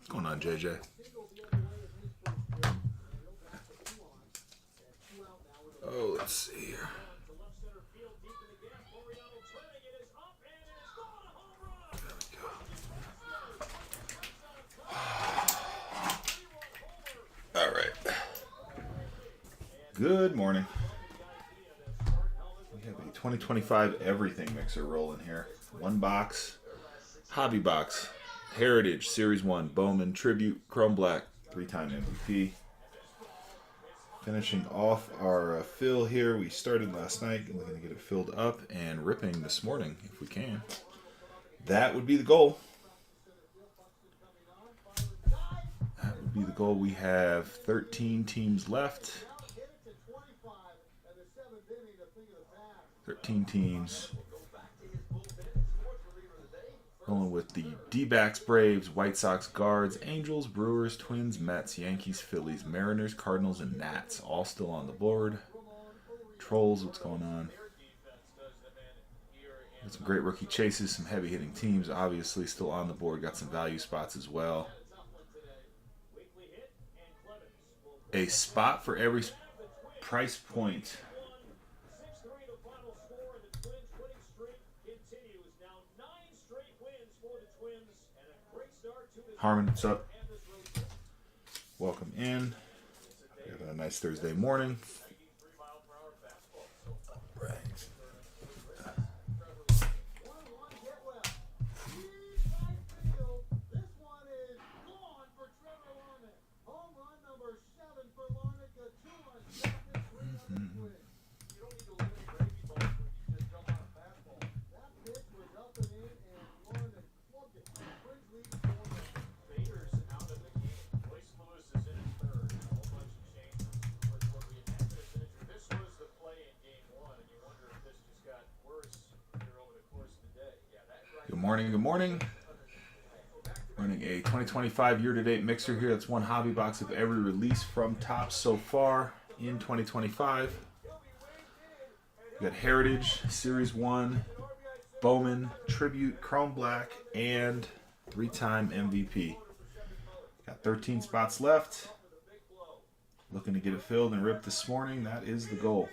What's going on, JJ? Oh, let's see here. There we go. All right. Good morning. We have a 2025 everything mixer rolling here. One box, hobby box, Heritage Series 1, Bowman, Tribute, Chrome Black, 3-time MVP. Finishing off our fill here. We started last night. We're going to get it filled up and ripping this morning if we can. That would be the goal. That would be the goal. We have 13 teams left. 13 teams. Going with the D-backs, Braves, White Sox, Guards, Angels, Brewers, Twins, Mets, Yankees, Phillies, Mariners, Cardinals, and Nats. All still on the board. Trolls, what's going on? Got some great rookie chases, some heavy-hitting teams, obviously still on the board. Got some value spots as well. A spot for every price point. Harmon, what's up? Welcome in. We have a nice Thursday morning. Right. Good morning. Running a 2025 year-to-date mixer here. That's one hobby box of every release from Topps so far in 2025. We got Heritage, Series 1, Bowman, Tribute, Chrome Black, and 3-time MVP. Got 13 spots left. Looking to get it filled and ripped this morning. That is the goal.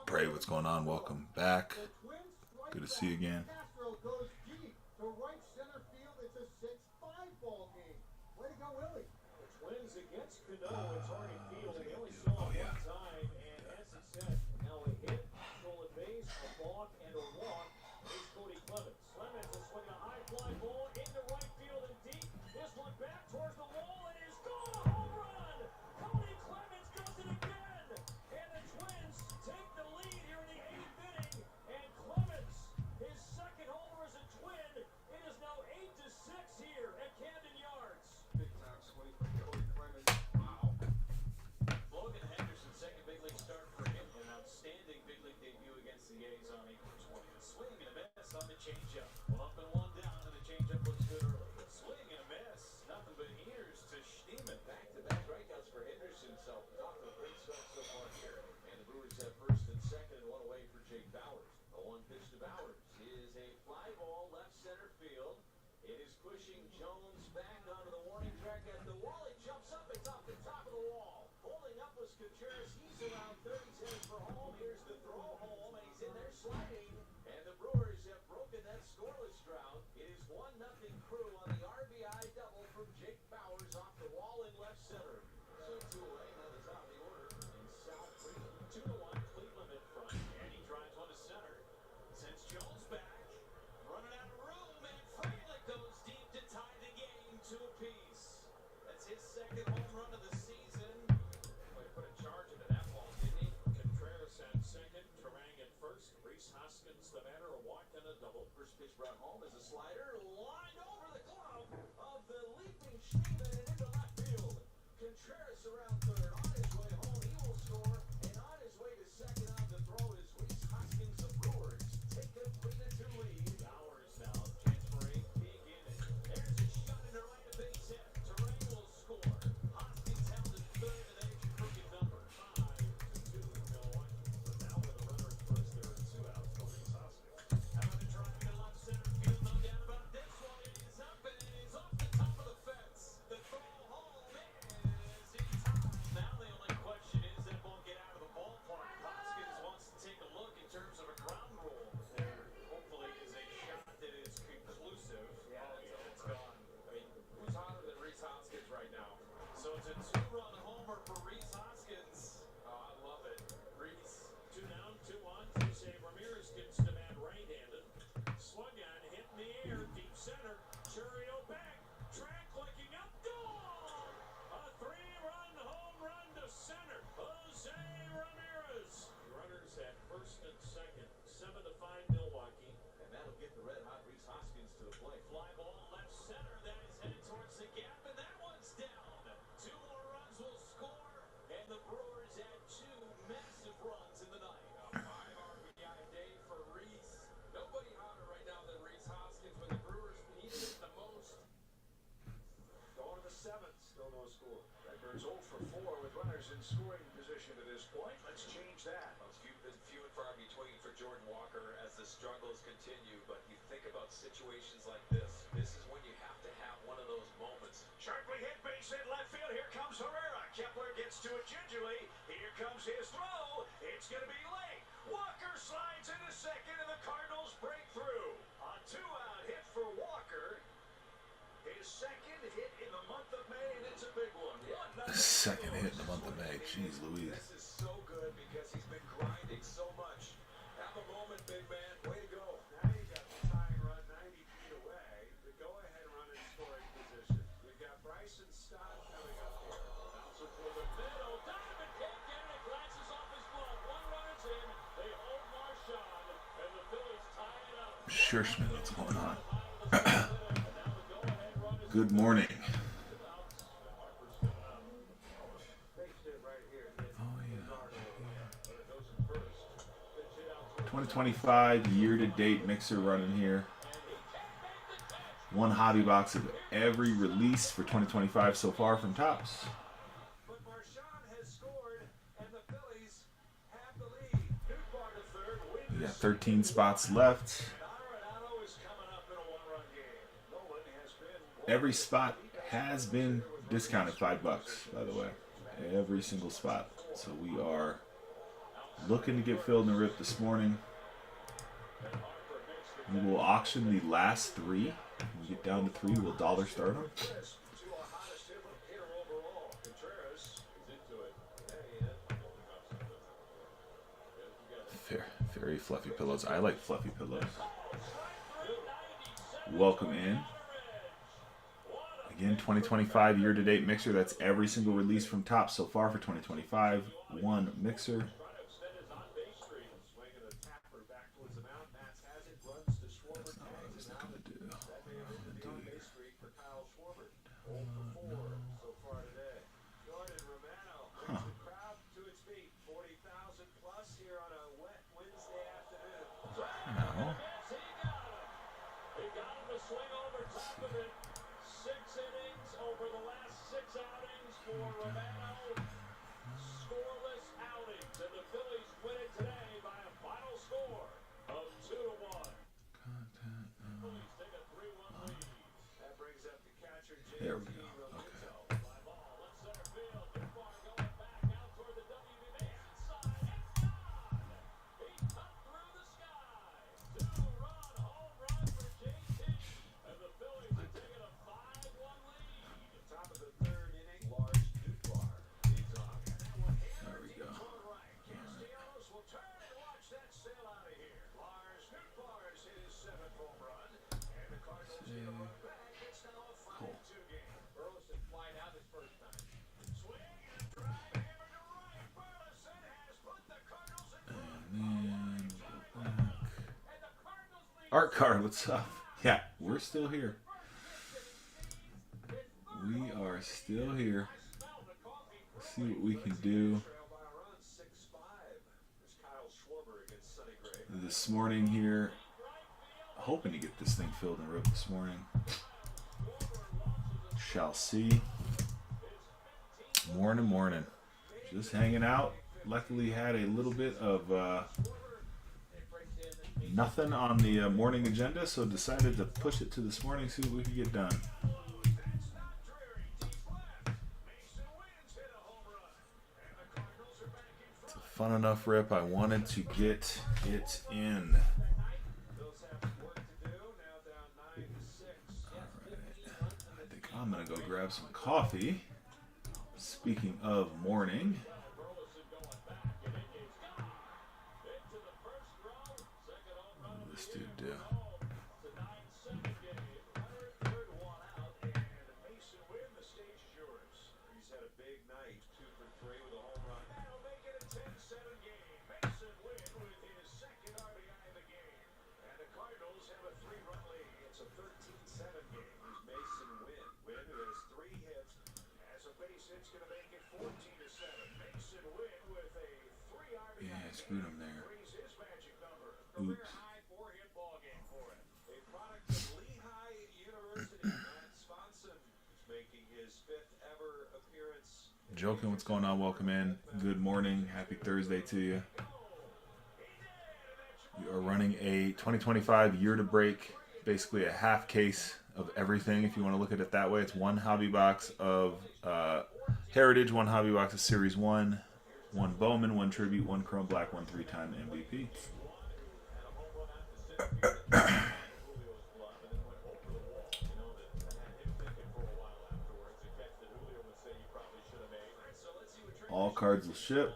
Pray, what's going on? Welcome back. Good to see you again. Oh, yeah. Second hit in the month of May. Jeez Louise. Shershman, what's going on? Good morning. 2025 year-to-date mixer running here. One hobby box of every release for 2025 so far from Topps. We got 13 spots left. Every spot has been discounted $5, by the way. Every single spot. So we are looking to get filled in the rip this morning. We will auction the last three. When we get down to three, we'll dollar start them. Very fluffy pillows. I like fluffy pillows. Welcome in. Again, 2025 year-to-date mixer. That's every single release from Topps so far for 2025. One mixer. There we go. Okay. There we go. Cool. Art card, what's up? Yeah, we're still here. We are still here. Let's see what we can do this morning here. Hoping to get this thing filled and ripped this morning. Shall see. Morning. Just hanging out. Luckily had a little bit of nothing on the morning agenda, so decided to push it to this morning, see what we could get done. It's a fun enough rip. I wanted to get it in. I'm going to go grab some coffee. Speaking of morning. What did this dude do? Yeah, I screwed him there. Oops. Joking, what's going on? Welcome in. Good morning. Happy Thursday to you. We are running a 2025 year to break, basically a half case of everything. If you want to look at it that way, it's one hobby box of Heritage, one hobby box of Series 1, one Bowman, one Tribute, one Chrome Black, one 3-time MVP. All cards will ship.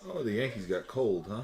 Oh, the Yankees got cold, huh?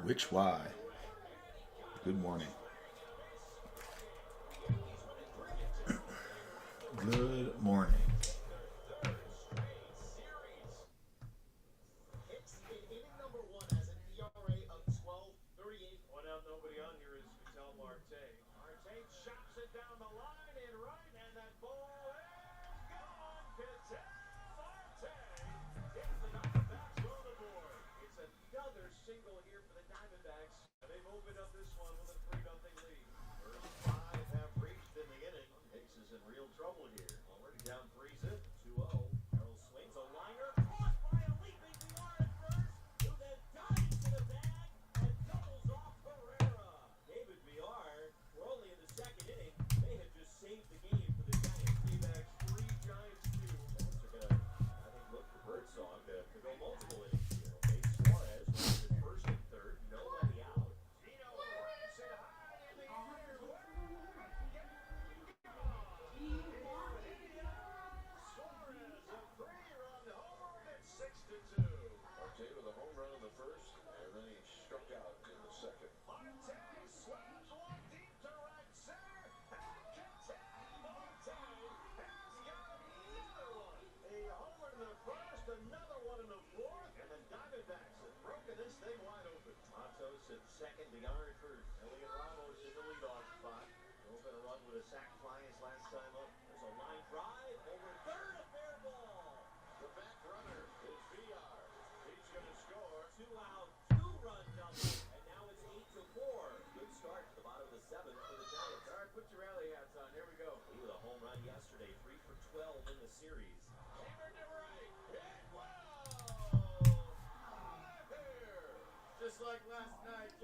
Which why? Good morning. Good morning.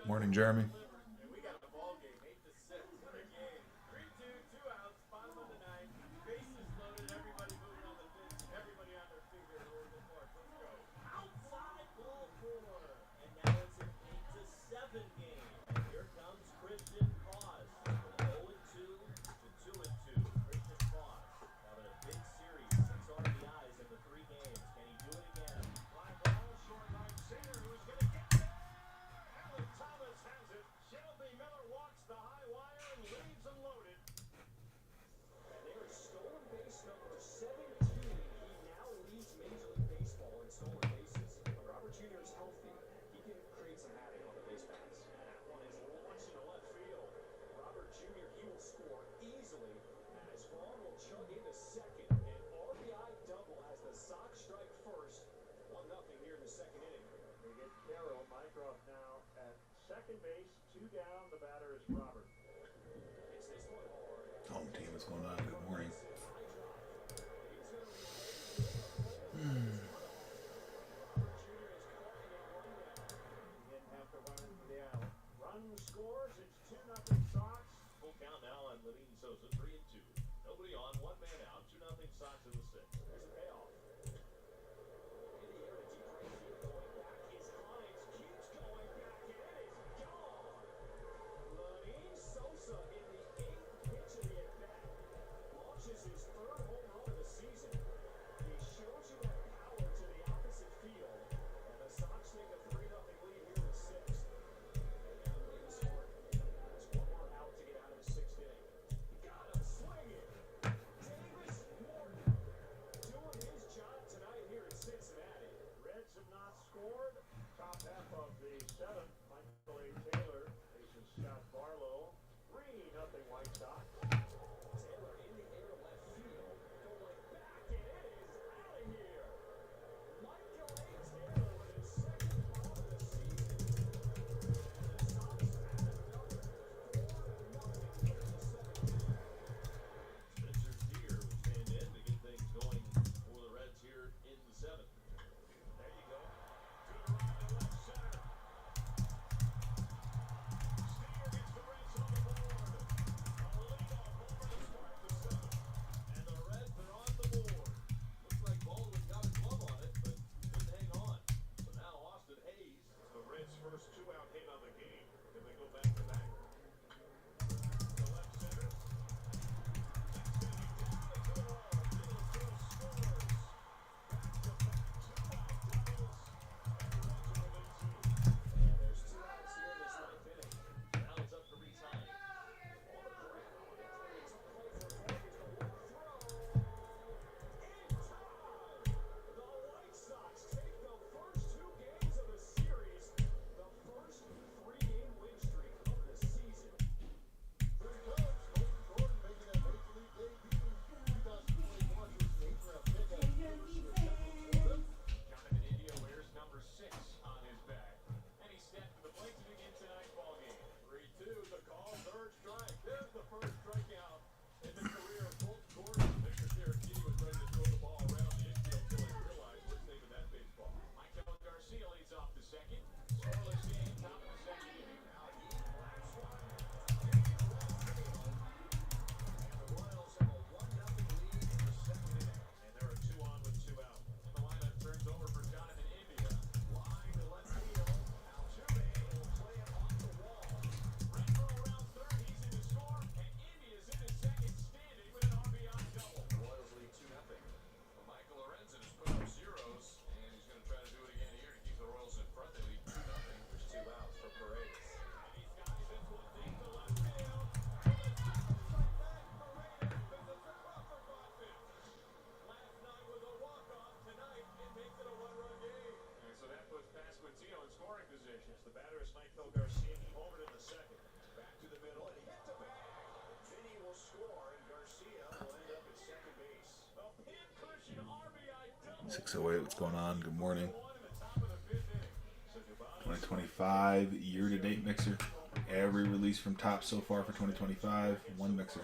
Morning, Jeremy. Home team, what's going on? Good morning. .608, what's going on? Good morning. 2025 year-to-date mixer. Every release from top so far for 2025, one mixer.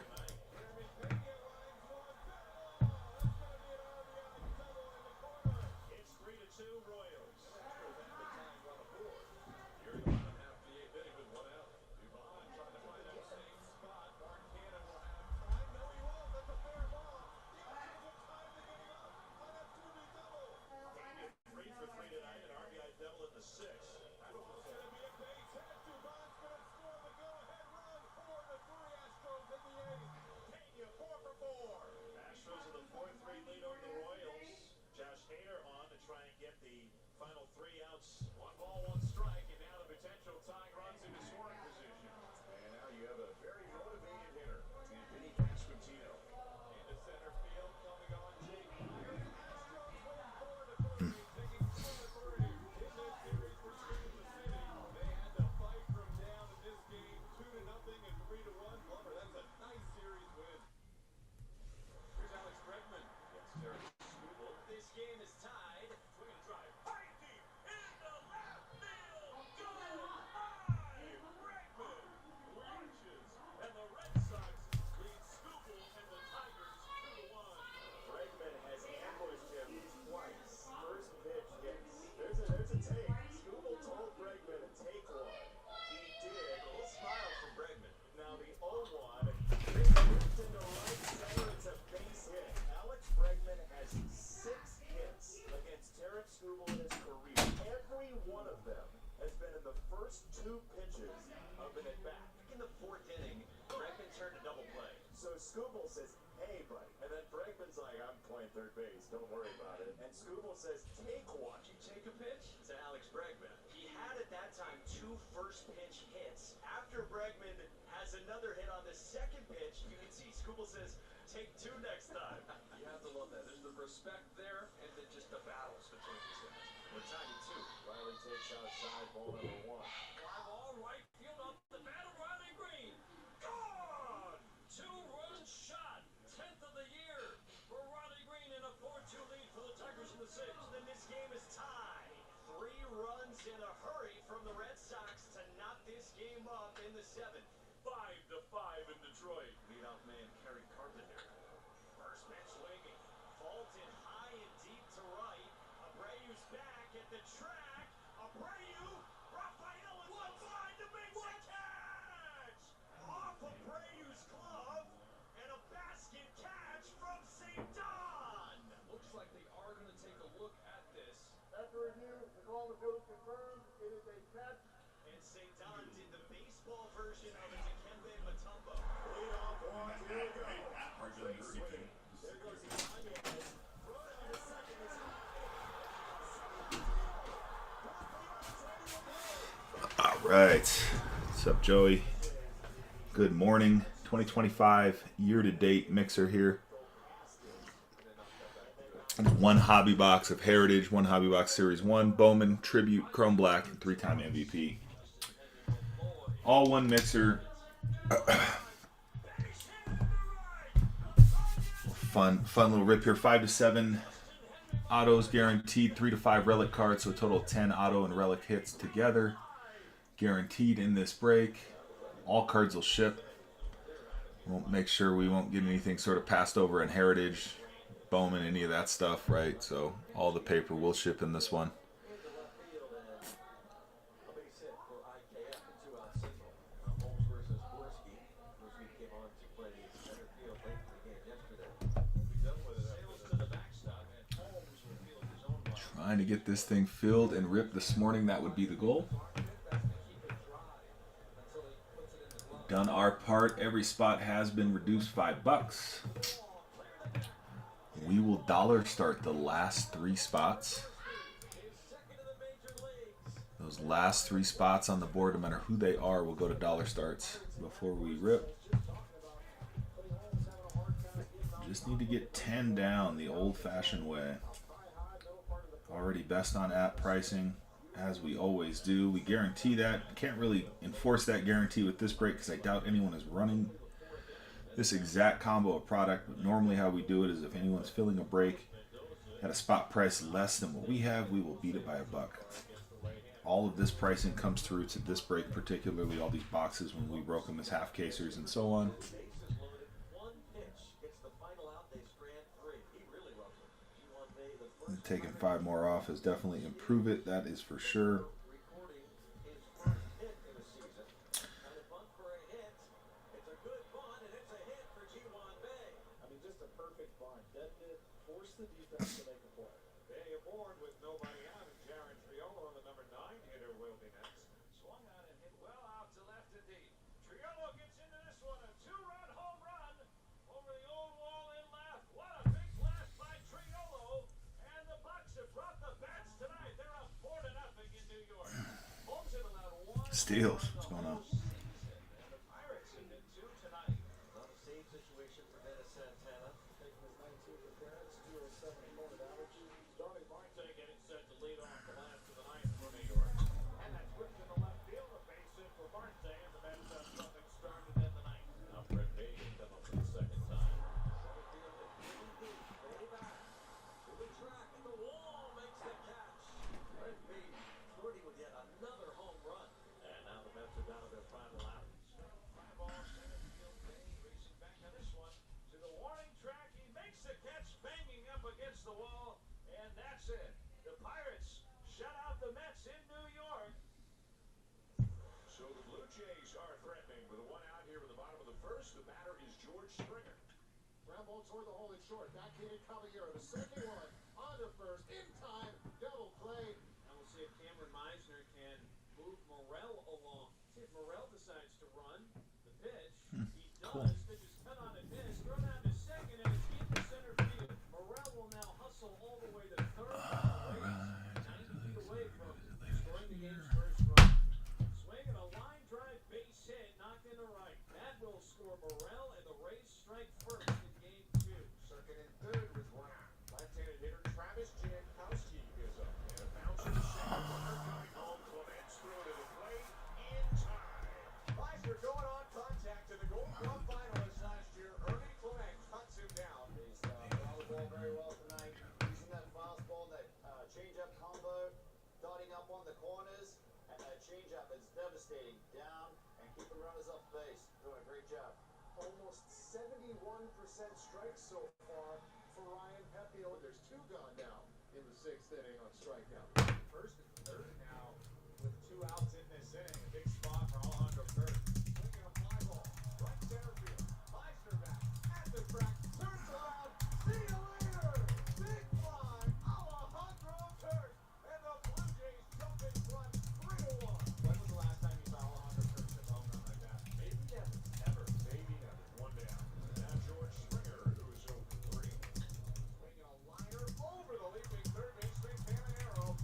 Skubal says, hey, buddy. And then Bregman's like, I'm playing third base. Don't worry about it. And Skubal says, take one. Did you take a pitch? It's Alex Bregman. He had at that time 2 first pitch hits. After Bregman has another hit on the second pitch, you can see Skubal says, take 2 next time. You have to love that. There's the respect there and then just the battles between these guys. We're tied at 2. Riley takes outside, ball number 1. Fly ball, right field off the bat of Riley Green. Gone! 2-run shot. 10th of the year for Riley Green in a 4-2 lead for the Tigers in the 6th. Then this game is tied. 3 runs in a hurry from the Red Sox to knot this game up in the 7th. 5-5 in Detroit. Leadoff man Kerry Carpenter. First pitch swinging. Vaulted high and deep to right. Abreu's back at the track. Abreu. Rafael is outside to make the catch. Off Abreu's glove. And a basket catch from St. Don. Looks like they are going to take a look at this. After review, the call of the field confirmed. It is a catch. And St. Don did the baseball version of a Dikembe Mutombo. Lead off one. Here we go. Great swing. There goes the Yanez. Throw down to second is high. All right. What's up, Joey? Good morning. 2025 year-to-date mixer here. One hobby box of Heritage, one hobby box Series 1, Bowman, Tribute, Chrome Black, and 3-time MVP. All one mixer. Fun little rip here. 5 to 7 autos guaranteed. 3 to 5 relic cards, so a total of 10 auto and relic hits together. Guaranteed in this break. All cards will ship. We'll make sure we won't get anything sort of passed over in Heritage, Bowman, any of that stuff, right? So all the paper will ship in this one. Trying to get this thing filled and ripped this morning. That would be the goal. Done our part. Every spot has been reduced $5. We will dollar start the last 3 spots. Those last 3 spots on the board, no matter who they are, will go to dollar starts before we rip. Just need to get 10 down the old-fashioned way. Already best on app pricing. as we always do. We guarantee that. Can't really enforce that guarantee with this break because I doubt anyone is running this exact combo of product. But normally how we do it is if anyone's filling a break at a spot price less than what we have, we will beat it by $1. All of this pricing comes through to this break, particularly all these boxes when we broke them as half casers and so on. And taking 5 more off has definitely improved it, that is for sure. The defense to make a play. They aboard with nobody out, and Jaron Triolo, the number 9 hitter, will be next. Swung on and hit well out to left and deep. Triolo gets into this one, a 2-run home run over the old wall in left. What a big blast by Triolo, and the Bucks have brought the bats tonight. They're up 4-0 in New York. Holmes had allowed 1 Steals. What's going on? and the Pirates have been 2 tonight. Not a save situation for Dennis Santana. Taking his 19th appearance, 207 opponent average. Starting Marte getting set to lead off the last of the ninth for New York. And that's whipped to the left field, a base hit for Marte, and the Mets have something started in the ninth. Now Brett Baty come up for the second time. Center field at 3 deep. Way back to the track, and the wall makes the catch. Brett Baty flirting with yet another home run. And now the Mets are down to their final out. Fly ball center field. Baty racing back on this one to the warning track. He makes the catch, banging up against the wall, and that's it. The Pirates shut out the Mets in New York. So the Blue Jays are threatening with a 1 out here in the bottom of the first. The batter is George Springer. Ground ball toward the hole in short. Backhanded Caballero. The second one on to first. In time. Double play. And we'll see if Cameron Meisner can move Morel along. See if Morel decides to run the pitch. He does. cool. Pitch is cut on and missed. Throw down to second, and it's into center field. Morel will now hustle all the way to third. 90 feet away from scoring the game's first run. Swinging a line drive base hit, knocked into right. That will score Morel, and the Rays strike first in game 2. Second and third with Brown. Left-handed hitter Travis Jankowski is up. And a bounce in the second. Runner coming home. Clements threw it to the plate in time. Meisner going on contact to the Gold Glove finalist last year. Ernie Clements cuts him down. He's thrown the ball very well tonight. Using that fastball, that change-up combo, darting up on the corners, and that change-up is devastating. Down and keeping runners off base. Doing a great job. Almost 71% strikes so far for Ryan Pepiot. There's 2 gone now in the 6th inning on strikeout. First and third now with 2 outs in this inning. A big spot for Alejandro Kirk. Swinging a fly ball. Right center field. Meisner back at the track. Turns around. See you later. Big fly. Alejandro Kirk. And the Blue Jays jump in front 3-1. When was the last time you saw Alejandro Kirk hit a home run like that? Maybe never. Ever. Maybe never. 1 down. Now George Springer, who's 0 for 3. Swinging a liner over the leaping third baseman Caminero.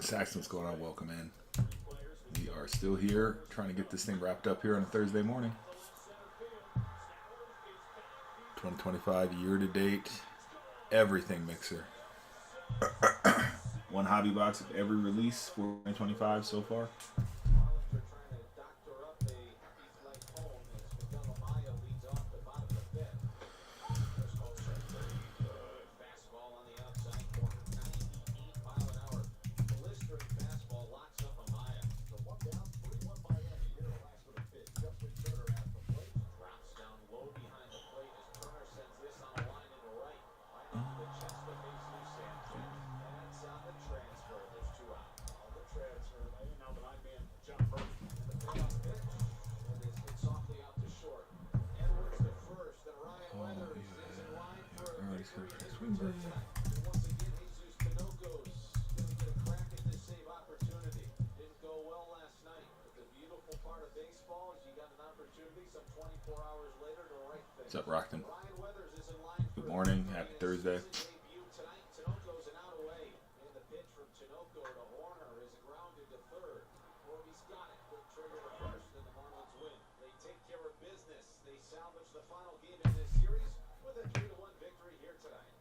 Saxton, what's going on? Welcome in. We are still here trying to get this thing wrapped up here on a Thursday morning. 2025 year to date, everything mixer. One hobby box of every release for 2025 so far. Marlins are trying to doctor up a Heath-like home as Miguel Amaya leads off the bottom of the fifth. There's Mozart, very good fastball on the outside corner, 98 mile an hour. Blistering fastball locks up Amaya. So 1 down, 3-1 Miami. Here the last of the pitch. Justin Turner at the plate. Drops down low behind the plate as Turner sends this on a line into right. Right off the chest of Jesus Sanchez. That's on the transfer. There's 2 out. On the transfer lane, now the 9-man John Murphy. The payoff pitch. And it's hit softly out to short. Edwards to first, and Ryan Weathers is in line for a victory in his return tonight. And once again, Jesus Pinocchio's going to get a crack at this save opportunity. Didn't go well last night, but the beautiful part of baseball is you got an opportunity some 24 hours later to right things. What's up, Rockton? Ryan Weathers is in line for Good morning. Happy Thursday. debut tonight. Tinoco's an out away. And the pitch from Tinoco to Horner is grounded to third. Corby's got it. Quick trigger to first, and the Marlins win. They take care of business. They salvage the final game in this series with a 3-1 victory here tonight.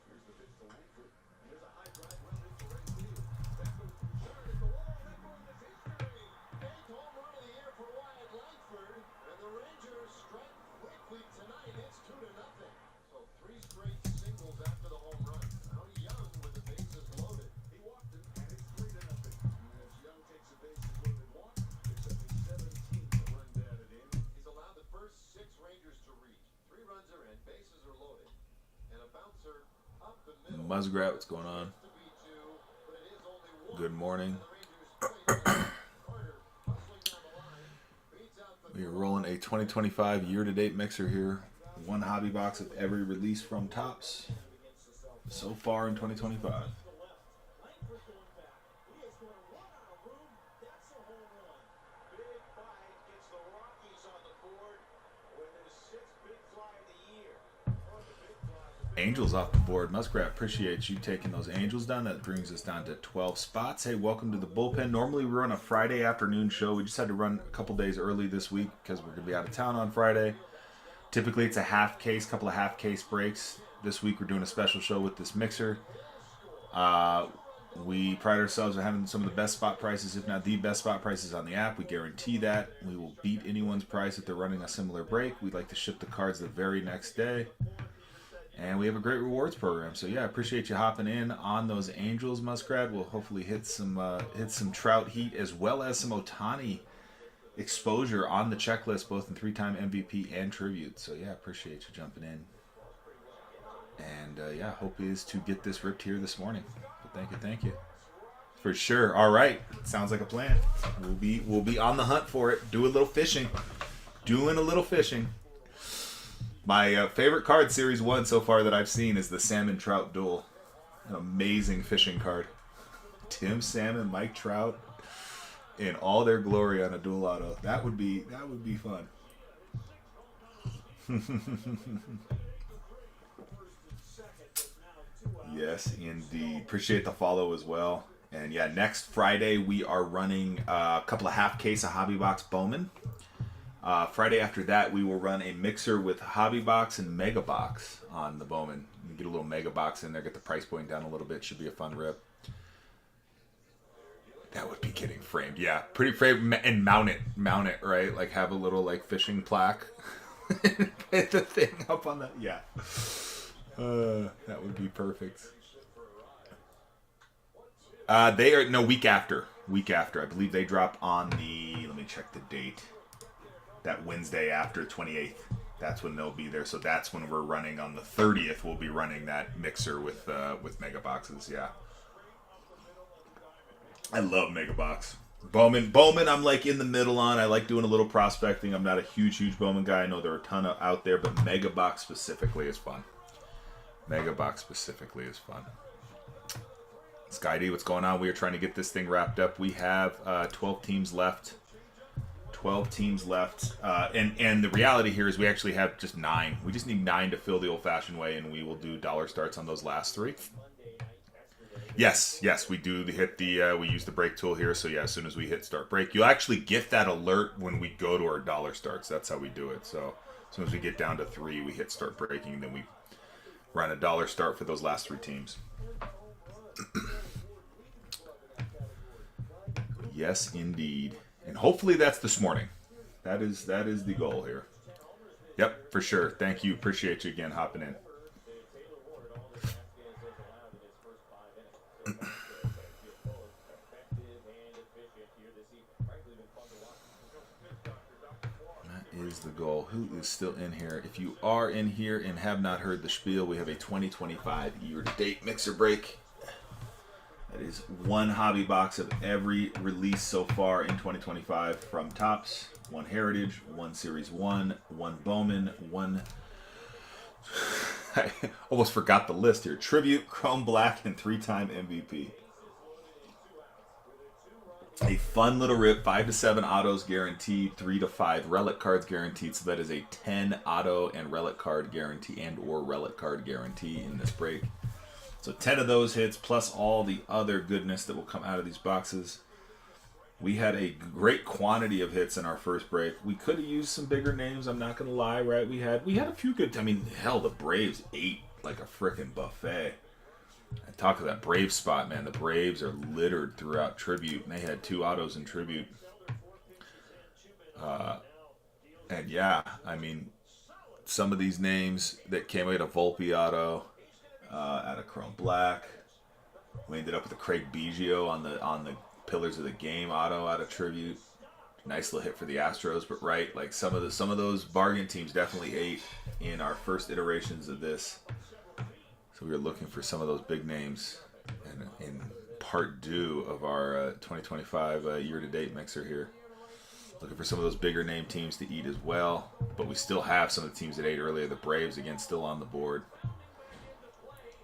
Here's the pitch to Langford. Here's a high drive lifted to right field. That goes short at the wall. That goes to history. Eighth home run of the year for Wyatt Langford. And the Rangers strike quickly tonight. It's 2-0. So 3 straight singles after the home run. Now Young with the bases loaded. He walked it, and it's 3-0. As Young takes a bases loaded walk, it's up to 17th run batted in. He's allowed the first 6 Rangers to reach. 3 runs are in, bases are loaded, and a bouncer up the middle. Muskrat, what's going on? To be 2, but it is only 1. Good morning. Carter hustling down the line, beats out the We are rolling a 2025 year-to-date mixer here. One hobby box of every release from Topps so far in 2025. Langford going back. He has scored 1 out of room. That's a home run. Big fight gets the Rockies on the board with his 6th big fly of the year. Oh, the big fly. Angels off the board. Muskrat, appreciate you taking those Angels down. That brings us down to 12 spots. Hey, welcome to the bullpen. Normally we run a Friday afternoon show. We just had to run a couple days early this week because we're going to be out of town on Friday. Typically it's a half case, couple of half case breaks. This week we're doing a special show with this mixer. We pride ourselves on having some of the best spot prices, if not the best spot prices on the app. We guarantee that. We will beat anyone's price if they're running a similar break. We'd like to ship the cards the very next day. And we have a great rewards program. So yeah, I appreciate you hopping in on those Angels, Muskrat. We'll hopefully hit some Trout heat as well as some Ohtani exposure on the checklist, both in 3-time MVP and tribute. So yeah, appreciate you jumping in. And yeah, hope is to get this ripped here this morning. But thank you. For sure. All right. Sounds like a plan. We'll be on the hunt for it. Doing a little fishing. My favorite card, Series 1 so far that I've seen is the Salmon Trout Duel. An amazing fishing card. Tim Salmon, Mike Trout, in all their glory on a dual auto. That would be fun. Yes, indeed. Appreciate the follow as well. And yeah, next Friday we are running a couple of half case of Hobby Box Bowman. Friday after that, we will run a mixer with Hobby Box and Mega Box on the Bowman. You get a little Mega Box in there, get the price point down a little bit. Should be a fun rip. That would be getting framed. Yeah, pretty framed, and mount it, right? Like have a little like fishing plaque. Put the thing up on the, yeah. That would be perfect. They are, no, week after. I believe they drop on the, let me check the date. That Wednesday after 28th. That's when they'll be there. So that's when we're running on the 30th. We'll be running that mixer with Mega Boxes. Yeah. I love Mega Box. Bowman, I'm like in the middle on. I like doing a little prospecting. I'm not a huge Bowman guy. I know there are a ton out there, but Mega Box specifically is fun. Sky D, what's going on? We are trying to get this thing wrapped up. We have 12 teams left. And the reality here is we actually have just 9. We just need 9 to fill the old-fashioned way, and we will do dollar starts on those last 3. Yes, we do hit the, we use the break tool here. So yeah, as soon as we hit start break, you'll actually get that alert when we go to our dollar starts. That's how we do it. So as soon as we get down to 3, we hit start breaking, and then we run a dollar start for those last 3 teams. Yes, indeed. And hopefully that's this morning. That is the goal here. Yep, for sure. Thank you. Appreciate you again hopping in. That is the goal. Who is still in here? If you are in here and have not heard the spiel, we have a 2025 year-to-date mixer break. That is 1 hobby box of every release so far in 2025 from Topps. 1 Heritage, 1 Series 1, 1 Bowman, 1... I almost forgot the list here. Tribute, Chrome Black, and 3-time MVP. A fun little rip. 5 to 7 autos guaranteed. 3 to 5 relic cards guaranteed. So that is a 10 auto and relic card guarantee or relic card guarantee in this break. So 10 of those hits plus all the other goodness that will come out of these boxes. We had a great quantity of hits in our first break. We could have used some bigger names, I'm not going to lie, right? We had a few good... I mean, hell, the Braves ate like a freaking buffet. I talked to that Brave spot, man. The Braves are littered throughout Tribute, and they had 2 autos in Tribute. And yeah, I mean, some of these names that came out of Volpe auto, out of Chrome Black. We ended up with a Craig Biggio on the Pillars of the Game auto out of Tribute. Nice little hit for the Astros, but right, like some of those bargain teams definitely ate in our first iterations of this. So we were looking for some of those big names in part 2 of our 2025 year-to-date mixer here. Looking for some of those bigger name teams to eat as well, but we still have some of the teams that ate earlier. The Braves, again, still on the board.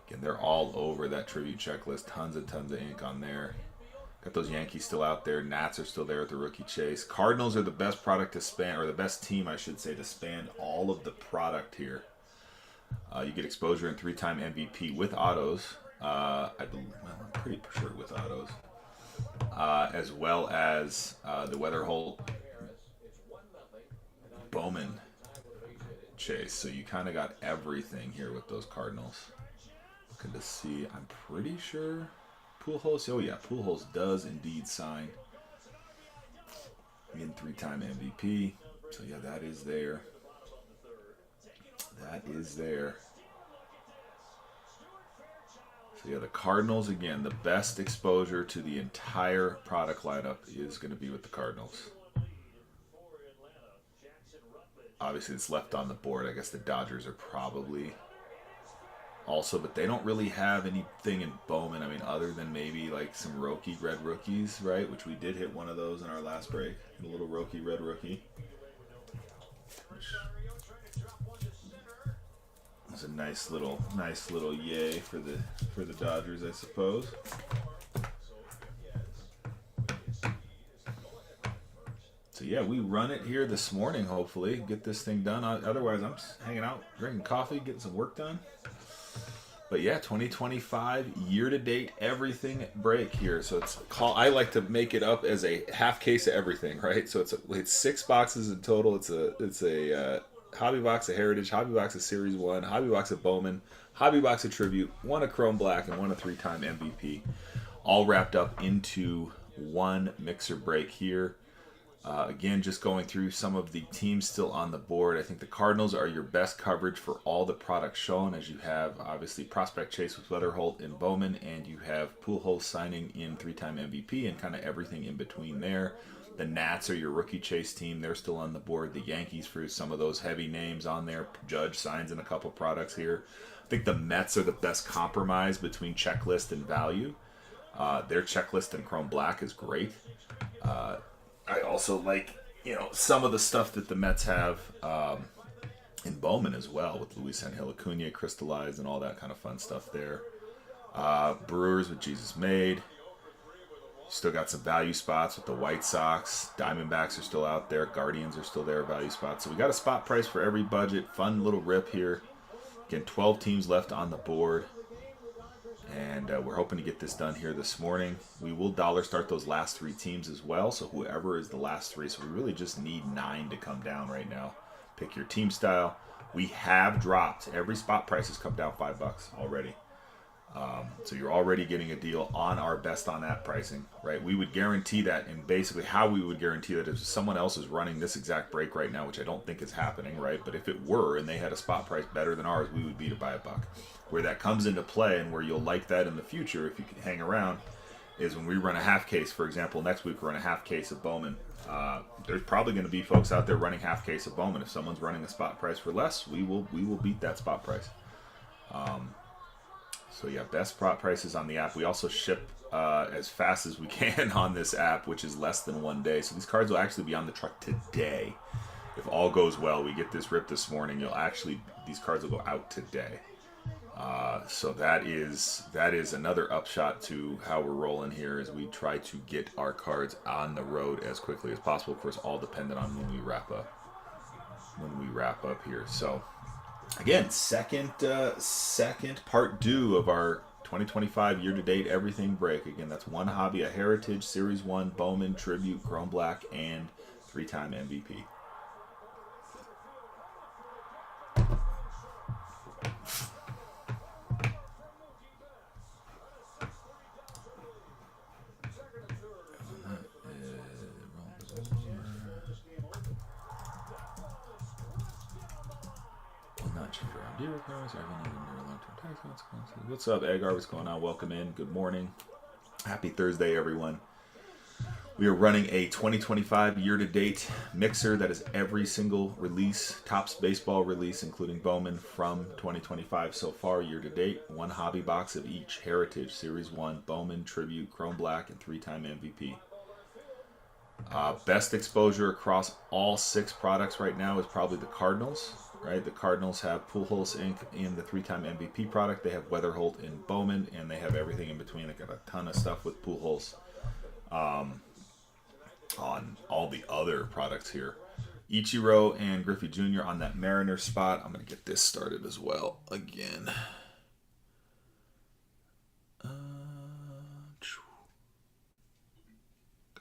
Again, they're all over that Tribute checklist. Tons of ink on there. Got those Yankees still out there. Nats are still there with the rookie chase. Cardinals are the best product to span, or the best team, I should say, to span all of the product here. You get exposure in 3-time MVP with autos. I'm pretty sure with autos. As well as the Weatherholt Bowman chase. So you kind of got everything here with those Cardinals. Looking to see, I'm pretty sure Pujols. Oh yeah, Pujols does indeed sign. Again, 3-time MVP. So yeah, that is there. That is there. So yeah, the Cardinals, again, the best exposure to the entire product lineup is going to be with the Cardinals. Obviously, it's left on the board. I guess the Dodgers are probably also, but they don't really have anything in Bowman. I mean, other than maybe like some Roki red rookies, right? Which we did hit one of those in our last break. A little Roki red rookie. It's a nice little yay for the Dodgers, I suppose. So yeah, we run it here this morning. Hopefully, get this thing done. Otherwise, I'm just hanging out, drinking coffee, getting some work done. But yeah, 2025 year-to-date everything break here. So I like to make it up as a half case of everything, right? So it's 6 boxes in total. It's a hobby box of Heritage, hobby box of Series 1, hobby box of Bowman, hobby box of Tribute, 1 of Chrome Black, and 1 of 3-time MVP. All wrapped up into one mixer break here. Again, just going through some of the teams still on the board. I think the Cardinals are your best coverage for all the products shown, as you have obviously Prospect Chase with Weatherholt and Bowman, and you have Pujols signing in 3-time MVP and kind of everything in between there. The Nats are your rookie chase team. They're still on the board. The Yankees for some of those heavy names on there. Judge signs in a couple products here. I think the Mets are the best compromise between checklist and value. Their checklist in Chrome Black is great. I also like, some of the stuff that the Mets have in Bowman as well, with Luis Angel Acuna crystallized and all that kind of fun stuff there. Brewers with Jesus Made. Still got some value spots with the White Sox. Diamondbacks are still out there. Guardians are still there, value spots. So we got a spot price for every budget. Fun little rip here. Again, 12 teams left on the board. And we're hoping to get this done here this morning. We will dollar start those last 3 teams as well. So whoever is the last 3. So we really just need 9 to come down right now. Pick your team style. We have dropped. Every spot price has come down $5 already. So you're already getting a deal on our best on app pricing, right? We would guarantee that, and basically how we would guarantee that is if someone else is running this exact break right now, which I don't think is happening, right? But if it were and they had a spot price better than ours, we would beat it by $1. Where that comes into play and where you'll like that in the future if you can hang around is when we run a half case. For example, next week we're running a half case of Bowman. There's probably going to be folks out there running half case of Bowman. If someone's running a spot price for less, we will beat that spot price. So yeah, best spot prices on the app. We also ship as fast as we can on this app, which is less than 1 day. So these cards will actually be on the truck today. If all goes well, we get this ripped this morning. These cards will go out today. So that is another upshot to how we're rolling here as we try to get our cards on the road as quickly as possible. Of course, all dependent on when we wrap up here. So again, second part due of our 2025 year-to-date everything break. Again, that's one hobby, a Heritage, Series 1, Bowman, Tribute, Chrome Black, and 3-time MVP. What's up, Agar? What's going on? Welcome in. Good morning. Happy Thursday, everyone. We are running a 2025 year-to-date mixer that is every single release, Topps baseball release, including Bowman from 2025 so far year-to-date. One hobby box of each Heritage, Series 1, Bowman, Tribute, Chrome Black, and 3-time MVP. Best exposure across all 6 products right now is probably the Cardinals. Right, the Cardinals have Pujols Inc. in the 3-time MVP product. They have Weatherholt in Bowman, and they have everything in between. They got a ton of stuff with Pujols on all the other products here. Ichiro and Griffey Jr. on that Mariner spot. I'm going to get this started as well again.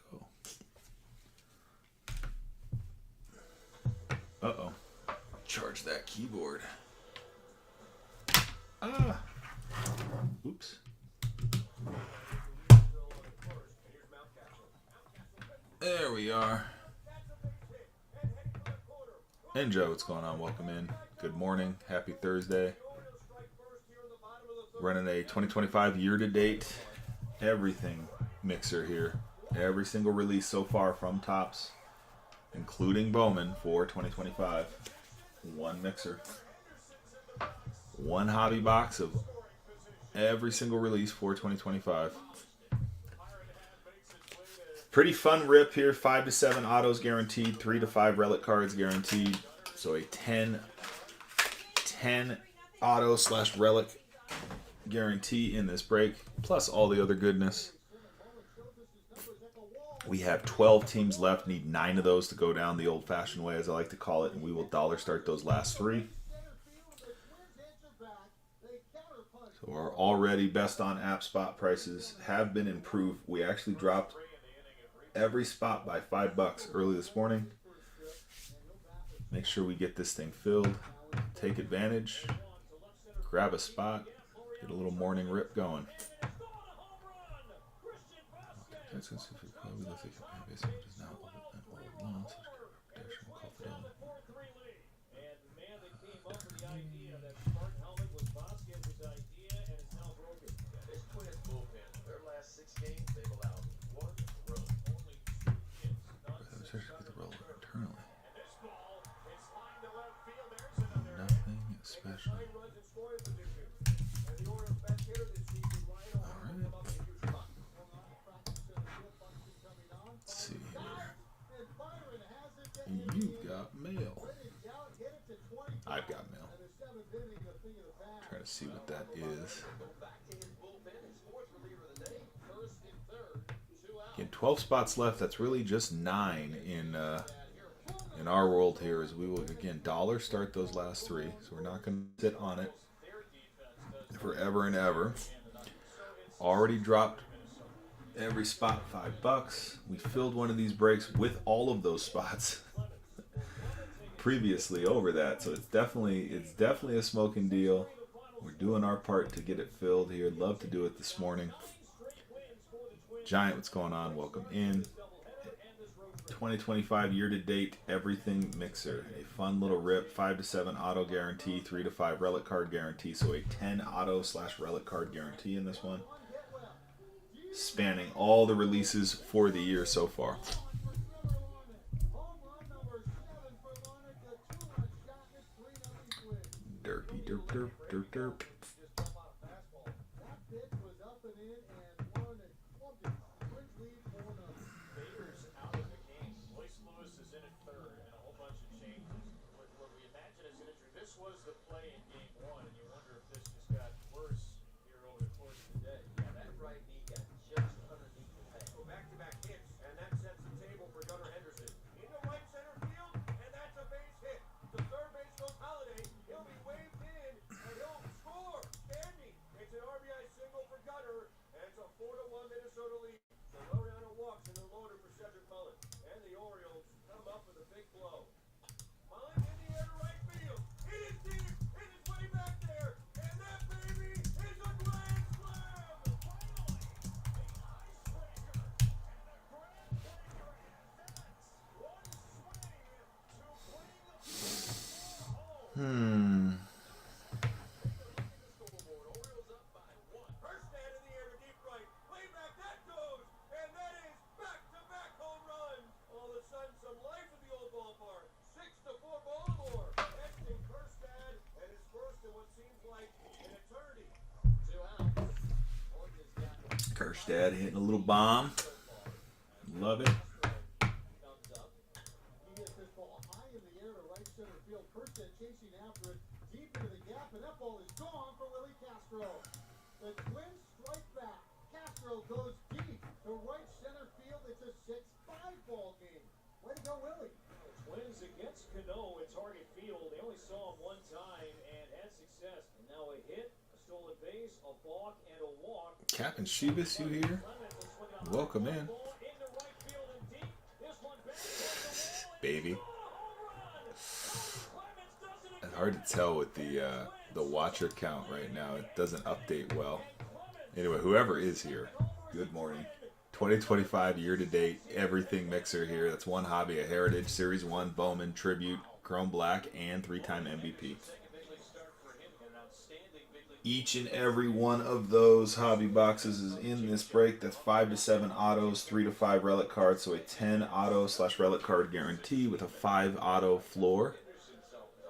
Go. Uh-oh. Charge that keyboard. Oops. There we are. And Joe, what's going on? Welcome in. Good morning. Happy Thursday. Running a 2025 year-to-date everything mixer here. Every single release so far from Topps, including Bowman for 2025. One mixer. One hobby box of every single release for 2025. Pretty fun rip here. 5 to 7 autos guaranteed. 3 to 5 relic cards guaranteed. So a 10 auto / relic guarantee in this break. Plus all the other goodness. We have 12 teams left. Need 9 of those to go down the old-fashioned way, as I like to call it. And we will dollar start those last 3. So our already best on app spot prices have been improved. We actually dropped every spot by $5 early this morning. Make sure we get this thing filled. Take advantage. Grab a spot. Get a little morning rip going. Nothing special. Let's see here. You got mail. I've got mail. Try to see what that is. Again, 12 spots left. That's really just 9 in our world here, as we will again dollar start those last 3. So we're not going to sit on it forever and ever. already dropped every spot $5. We filled one of these breaks with all of those spots previously over that, so it's definitely a smoking deal. We're doing our part to get it filled here. Love to do it this morning. Giant, what's going on? Welcome in. 2025 year-to-date everything mixer. A fun little rip. 5 to 7 auto guarantee, 3 to 5 relic card guarantee. So a 10 auto/relic card guarantee in this one. Spanning all the releases for the year so far. Derpy, derp, derp, derp, derp. Baker's out of the game. Royce Lewis is in at third, and a whole bunch of changes. What we imagine is an injury. This was the play in game one, and you wonder if this just got worse here over the course of the day. Yeah, that right knee got just underneath the peg. Back-to-back hits, and that sets the table for Gunnar Henderson. Into right center field, and that's a base hit. To third base goes Holiday. He'll be waved in, and he'll score. Standing. It's an RBI single for Gunnar, and it's a 4-1 Minnesota lead. So Loriano walks in the loader for Cedric Mullins, and the Orioles come up with a big blow. Mullins in the air to right field. It is deep. It is way back there, and that baby is a grand slam. Finally, the icebreaker and the grand breaker at that. One swing to bring the home. Orioles up by 1. First man in the air to deep right. Way back that goes, and that is back-to-back home runs. All of a sudden, some life in the old ballpark. 6-4 Baltimore. Exton Kerstad, and his first in what seems like an eternity. 2 outs. Morgan's got Kerstad hitting a little bomb. Love it. thumbs up. He hits this ball high in the air to right center field. Kerstad chasing after it deep into the gap, and that ball is gone for Willie Castro. The Twins strike back. Castro goes deep to right center field. It's a 6-5 ball game. Way to go, Willie. Twins against Cano at Target Field. They only saw him one time and had success. And now a hit, a stolen base, a balk, and a walk. Captain Sheebus, you here? Clemens will swing on Welcome in, ball into right field and deep. This one back towards the wall. baby. Home run. Clemens does it It's hard to tell with the watcher count right now. It doesn't update well. Anyway, whoever is here, good morning. 2025 year-to-date everything mixer here. That's one hobby, a Heritage Series 1 Bowman Tribute, Chrome Black, and 3-time MVP. Each and every one of those hobby boxes is in this break. That's 5 to 7 autos, 3 to 5 relic cards, so a 10 auto/relic card guarantee with a 5 auto floor.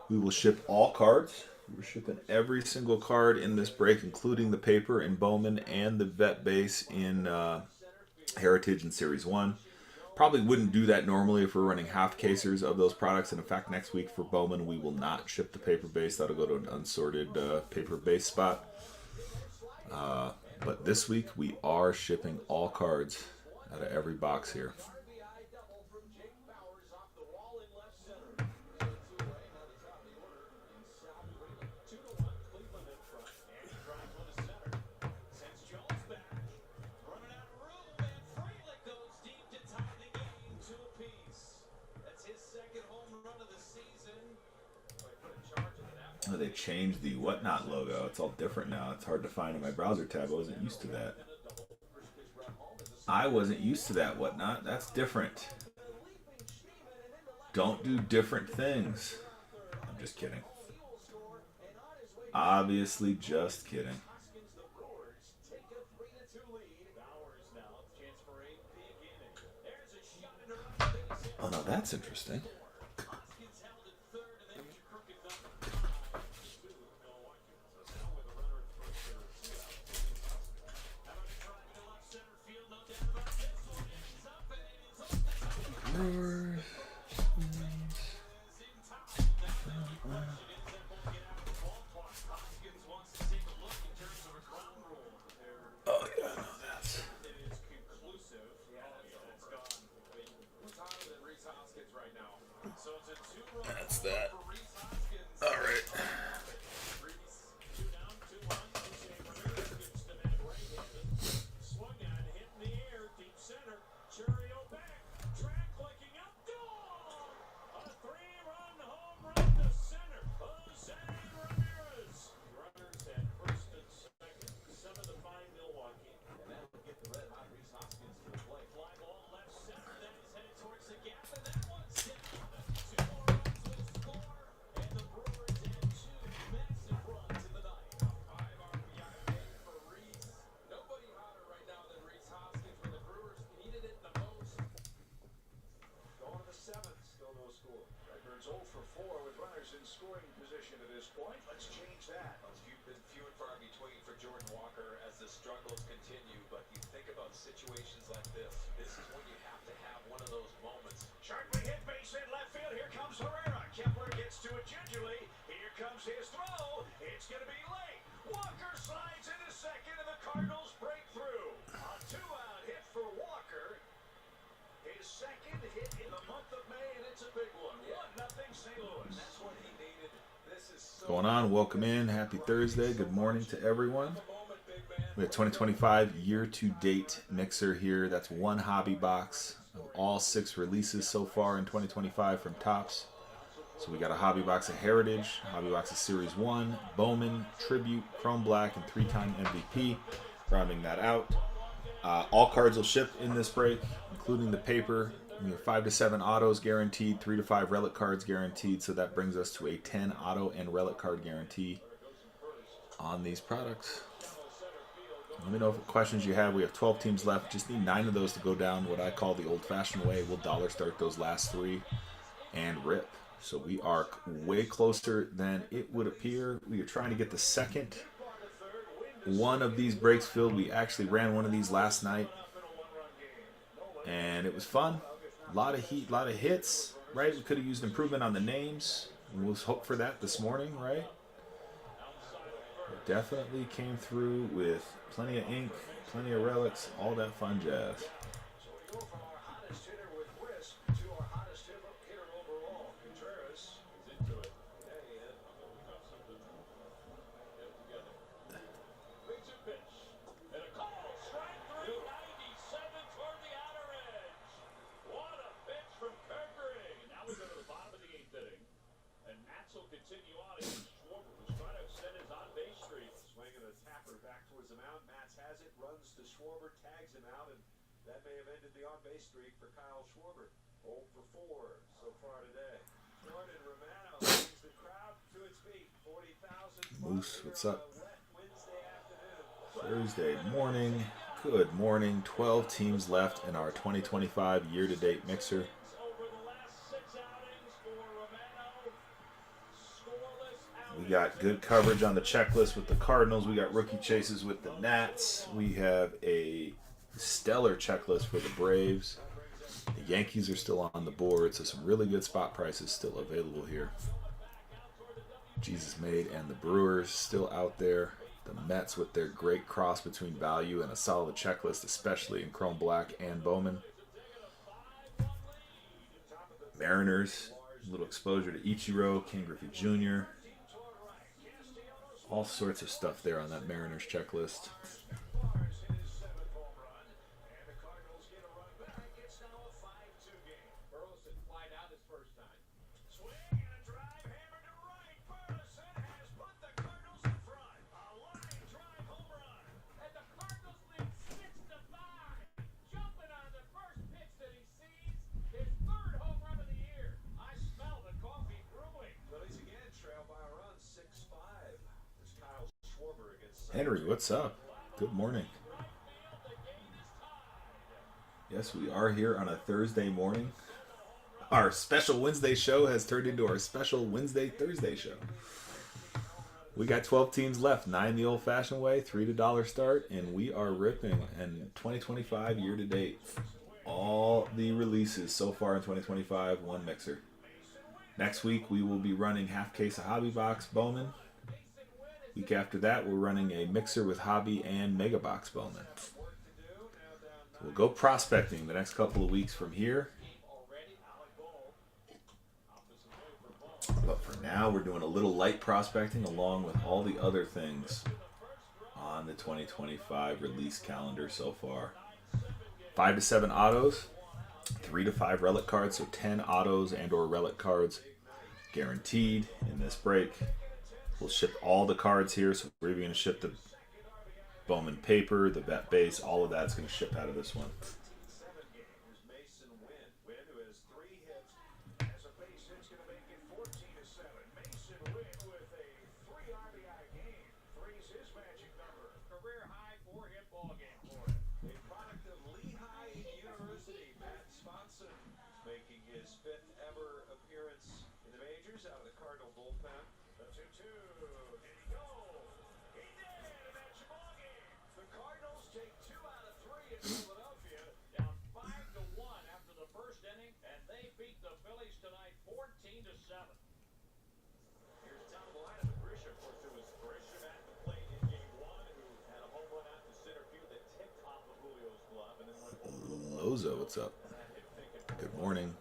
We will ship all cards. We're shipping every single card in this break, including the paper in Bowman and the vet base in Heritage and Series 1. Probably wouldn't do that normally if we're running half casers of those products. And in fact, next week for Bowman, we will not ship the paper base. That'll go to an unsorted paper base spot. But this week, we are shipping all cards out of every box here. RBI double from Jake Bowers off the wall in left center. 2-away, now the top of the order in Sal Freeland. 2-1, Cleveland in front. And he drives one to center. Sends Jones back. Running out of room, and Freeland goes deep to tie the game 2 apiece. That's his second home run of the season. Might put a charge into that one. Oh, they changed the Whatnot logo. It's all different now. It's hard to find in my browser tab. I wasn't used to that. I wasn't used to that Whatnot. That's different. Don't do different things. I'm just kidding. Obviously just kidding. Hoskins, the Brewers take a 3-2 lead. Bowers now, chance for a big inning. There's a shot into right base. Oh, no, that's interesting. Hoskins held at third, and then he crooked number 5 to Milwaukee. So now with a runner at first, there's 2 outs. How about a drive into left center field? No doubt about this one. It's up, and it is off the top. Brewers. Is in time. Now the question is, they're going to get out of the ballpark. Hoskins wants to take a look in terms of a ground rule. Oh, yeah, I know that. It is conclusive. Yeah, it's gone. Who's hotter than Reese Hoskins right now? So it's a 2-run That's that. for Reese Hoskins. All right. Reese 2 down, 2-1. Jose Ramirez gives to Matt right-handed. in scoring position at this point. Let's change that. Well, it's been few and far between for Jordan Walker as the struggles continue, but you think about situations like this. This is when you have to have one of those moments. Sharply hit base hit left field. Here comes Herrera. Kepler gets to it gingerly. Here comes his throw. It's going to be late. Walker slides into second, and the Cardinals break through. A two-out hit for Walker. His second hit in the month of May, and it's a big one. 1-0 St. Louis. That's what he needed. This is so Going on? Welcome in. Happy Thursday. Good morning to everyone. moment, big man. We have 2025 year-to-date mixer here. That's one hobby box of all 6 releases so far in 2025 from Topps. So we got a hobby box of Heritage, a hobby box of Series 1, Bowman, Tribute, Chrome Black, and 3-time MVP. Rounding that out. All cards will ship in this break, including the paper. We have 5 to 7 autos guaranteed, 3 to 5 relic cards guaranteed. So that brings us to a 10 auto and relic card guarantee on these products. Let me know what questions you have. We have 12 teams left. Just need 9 of those to go down what I call the old-fashioned way. We'll dollar start those last 3 and rip. So we are way closer than it would appear. We are trying to get the second one of these breaks filled. We actually ran one of these last night, and it was fun. A lot of heat, a lot of hits, right? We could have used improvement on the names. We'll hope for that this morning, right? It definitely came through with plenty of ink, plenty of relics, all that fun jazz. So we go from our hottest hitter with Wisp to our hottest hitter overall. Contreras is into it. Hey, Ed, we got something. Get it together. Makes a pitch. And a call. Strike 3, 97 toward the outer edge. What a pitch from Kirkering. Now we go to the bottom of the 8th inning. And Mats will continue on against Schwarber, who's trying to extend his on-base streak. Swinging a tapper back towards the mound. Mats has it, runs to Schwarber, tags him out, and that may have ended the on-base streak for Kyle Schwarber. 0 for 4 so far today. Jordan Romano brings the crowd to its feet. 40,000 Moose, what's up? wet Wednesday afternoon. Thursday morning. Good morning. 12 teams left in our 2025 year-to-date mixer. Over the last 6 outings for Romano. Scoreless We got good coverage on the checklist with the Cardinals. We got rookie chases with the Nats. We have a stellar checklist for the Braves. The Yankees are still on the board, so some really good spot prices still available here. Jesus Made and the Brewers still out there. The Mets with their great cross between value and a solid checklist, especially in Chrome Black and Bowman. Mariners, a little exposure to Ichiro, King Griffey Jr. All sorts of stuff there on that Mariners checklist. Lars hit his 7th home run, and the Cardinals get a run back. It's now a 5-2 game. Burleson flied out his first time. Swing and a drive hammered to right. Burleson has put the Cardinals in front. A line drive home run. And the Cardinals lead 6-5. Jumping on the first pitch that he sees. His 3rd home run of the year. I smell the coffee brewing. Phillies again trail by a run, 6-5. There's Kyle Schwarber against Henry, what's up? Good morning. Yes, we are here on a Thursday morning. Our special Wednesday show has turned into our special Wednesday Thursday show. We got 12 teams left, 9 the old-fashioned way, 3 to dollar start, and we are ripping. And 2025 year to date, all the releases so far in 2025, one mixer. Next week we will be running half case of Hobby Box Bowman. Week after that, we're running a mixer with Hobby and Mega Box Bowman. So we'll go prospecting the next couple of weeks from here. But for now, we're doing a little light prospecting along with all the other things on the 2025 release calendar so far. 5 to 7 autos, 3 to 5 relic cards, so 10 autos and or relic cards guaranteed in this break. We'll ship all the cards here, so we're even going to ship the Bowman paper, the vet base, all of that's going to ship out of this one. 7 games. Mason Wynn. Wynn, who has 3 hits, has a base hit's going to make it 14-7. Mason Wynn with a 3 RBI game. 3's his magic number. Career high 4-hit ball game for him. A product of Lehigh University. Matt Sponson making his 5th ever appearance in the majors out of the Cardinal Bullpen. man. The 2-2. Did he go? He did, and that's your ball game. The Cardinals take 2 out of 3 in Philadelphia, down 5-1 after the first inning, and they beat the Phillies tonight 14-7. Here's Tom Line of Grisha. Of course, it was Grisham at the plate in Game 1 who had a home run out to center field that tipped off of Julio's glove and then went over the Lozo, what's up? Good morning.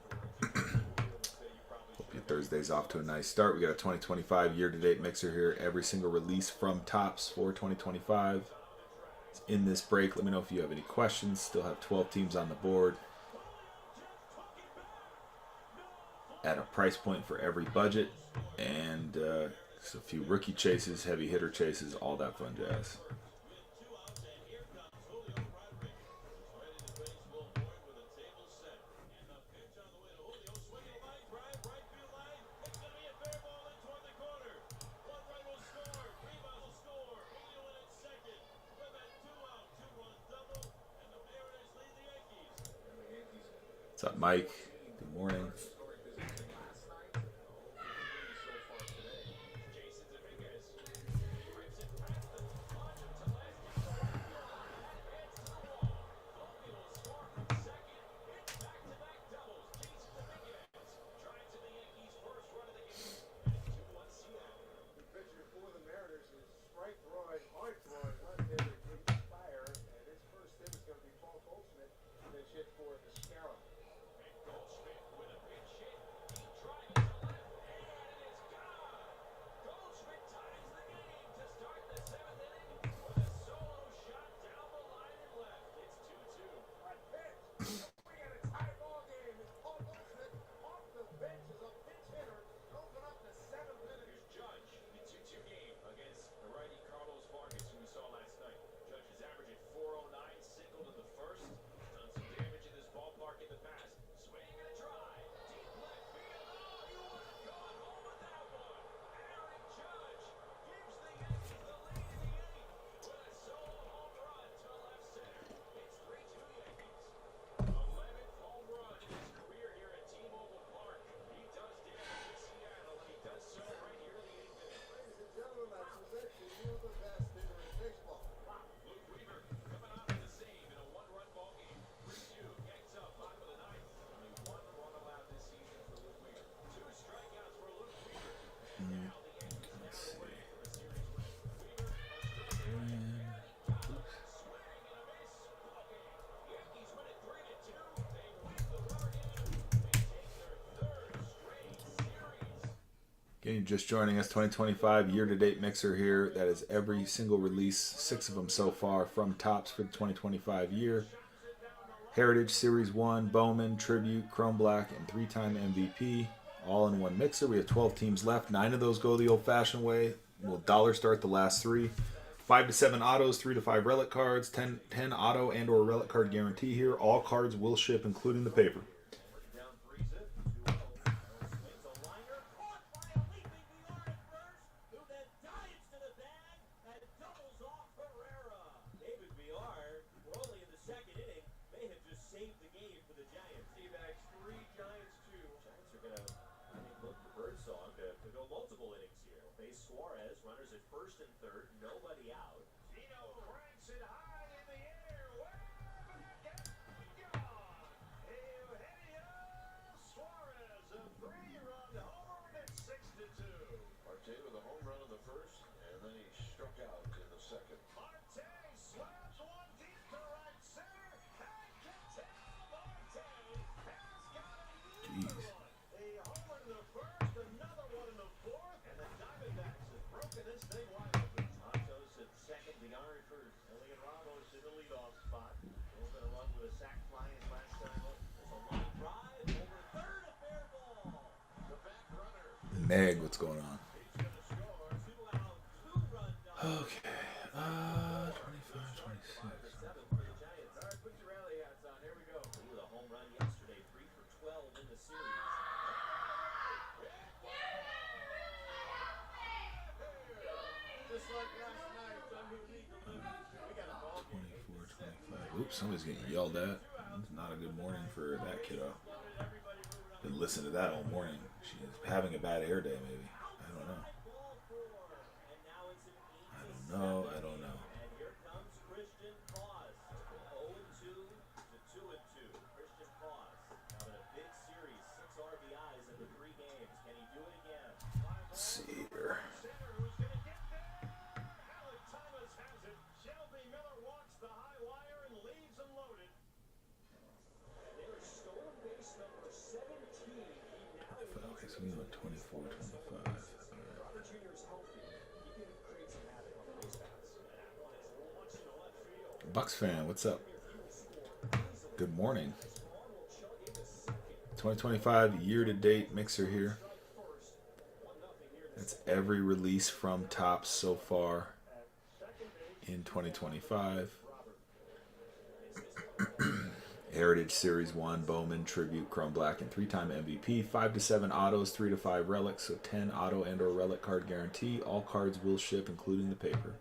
Hope your Thursday's off to a nice start. We got a 2025 year-to-date mixer here. Every single release from Topps for 2025 is in this break. Let me know if you have any questions. Still have 12 teams on the board at a price point for every budget, and just a few rookie chases, heavy hitter chases, all that fun jazz. What's up, Mike? Good morning. Again, you're just joining us, 2025 year-to-date mixer here. That is every single release, 6 of them so far from Topps for the 2025 year. Heritage, Series 1, Bowman, Tribute, Chrome Black, and 3-time MVP, all in one mixer. We have 12 teams left. 9 of those go the old-fashioned way. We'll dollar start the last 3. 5 to 7 autos, 3 to 5 relic cards, 10 auto and or relic card guarantee here. All cards will ship, including the paper. Suarez, runners at first and third, nobody out. Gino cranks it high in the air. Eugenio Suarez, a 3-run homer, and it's 6-2. Marte with a home run in the first, and then he struck out in the second. Marte slams one deep to right center, and Ketel Marte has got a new one. A homer in the first, another one in the fourth, and the Diamondbacks have broken this thing wide open. Santos at second, Villar at first. Elliot Ramos in the leadoff spot. Open a run with a sac flying last time. There's a line drive over third, a fair ball. The back runner. Meg, what's going on? He's going to score. 2-out, 2-run double. Okay. 25, 26. For the Giants. All right, put your rally hats on. Here we go. With a home run yesterday, 3 for 12 in the series. Just like last night, underneath the limit. We got a ball game. 24, 25. Oops, somebody's getting yelled at. It's not a good morning for that kiddo. Been listening to that all morning. She's having a bad hair day, maybe. I don't know. No, I don't know. And here comes Christian Pause. 0-2 to 2-2. Christian Pause. Now in a big series, 6 RBIs in the 3 games. Can he do it again? Let's see here. Center who's going to get there. Alec Thomas has it. Shelby Miller walks the high wire and leaves them loaded. And there is stolen base number 17. He now Okay, so we went 24, 25. Robert Jr. is healthy. He can create some havoc on the base paths. And that one is launching to left field. Bucks fan, what's up? Good morning. 2025 year-to-date mixer here. That's every release from Topps so far in 2025. Heritage Series 1, Bowman, Tribute, Chrome Black, and 3-time MVP. 5 to 7 autos, 3 to 5 relics, so 10 auto and or relic card guarantee. All cards will ship, including the paper.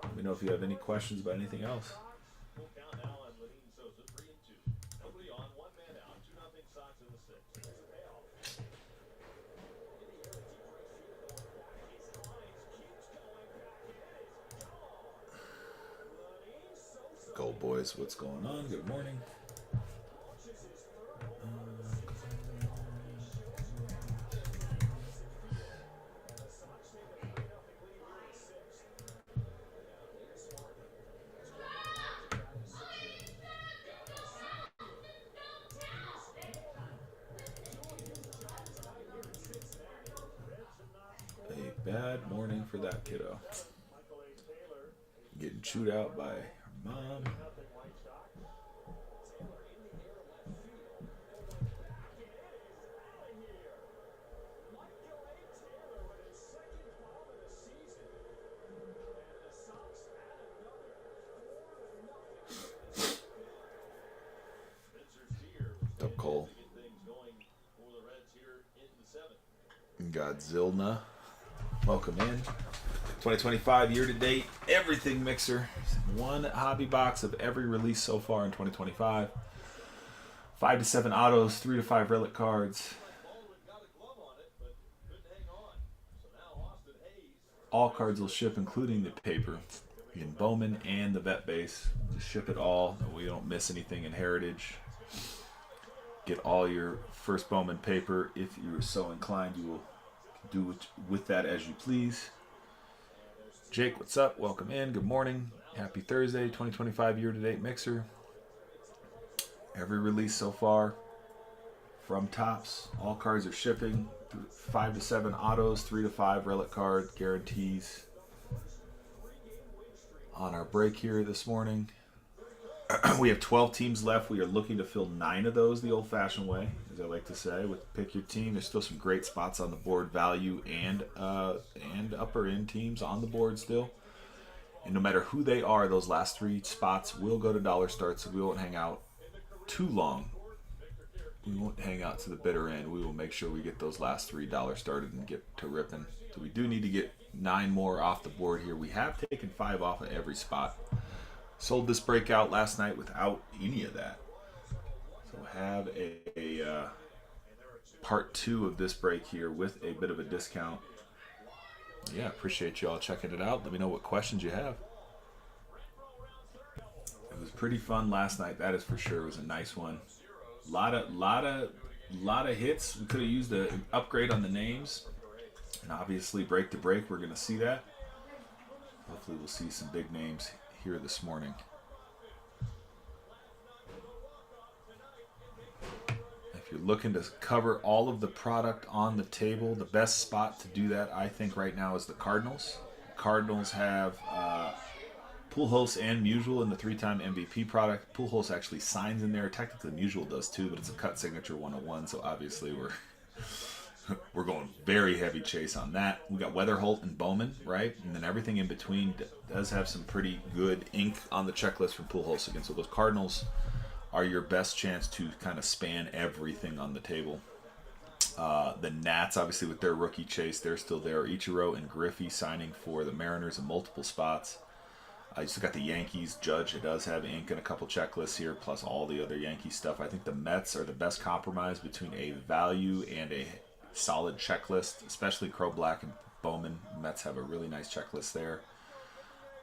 Let me know if you have any questions about anything else. Full count now on Lenine Sosa, 3-2. Nobody on, 1 man out, 2-0 Sox in the 6th. There's a payoff. Gold boys, what's going on? Good morning. A bad morning for that kiddo. Getting chewed out by her mom. What's up, Cole? Godzilla. Welcome in. 2025 year-to-date, everything mixer. 1 hobby box of every release so far in 2025. 5 to 7 autos, 3 to 5 relic cards. All cards will ship, including the paper. In Bowman and the vet base. Just ship it all. We don't miss anything in Heritage. Get all your first Bowman paper. If you're so inclined, you will do with that as you please. Jake, what's up? Welcome in. Good morning. Happy Thursday, 2025 year-to-date mixer. Every release so far from Topps. All cards are shipping. 5 to 7 autos, 3 to 5 relic card guarantees. On our break here this morning. We have 12 teams left. We are looking to fill 9 of those the old-fashioned way, as I like to say, with pick your team. There's still some great spots on the board, value and upper end teams on the board still. And no matter who they are, those last 3 spots will go to dollar start, so we won't hang out too long. We won't hang out to the bitter end. We will make sure we get those last 3 dollar started and get to ripping. So we do need to get 9 more off the board here. We have taken 5 off of every spot. Sold this breakout last night without any of that. So have a part 2 of this break here with a bit of a discount. Yeah, appreciate you all checking it out. Let me know what questions you have. It was pretty fun last night, that is for sure. It was a nice one. Lot of hits. We could have used an upgrade on the names. And obviously break to break, we're going to see that. Hopefully we'll see some big names here this morning. If you're looking to cover all of the product on the table, the best spot to do that, I think, right now is the Cardinals. Cardinals have Pujols and Musial in the 3-time MVP product. Pujols actually signs in there. Technically, Musial does too, but it's a cut signature 101, so obviously we're going very heavy chase on that. We got Weatherholt and Bowman, right? And then everything in between does have some pretty good ink on the checklist from Pujols again. So those Cardinals are your best chance to kind of span everything on the table. The Nats, obviously, with their rookie chase, they're still there. Ichiro and Griffey signing for the Mariners in multiple spots. You still got the Yankees. Judge, it does have ink and a couple checklists here, plus all the other Yankee stuff. I think the Mets are the best compromise between a value and a solid checklist, especially Crow Black and Bowman. Mets have a really nice checklist there.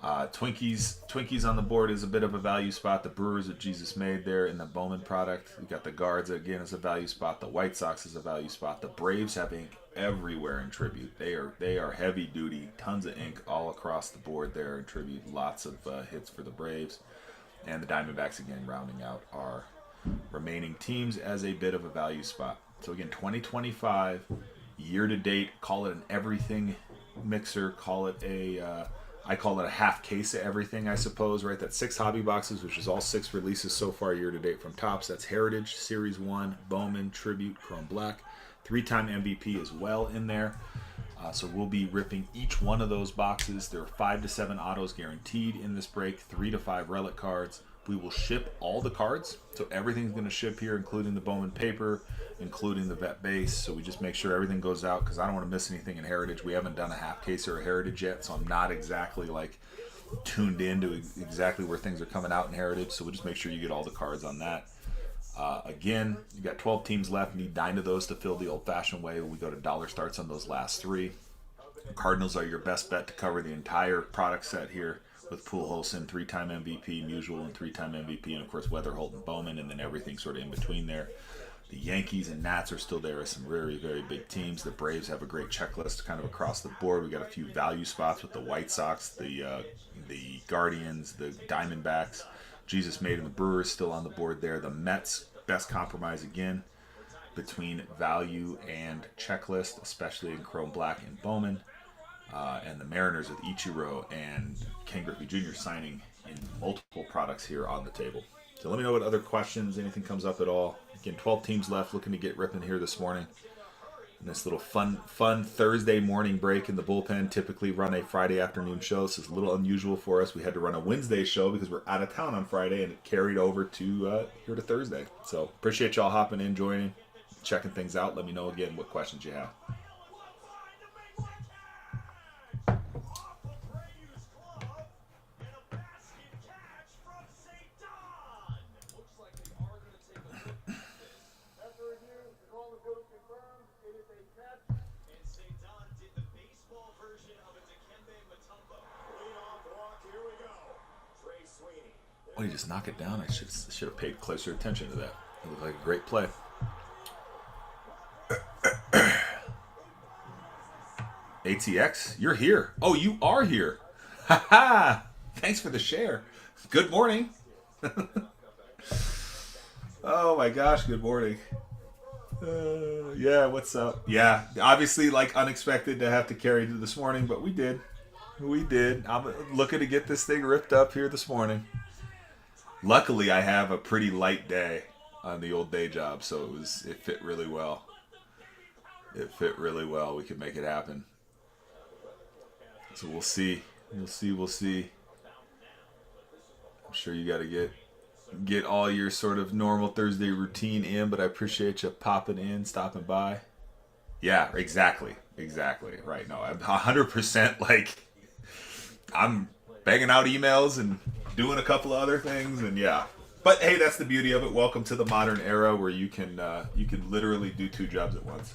Twinkies on the board is a bit of a value spot. The Brewers that Jesus made there in the Bowman product. We got the Guards again as a value spot. The White Sox is a value spot. The Braves have ink everywhere in tribute. They are heavy duty, tons of ink all across the board there in tribute. Lots of hits for the Braves, and the Diamondbacks again rounding out our remaining teams as a bit of a value spot. So again, 2025 year to date. Call it an everything mixer. Call it a I call it a half case of everything, I suppose, right? That's 6 hobby boxes, which is all 6 releases so far year to date from Topps. That's Heritage, Series 1, Bowman, Tribute, Chrome Black. 3-time MVP as well in there. So we'll be ripping each one of those boxes. There are 5 to 7 autos guaranteed in this break, 3 to 5 relic cards. We will ship all the cards, so everything's going to ship here, including the Bowman paper, including the vet base. So we just make sure everything goes out because I don't want to miss anything in Heritage. We haven't done a half case or a Heritage yet, so I'm not exactly like tuned into exactly where things are coming out in Heritage. So we'll just make sure you get all the cards on that. Again, you got 12 teams left. Need 9 of those to fill the old-fashioned way. We go to dollar starts on those last 3. The Cardinals are your best bet to cover the entire product set here, with Pujols, 3-time MVP, Musial, and 3-time MVP, and of course Weatherholt and Bowman, and then everything sort of in between there. The Yankees and Nats are still there as some very, very big teams. The Braves have a great checklist kind of across the board. We got a few value spots with the White Sox, the Guardians, the Diamondbacks. Jesus made and the Brewers still on the board there. The Mets, best compromise again between value and checklist, especially in Chrome Black and Bowman. And the Mariners with Ichiro and Ken Griffey Jr. signing in multiple products here on the table. So let me know what other questions, anything comes up at all. Again, 12 teams left, looking to get ripping here this morning. And this little fun Thursday morning break in the bullpen. Typically run a Friday afternoon show. This is a little unusual for us. We had to run a Wednesday show because we're out of town on Friday, and it carried over to here to Thursday. So appreciate y'all hopping in, joining, checking things out. Let me know again what questions you have. Oh, you just knock it down? I should have paid closer attention to that. It looked like a great play. ATX, you're here. Oh, you are here. Ha ha! Thanks for the share. Good morning. Oh my gosh, good morning. Yeah, what's up? Yeah, obviously like unexpected to have to carry to this morning, but we did. We did. I'm looking to get this thing ripped up here this morning. Luckily, I have a pretty light day on the old day job, so it fit really well. It fit really well. We could make it happen. So we'll see. We'll see. I'm sure you got to get all your sort of normal Thursday routine in, but I appreciate you popping in, stopping by. Yeah, exactly. Right. No, I'm 100% like I'm banging out emails and doing a couple of other things, and yeah. But hey, that's the beauty of it. Welcome to the modern era where you can literally do 2 jobs at once.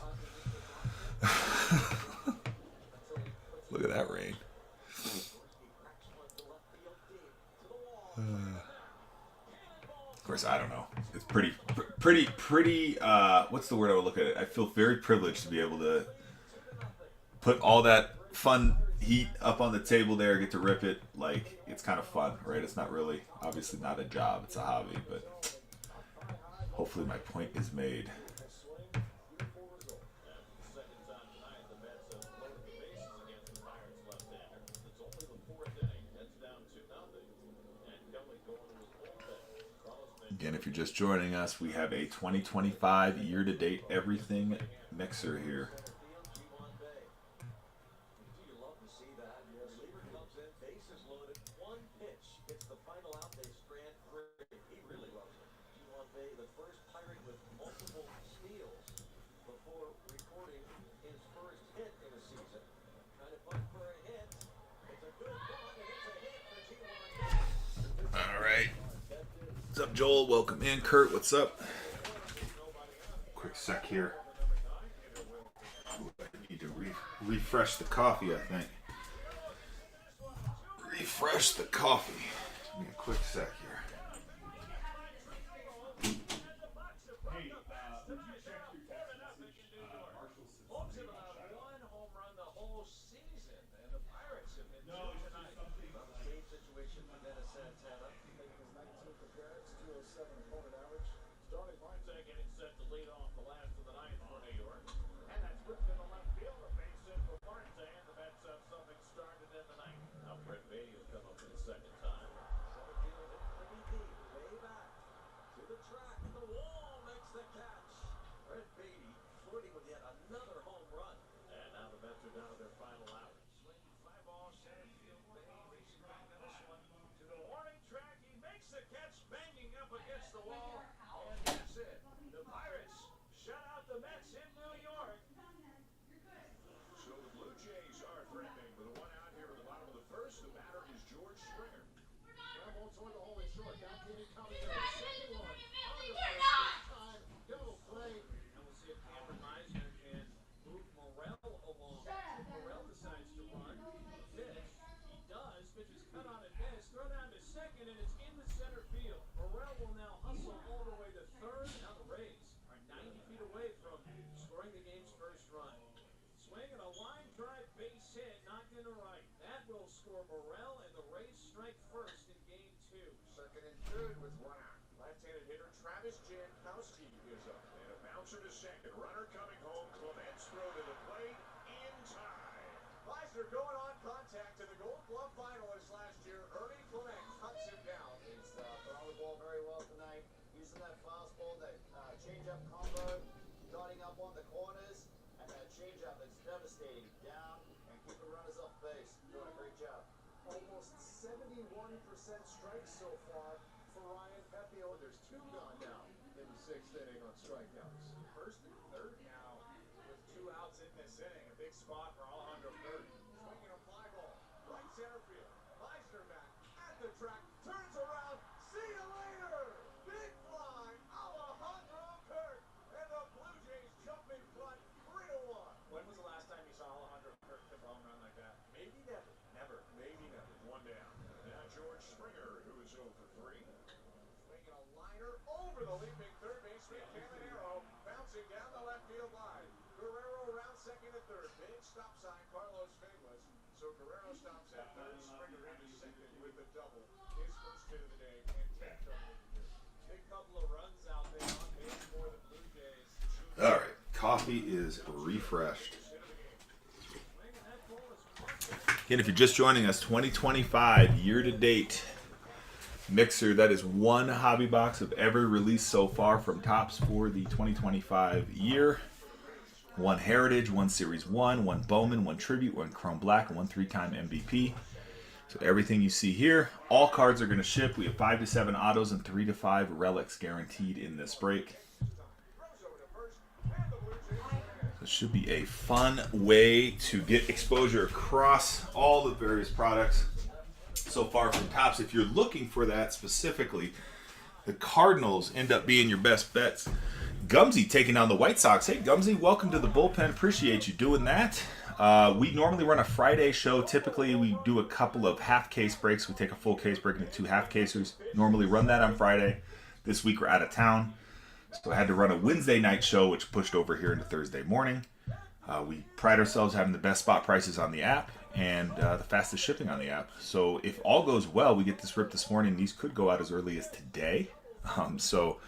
Look at that rain. Of course, I don't know. It's pretty. What's the word I would look at it? I feel very privileged to be able to put all that fun heat up on the table there, get to rip it. Like, it's kind of fun, right? It's not really, obviously not a job, it's a hobby, but hopefully my point is made. Again, if you're just joining us, we have a 2025 year-to-date everything mixer here. All right. What's up, Joel? Welcome in. Kurt, what's up? Quick sec here. Ooh, I need to refresh the coffee, I think. refresh the coffee. Give me a quick sec here. Morel and the Rays strike first in game 2. Second and third with one out. Left-handed hitter Travis Jankowski is up. And a bouncer to second. Runner coming home. Clement's throw to the plate in time. Meisner going on contact to the Gold Glove finalist last year. Ernie Clement cuts him down. He's throwing the ball very well tonight. Using that fastball, that change-up combo, dotting up on the corners, and that change-up is devastating. Down and keeping runners off base. Doing a great job. Almost 71% strikes so far for Ryan Pepiot. There's two gone now in the sixth inning on strikeouts. First and third now with two outs in this inning. A big spot for Alejandro Kirk. Swinging a fly ball. Right center field. Meisner back at the track. Turns around. See you later. Big fly. Alejandro Kirk. And the Blue Jays jump in front 3-1. When was the last time you saw Alejandro Kirk hit a home run like that? Maybe never. Never. Maybe never. One down. Now George Springer, who is 0 for 3. Swinging a liner over the leaping third baseman Caminero. Bouncing down the left field line. Guerrero around second and third. Big stop sign, Carlos Faithless. So Guerrero stops at third. Springer into second with a double. His first hit of the day and 10 double. Big couple of runs out there on base for the Blue Jays. All right, coffee is refreshed. Again, if you're just joining us, 2025 year-to-date mixer. That is one hobby box of every release so far from Topps for the 2025 year. One Heritage, one Series 1, one Bowman, one Tribute, one Chrome Black, and one 3-time MVP. So everything you see here, all cards are going to ship. We have 5 to 7 autos and 3 to 5 relics guaranteed in this break. It should be a fun way to get exposure across all the various products so far from Topps. If you're looking for that specifically, the Cardinals end up being your best bets. Gumsy taking on the White Sox. Hey, Gumsy, welcome to the bullpen. Appreciate you doing that. We normally run a Friday show. Typically, we do a couple of half-case breaks. We take a full case break into 2 half-casers. Normally run that on Friday. This week, we're out of town. So I had to run a Wednesday night show, which pushed over here into Thursday morning. We pride ourselves having the best spot prices on the app and the fastest shipping on the app. So if all goes well, we get this ripped this morning. These could go out as early as today. So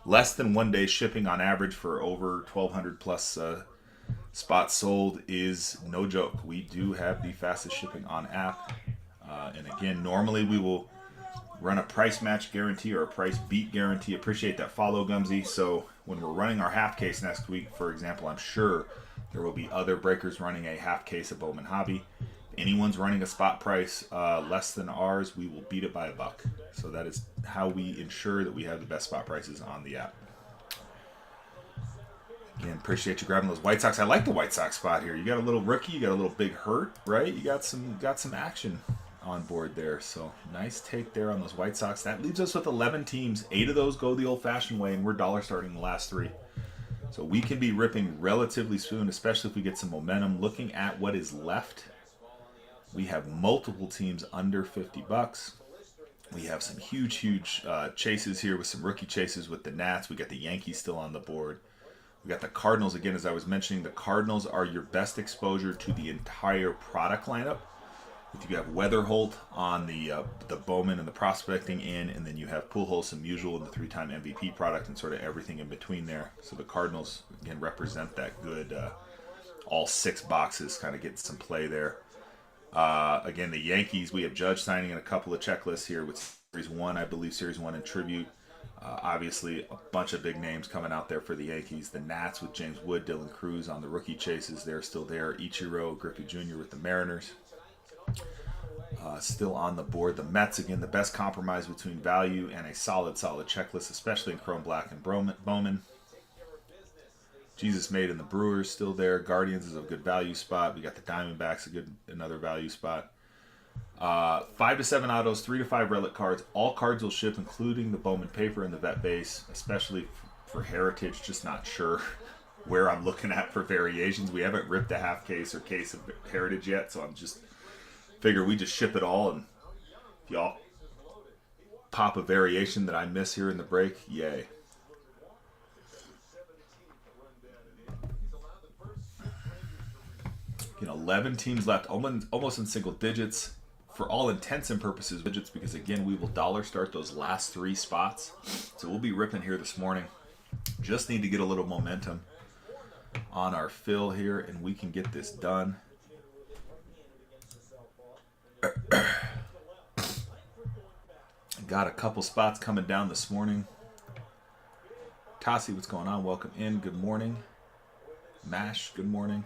less than 1 day shipping on average for over 1,200 plus spots sold is no joke. We do have the fastest shipping on app. And again, normally we will run a price match guarantee or a price beat guarantee. Appreciate that follow, Gumsy. So when we're running our half case next week, for example, I'm sure there will be other breakers running a half case of Bowman Hobby. If anyone's running a spot price less than ours, we will beat it by $1. So that is how we ensure that we have the best spot prices on the app. Again, appreciate you grabbing those White Sox. I like the White Sox spot here. You got a little rookie, you got a little big hurt, right? You got some action on board there. So nice take there on those White Sox. That leaves us with 11 teams. 8 of those go the old-fashioned way, and we're dollar starting the last 3. So we can be ripping relatively soon, especially if we get some momentum. Looking at what is left We have multiple teams under $50. We have some huge chases here with some rookie chases with the Nats. We got the Yankees still on the board. We got the Cardinals again, as I was mentioning. The Cardinals are your best exposure to the entire product lineup. If you have Weatherholt on the Bowman and the prospecting in, and then you have Pujols and Musial in the 3-time MVP product, and sort of everything in between there. So the Cardinals again represent that good. All 6 boxes kind of get some play there. Again, the Yankees, we have Judge signing in a couple of checklists here with Series 1, I believe Series 1 in tribute. Obviously, a bunch of big names coming out there for the Yankees. The Nats with James Wood, Dylan Cruz on the rookie chases. They're still there. Ichiro, Griffey Jr. with the Mariners. Still on the board. The Mets, again, the best compromise between value and a solid checklist, especially in Chrome Black and Bowman. Jesus Made and the Brewers still there. Guardians is a good value spot. We got the Diamondbacks, another value spot. 5 to 7 autos, 3 to 5 relic cards. All cards will ship, including the Bowman paper and the vet base, especially for Heritage. Just not sure where I'm looking at for variations. We haven't ripped a half case or case of Heritage yet, so I'm just figure we just ship it all, and if y'all pop a variation that I miss here in the break, yay. 11 teams left, almost in single digits. For all intents and purposes, digits, because again, we will dollar start those last 3 spots. So we'll be ripping here this morning. Just need to get a little momentum on our fill here, and we can get this done. Got a couple spots coming down this morning. Tassi, what's going on? Welcome in. Good morning. Mash, good morning.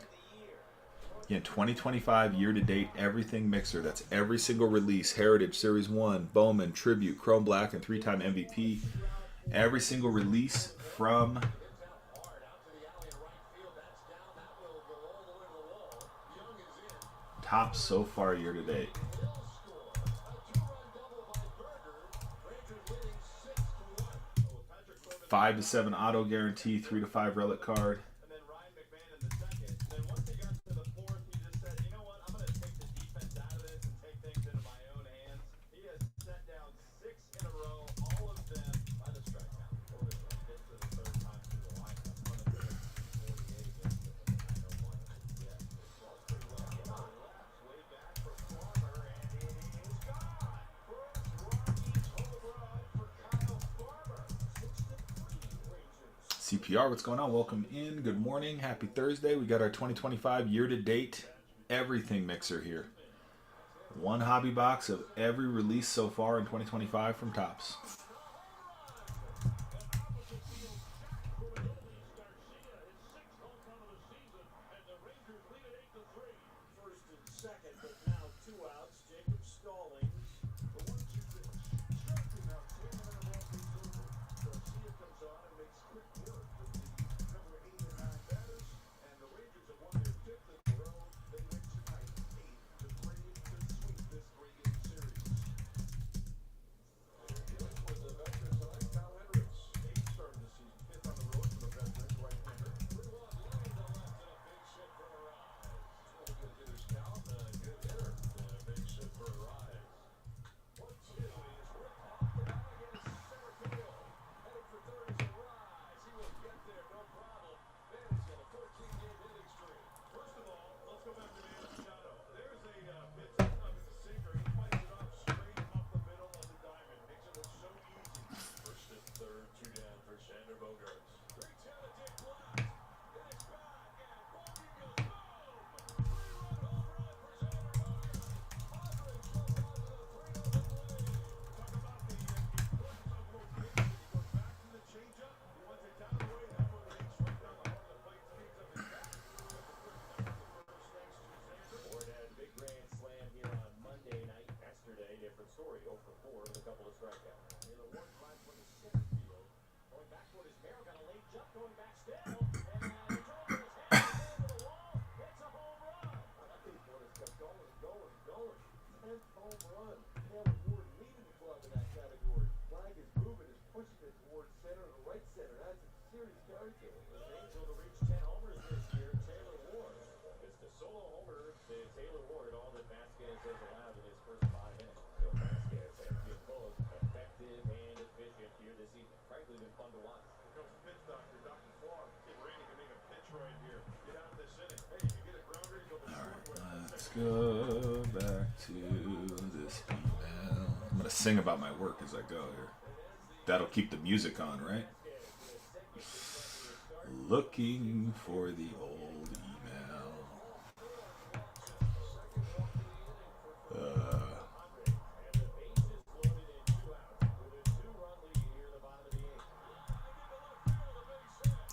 Again, 2025 year-to-date everything mixer. That's every single release. Heritage, Series 1, Bowman, Tribute, Chrome Black, and 3-time MVP. Every single release from Topps so far year-to-date. 5 to 7 auto guarantee, 3 to 5 relic card. CPR, what's going on? Welcome in. Good morning. Happy Thursday. We got our 2025 year-to-date everything mixer here. 1 hobby box of every release so far in 2025 from Topps. go back to this email. I'm gonna sing about my work as I go here. That'll keep the music on, right? Looking for the old email.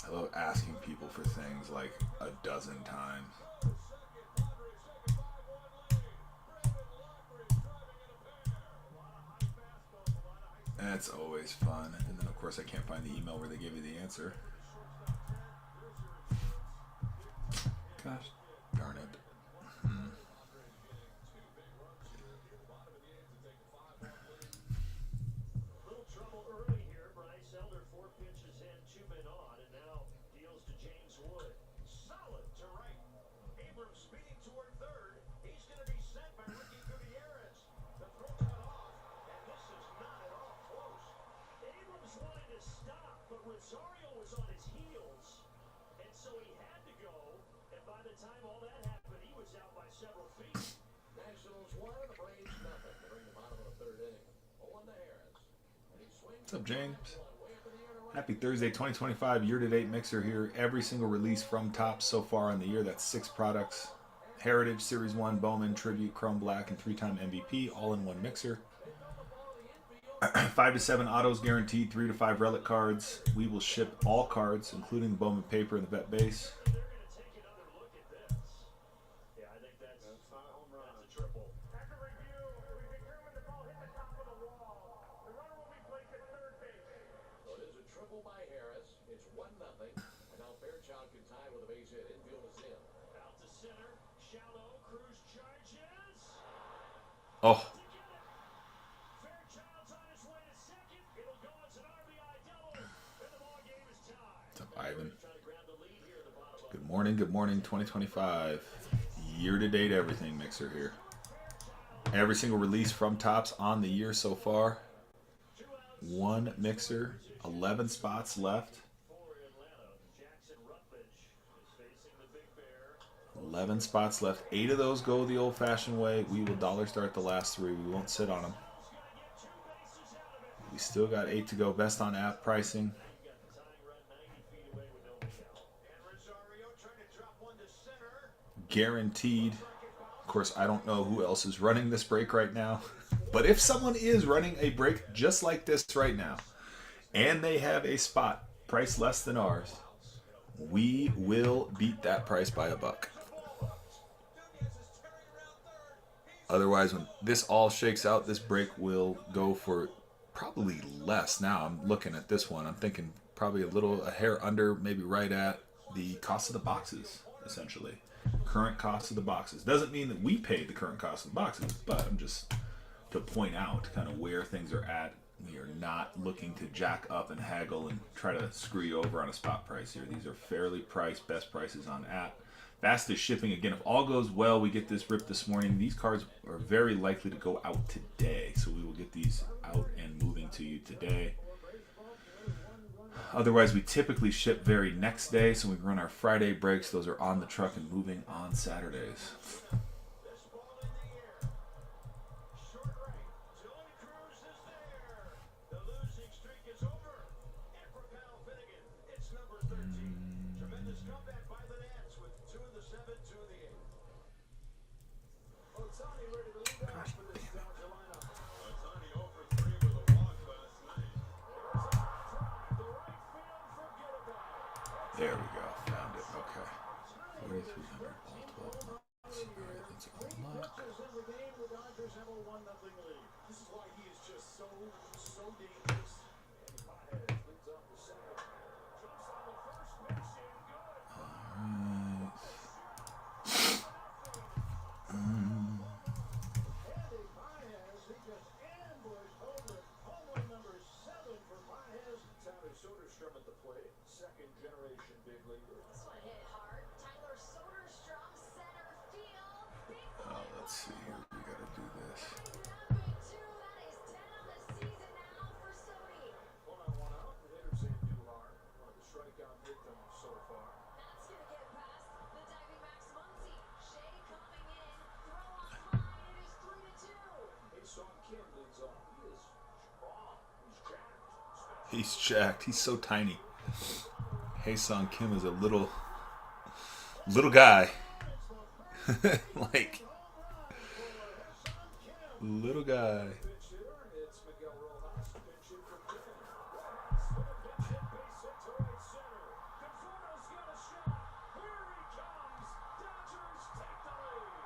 I love asking people for things like a dozen times. That's always fun. And then, of course, I can't find the email where they gave you the answer. Gosh darn it. Little trouble early here. Bryce Elder 4 pitches in, 2 men on, and now deals to James Wood. Solid to right. Abrams speeding toward third. He's going to be sent by Ricky Gutierrez. The throw cut off, and this is not at all close. Abrams wanted to stop, but Rosario was on his heels, and so he had to go. And by the time all that happened, he was out by several feet. Nationals 1, the Braves nothing to bring the bottom of the third inning. 0-1 to Harris. And he swings. What's up, James? Happy Thursday, 2025 year-to-date mixer here. Every single release from Topps so far on the year. That's 6 products. Heritage, Series 1, Bowman, Tribute, Chrome Black, and 3-time MVP, all in one mixer. 5 to 7 autos guaranteed, 3 to 5 relic cards. We will ship all cards, including the Bowman paper and the vet base. They're going to take another look at this. Yeah, I think that's not a home run. That's a triple. After review, we determined the ball hit the top of the wall. The runner will be placed at third base. So it is a triple by Harris. It's 1-0. And now Fairchild can tie with a base hit. Infield is in. Out to center. Shallow. Cruz charges. Oh, Fairchild's on his way to second. It'll go as an RBI double. And the ball game is tied. what's up, Ivan? Trying to grab the lead here at the bottom of Good morning, 2025. Year-to-date everything mixer here. Every single release from Topps on the year so far. 1 mixer, 11 spots left. for Atlanta. Jackson Rutledge is facing the Big Bear. 11 spots left. 8 of those go the old-fashioned way. We will dollar start the last 3. We won't sit on them. We still got 8 to go. Best on app pricing. Got the tying run 90 feet away with no count. And Rosario trying to drop one to center. Guaranteed. Of course, I don't know who else is running this break right now. But if someone is running a break just like this right now, and they have a spot priced less than ours, we will beat that price by $1. Otherwise, when this all shakes out, this break will go for probably less. Now I'm looking at this one. I'm thinking probably a hair under, maybe right at the cost of the boxes, essentially. Current cost of the boxes. Doesn't mean that we paid the current cost of the boxes, but I'm just to point out kind of where things are at. We are not looking to jack up and haggle and try to screw you over on a spot price here. These are fairly priced, best prices on app. Fastest shipping. Again, if all goes well, we get this ripped this morning. These cards are very likely to go out today, so we will get these out and moving to you today. Otherwise, we typically ship very next day, so we run our Friday breaks. Those are on the truck and moving on Saturdays. Short right. Dylan Cruz is there. The losing streak is over. And for Kyle Finnegan, it's number 13. Tremendous comeback by the Nats with 2 of the 7, 2 of the 8. Otani ready to lead off for this Dodger lineup. Otani 0 for 3 with a walk last night. The right field, forget about it. There we go. Found it. Okay. 4,300 all 12 months. All right, that's all luck. Pitches in the game, the Dodgers have a 1-0 lead. This is why he is just so dangerous. And Baez leads off the second. Jumps on the first pitch and good. Alright. Andy Baez, he just ambushed over home run number 7 for Baez. Tyler Soderstrom at the plate, second generation big leaguer. This one hit hard. Tyler Soderstrom, center field. Big Oh, let's see here. We gotta do this. big two. That is 10 on the season now for He's jacked. He's so tiny. Hae-Sung Kim is a little guy. Like, little guy. It's Miguel Rojas pitching for Kim. Swing a pitch hit, base hit to right center. Conforto's got a shot. Here he comes. Dodgers take the lead.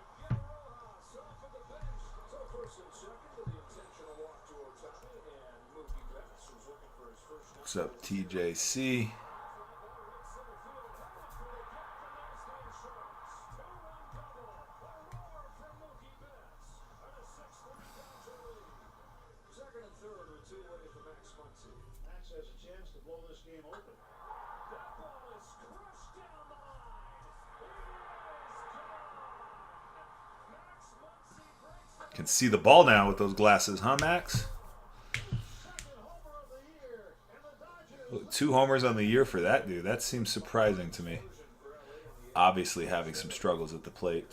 Miguel Rojas off of the bench. So first and second to the intentional walk to Otani, and Mookie Betts, who's looking for his first. What's up, TJC? Second and third with two away for Max Muncy. Max has a chance to blow this game open. That ball is crushed down the line. He is gone. Max Muncy breaks the Can see the ball now with those glasses, huh, Max? second homer of the year, and the Dodgers. Look, 2 homers on the year for that dude. That seems surprising to me. Obviously having some struggles at the plate.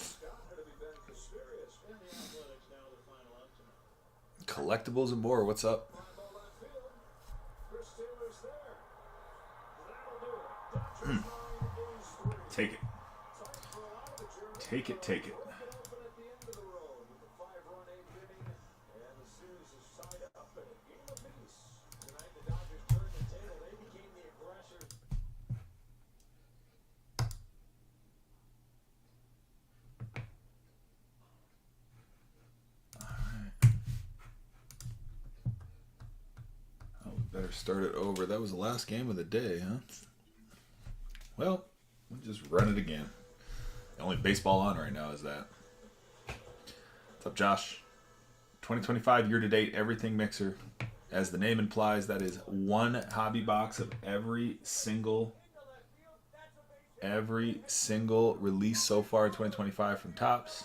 Collectibles and more. What's up? Chris Taylor's there. That'll do it. Dodgers 9 innings, 3. Take it. Take it, take it. Open at the end of the road with the 5-run 8th inning, and the series is tied up in a game apiece. Tonight, the Dodgers turned the table. They became the aggressors. Oh, we better start it over. That was the last game of the day, huh? Well, we'll just run it again. The only baseball on right now is that. What's up, Josh? 2025 year-to-date everything mixer. As the name implies, that is one hobby box of every single release so far in 2025 from Topps.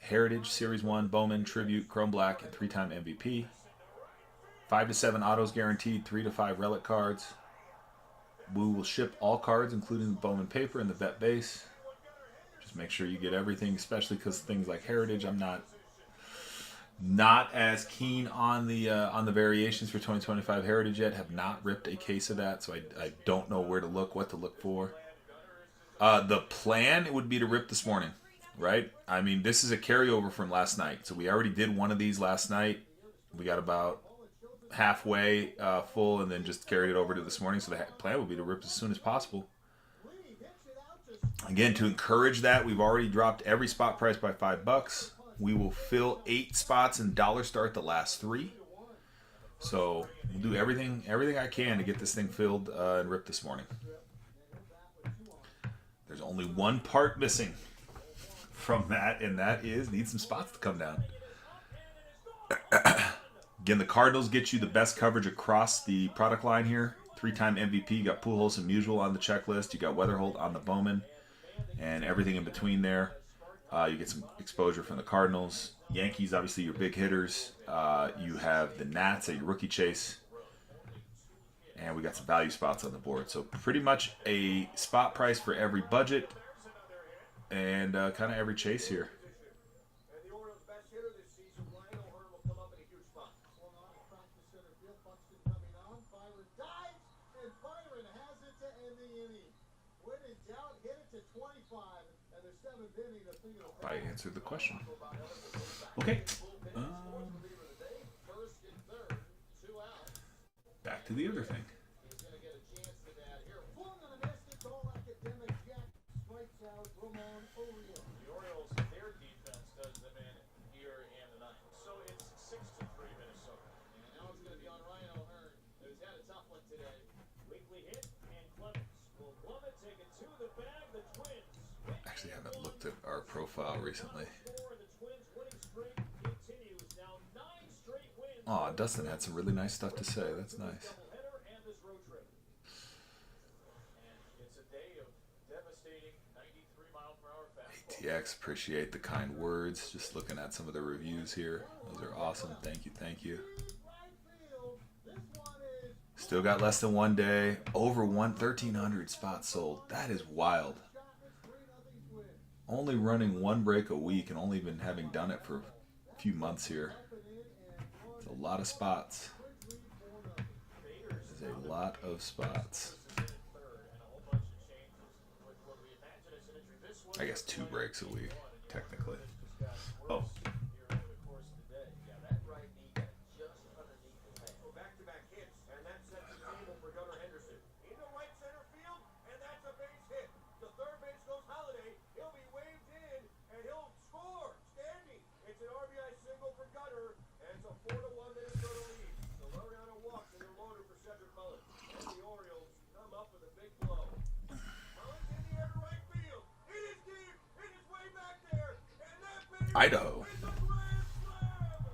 Heritage, Series 1, Bowman, Tribute, Chrome Black, and 3-time MVP. 5 to 7 autos guaranteed, 3 to 5 relic cards. We will ship all cards, including the Bowman paper and the vet base. Just make sure you get everything, especially because things like Heritage, I'm not as keen on the variations for 2025 Heritage yet. Have not ripped a case of that, so I don't know where to look, what to look for. The plan would be to rip this morning, right? I mean, this is a carryover from last night, so we already did one of these last night. We got about halfway full, and then just carried it over to this morning. So the plan would be to rip as soon as possible. Again, to encourage that, we've already dropped every spot price by $5. We will fill 8 spots in Dollar Start the last 3. So we'll do everything I can to get this thing filled and ripped this morning. There's only one part missing from that, and that is need some spots to come down. Again, the Cardinals get you the best coverage across the product line here. 3-time MVP. You got Pujols and Musial on the checklist. You got Weatherholt on the Bowman, and everything in between there. You get some exposure from the Cardinals. Yankees, obviously, your big hitters. You have the Nats at your rookie chase. And we got some value spots on the board. So pretty much a spot price for every budget and kind of every chase here. And the Orioles' best hitter this season, Ryan O'Hearn, will come up in a huge spot. Swung on across the center field. Buxton coming on. Byron dives, and Byron has it to end the inning. When in doubt, hit it to 25. And the 7th inning, the thing will I answered the question. Okay. first and third, 2 out. Back to the other thing. He's going to get a chance to that here. Swung and a miss. It's all academic. Jack strikes out Ramon Oriole. The Orioles, their defense does them in here and tonight. So it's 6-3 Minnesota. And now it's going to be on Ryan O'Hearn, who's had a tough one today. Weekly hit and Clemens will glove it, take it to the bag. The Twins Actually, haven't looked at our profile recently. score, and the Twins winning streak continues. Now 9 straight wins. Aw, Dustin had some really nice stuff to say. That's nice. Doubleheader and this road trip. And it's a day of devastating 93-mile-per-hour fastball. ATX, appreciate the kind words. Just looking at some of the reviews here. Those are awesome. Thank you, thank you. Right field. This one is Still got less than 1 day. Over 1,300 spots sold. That is wild. shot. It's 3-0 Twins. Only running 1 break a week and only been having done it for a few months here. It's a lot of spots. There's a lot of spots. I guess 2 breaks a week, technically. Oh. Back-to-back hits, and that sets the table for Gunnar Henderson. Into right center field, and that's a base hit. The third base goes Holiday. He'll be waved in, and he'll score. Standing. It's an RBI single for Gunnar, and it's a 4-1 Minnesota lead. So Laureano walks, and they're loaded for Cedric Mullins. And the Orioles come up with a big blow. Mullins in the air to right field. It is deep. It is way back there, and that baby Idaho. is a grand slam.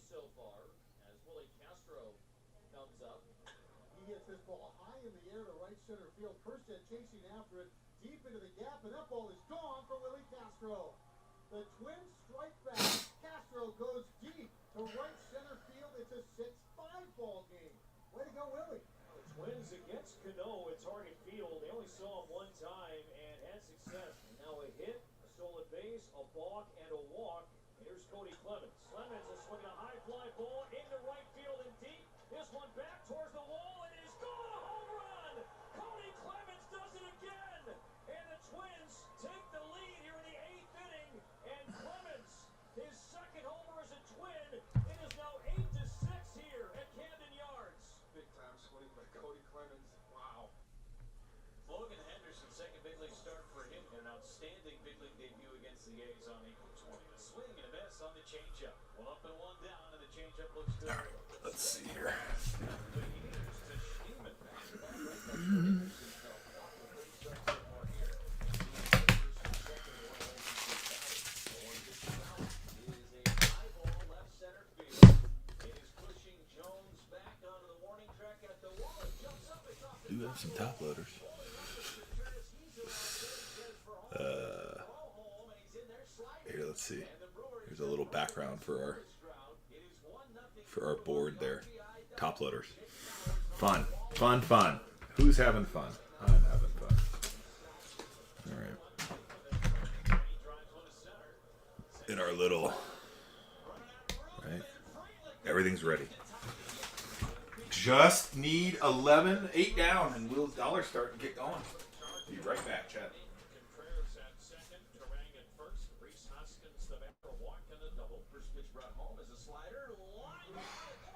So far, as Willie Castro comes up. He gets this ball high in the air to right center field. Kerstead chasing after it deep into the gap, and that ball is gone for Willie Castro. The Twins strike back. Castro goes deep to right center field. It's a 6-5 ball game. Way to go, Willie. The Twins against Cano at Target Field. They only saw him one time and had success. And now a hit, a stolen base, a balk, and a walk. Here's Cody Clemens. Clemens will swing a high fly ball into right field and deep. This one back towards the wall and is gone. A home run. Cody Clemens does it again. And the Twins take the lead here in the 8th inning. And Clemens, his second homer as a Twin. It is now 8-6 here at Camden Yards. Big time swing by Cody Clemens. Wow. Logan Henderson, second big league start for him. An outstanding big league debut against the A's on April 20th. A swing and a miss on the changeup. 1 up and 1 down, and the changeup looks good. Let's see here. The Heaters to Schneemann. Do have some top loaders. Here, let's see. Here's a little background for our board there. Top loaders. Fun, fun, fun. Who's having fun? I'm having fun. All right. In our little, right? Everything's ready. Just need 8 down, and we'll dollar start and get going. Be right back, Chad. Contreras at second, Turang at first, Reese Hoskins the batter, walking the double. First pitch brought home as a slider, line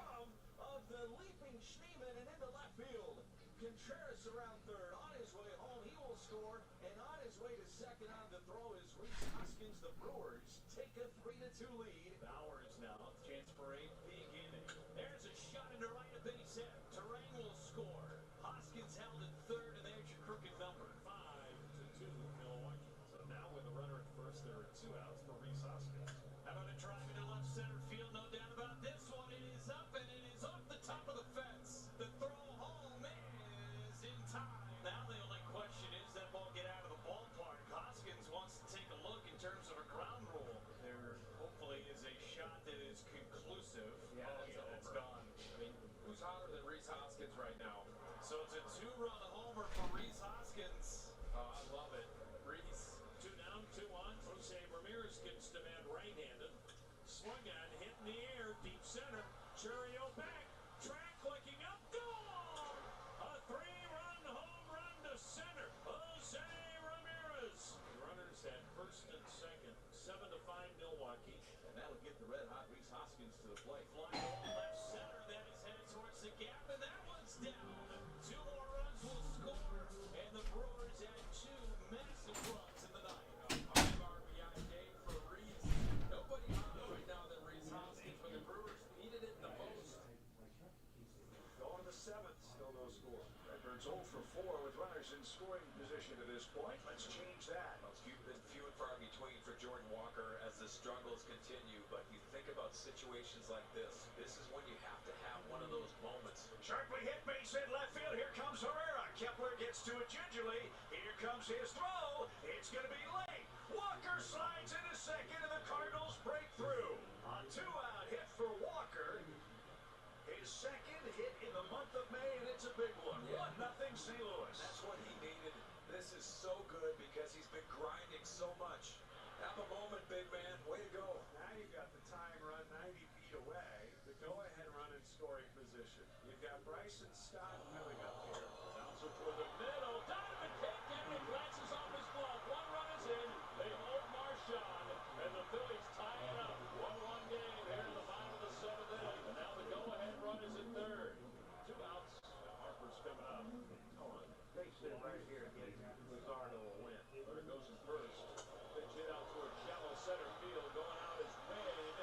out of the leaping Schneemann and into left field. Contreras around third, on his way home, he will score, and on his way to second on the throw is Reese Hoskins. The Brewers take a 3-2 lead. Bowers now, chance for a big inning. There's a shot into right at base hit. Turang will score. Hoskins held at third, and there's your crooked number. 5-2 Milwaukee. So now with a runner at first, there are 2 outs for Reese Hoskins. How about a drive into left center field? No doubt about this one. It is up, and it is off the top of the fence. The throw home is in time. Now the only question is that ball get out of the ballpark. Hoskins wants to take a look in terms of a ground rule. There hopefully is a shot that is conclusive. Yeah, It's gone. I mean, who's hotter than Reese Hoskins right now? So it's a 2-run homer for Reese Hoskins. Oh, I love it. Reese. 2 down, 2 on. Jose Ramirez gets to man right-handed. Swung at, hit in the air, deep center. Churio back, track clicking up, gone! A 3-run home run to center. Jose Ramirez. Runners at first and second. 7-5 Milwaukee. And that'll get the red-hot Reese Hoskins to the plate. Fly ball left center, that is headed towards the gap, and that one's down. 2 more runs will score, and the Brewers add 2 massive runs in the night. 5 RBI day for Reese. Nobody hotter right now than Reese Hoskins, but the Brewers needed it the most. Going to the 7th, still no score. Redbirds 0 for 4 with runners in scoring position to this point. Let's change that. It's been few and far between for Jordan Walker as the struggles continue, but you think about situations like this. This is when you have to have one of those moments. Sharply hit base in left field. Here comes Herrera. Kepler gets to it gingerly. Here comes his throw. It's going to be late. Walker slides into second, and the Cardinals break through. A two-out hit for Walker. His second hit in the month of May, and it's a big one. 1-0 St. Louis. That's what he needed. This is so good because he's been grinding so much. Have a moment, big man. Way to go. Now you've got the tying run 90 feet away. The go-ahead run in scoring position. You've got Bryson Stott coming up here. Bouncer for the middle. Donovan can't get it. Glances off his glove. One run is in. They hold Marchand, and the Phillies tie it up. 1-1 game here in the bottom of the seventh inning. And now the go-ahead run is in third. 2 outs. And Harper's coming up. Base hit right here getting Luzardo a win. There goes in first. Pitch hit out toward shallow center field. Going out is Wade.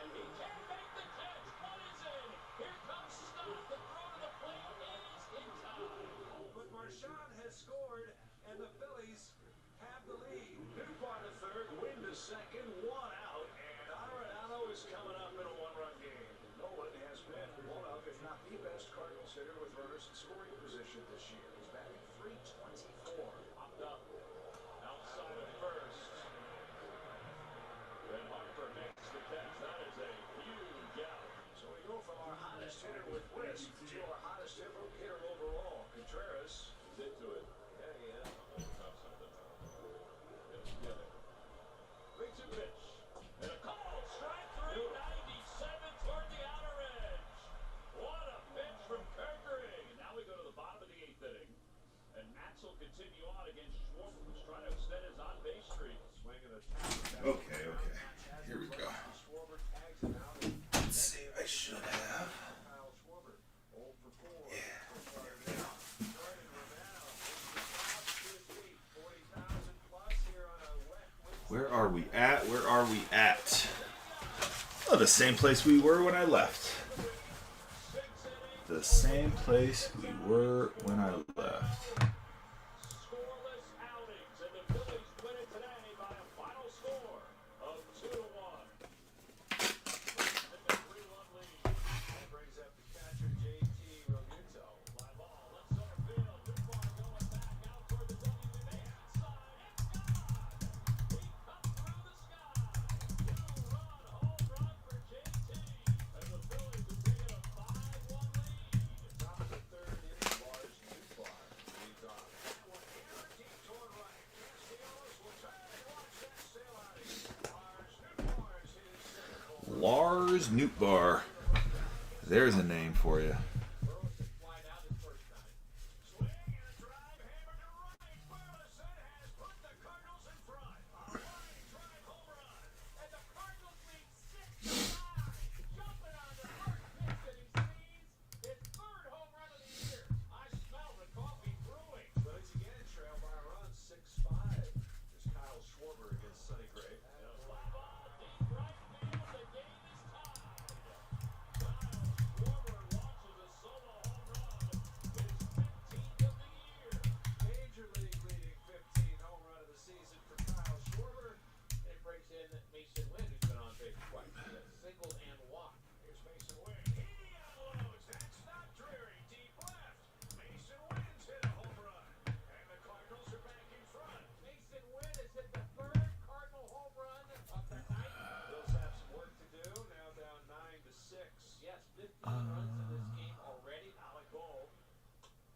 And he can't make the catch. One is in. Here comes Stott. The throw to the plate is in time. But Marchand has scored, and the Phillies have the lead. Newbar to third, Wynn to second, 1 out, and Arenado is coming up in a 1-run game. Nolan has been one of, if not the best Cardinals hitter with runners in scoring position this year. He's batting .324. Popped up. Outside of first. Then Harper makes the catch. That is a huge out. So we go from our hottest hitter with Wisp to our hottest hitter overall. Contreras. He's into it. Yeah, he is. Tough something. Get it together. 3-2 pitch. And a call. Strike 3. 97 toward the outer edge. What a pitch from Kirkering. And now we go to the bottom of the 8th inning. And Matz will continue on against Schwarber, who's trying to extend his on-base streak. Swinging a tap. Okay. Here we go. Schwarber tags him out. Let's see. I should have. Kyle Schwarber, 0 for 4. Yeah. Jordan Romano, 40,000 plus here on a wet Wednesday. Where are we at? Oh, the same place we were when I left. The same place we were when I left. Scoreless outings, and the Phillies win it today by a final score of 2-1. And the 3-1 lead. That brings up the catcher, JT Realmuto. Fly ball, left center field. Newbar going back out toward the WB outside. It's gone. He cut through the sky. 2-run home run for JT. And the Phillies have taken a 5-1 lead. Top of the third inning, Lars Newbar leads off. That one here, deep toward right. Castellanos will turn and watch that sail out of here. Lars Newbar is his second home run. Lars Nootbaar. There's a name for you. Burleson flied out his first time. Swing and a drive hammered to right. Burleson has put the Cardinals in front. A line drive home run. And the Cardinals lead 6-5. Jumping on the first pitch that he sees. His 3rd home run of the year. I smell the coffee brewing. Phillies again trail by a run, 6-5. There's Kyle Schwarber against Sonny Gray. And a fly ball deep right field. The game is tied. Kyle Schwarber launches a solo home run. His 15th of the year. Major League leading 15 home run of the season for Kyle Schwarber. It breaks in Mason Wynn, who's been on base twice. He has singled and walked. Here's Mason Wynn. He unloads. That's not Drury. Deep left. Mason Wynn's hit a home run. And the Cardinals are back in front. Mason Wynn has hit the 3rd Cardinal home run of the night. Bills have some work to do. Now down 9-6. Yes, 15 runs in this game already. Alec Bohm,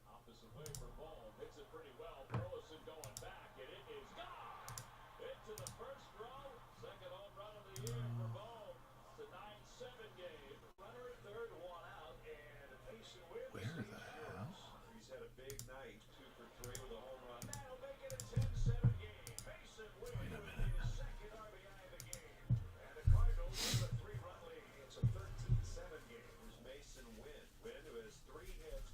opposite way for Bohm, hits it pretty well. Burleson going back, and it is gone. Into the first row, second home run of the year for Bohm. It's a 9-7 game. Runner at third, 1 out. And Mason Wynn. Where the hell? He's had a big night. 2 for 3 with a home run. That'll make it a 10-7 game. Mason Wynn with his second RBI of the game. And the Cardinals have a 3-run lead. It's a 13-7 game. Here's Mason Wynn. Wynn, who has 3 hits,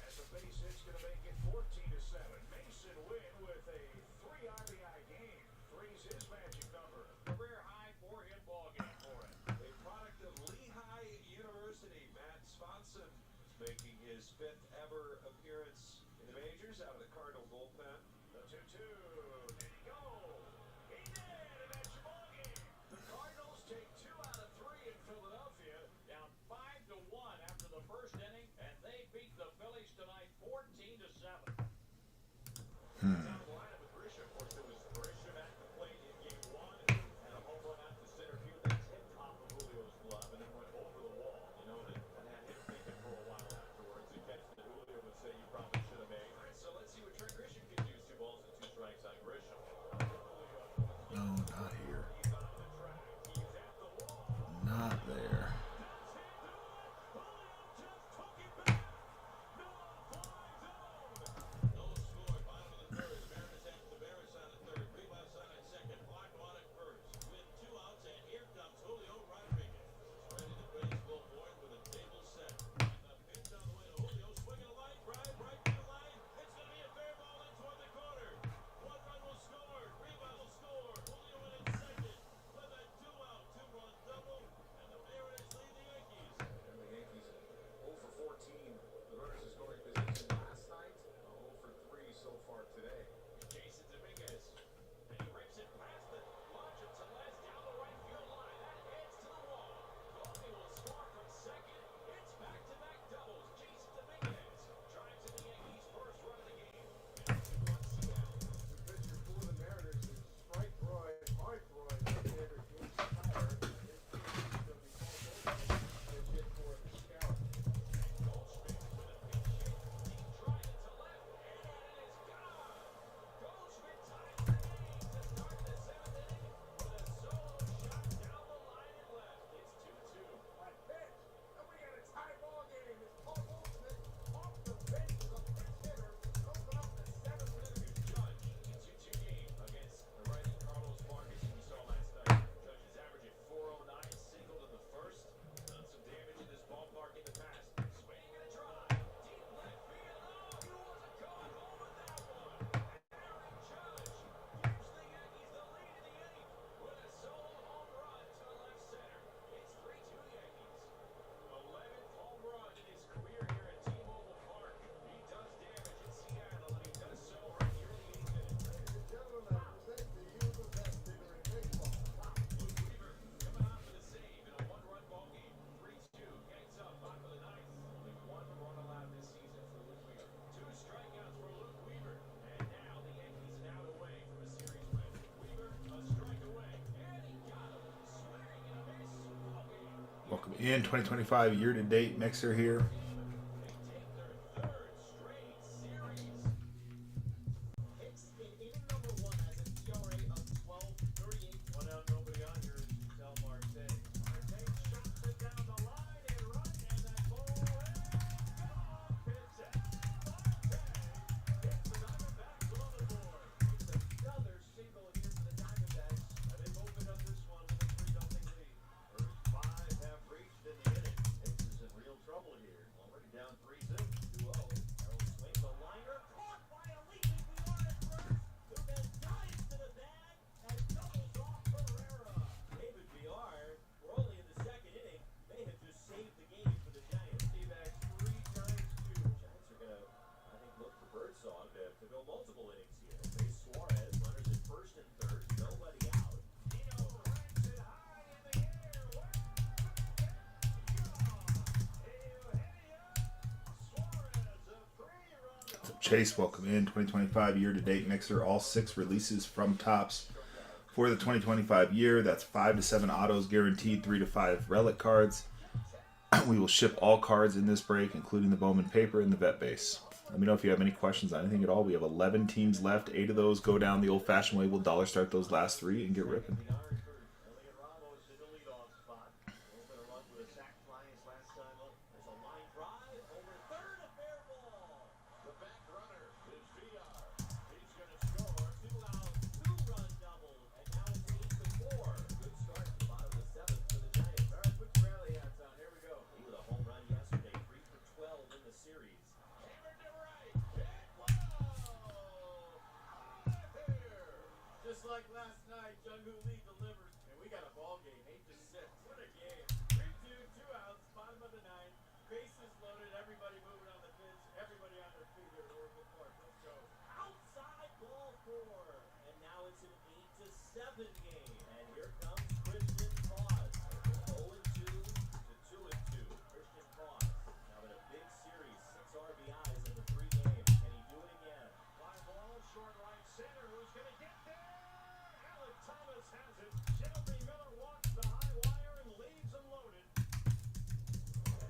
has a base hit's going to make it 14-7. Mason Wynn with a 3 RBI game. 3's his magic number. Career high 4-hit ball game for him. A product of Lehigh University, Matt Swanson is making his 5th ever appearance in the majors out of the Cardinal bullpen. The 2-2. Did he go? He did, and that's your ball game. The Cardinals take 2 out of 3 in Philadelphia. Down the lineup with Grisham. Of course, there was Grisham at the plate in game 1 and a home run out to center field that tipped top of Julio's glove and then went over the wall. You know, and had him thinking for a while afterwards. A catch that Julio would say you probably should have made. All right, so let's see what Trent Grisham can do. 2 balls and 2 strikes on Grisham. No, not here. He's on the track. He's at the wall. Not there. Welcome in 2025 year-to-date mixer here. Chase, welcome in 2025 year-to-date mixer. All 6 releases from Topps for the 2025 year. That's 5 to 7 autos guaranteed, 3 to 5 relic cards. We will ship all cards in this break, including the Bowman paper and the vet base. Let me know if you have any questions on anything at all. We have 11 teams left. 8 of those go down the old-fashioned way. We'll dollar start those last 3 and get ripping. Just like last night, Jung-Hoo Lee delivers, and we got a ball game, 8-6. What a game! 3-2, 2 outs, bottom of the 9th, bases loaded, everybody moving on the pitch, everybody on their feet here at Oracle Park. Let's go. Outside ball 4, and now it's an 8-7 game. And here comes Christian Paz. 0-2 to 2-2. Christian Paz. Now in a big series, 6 RBIs in the 3 games. Can he do it again? Fly ball, short Dallas has it. Shelby Miller walks the high wire and leaves them loaded.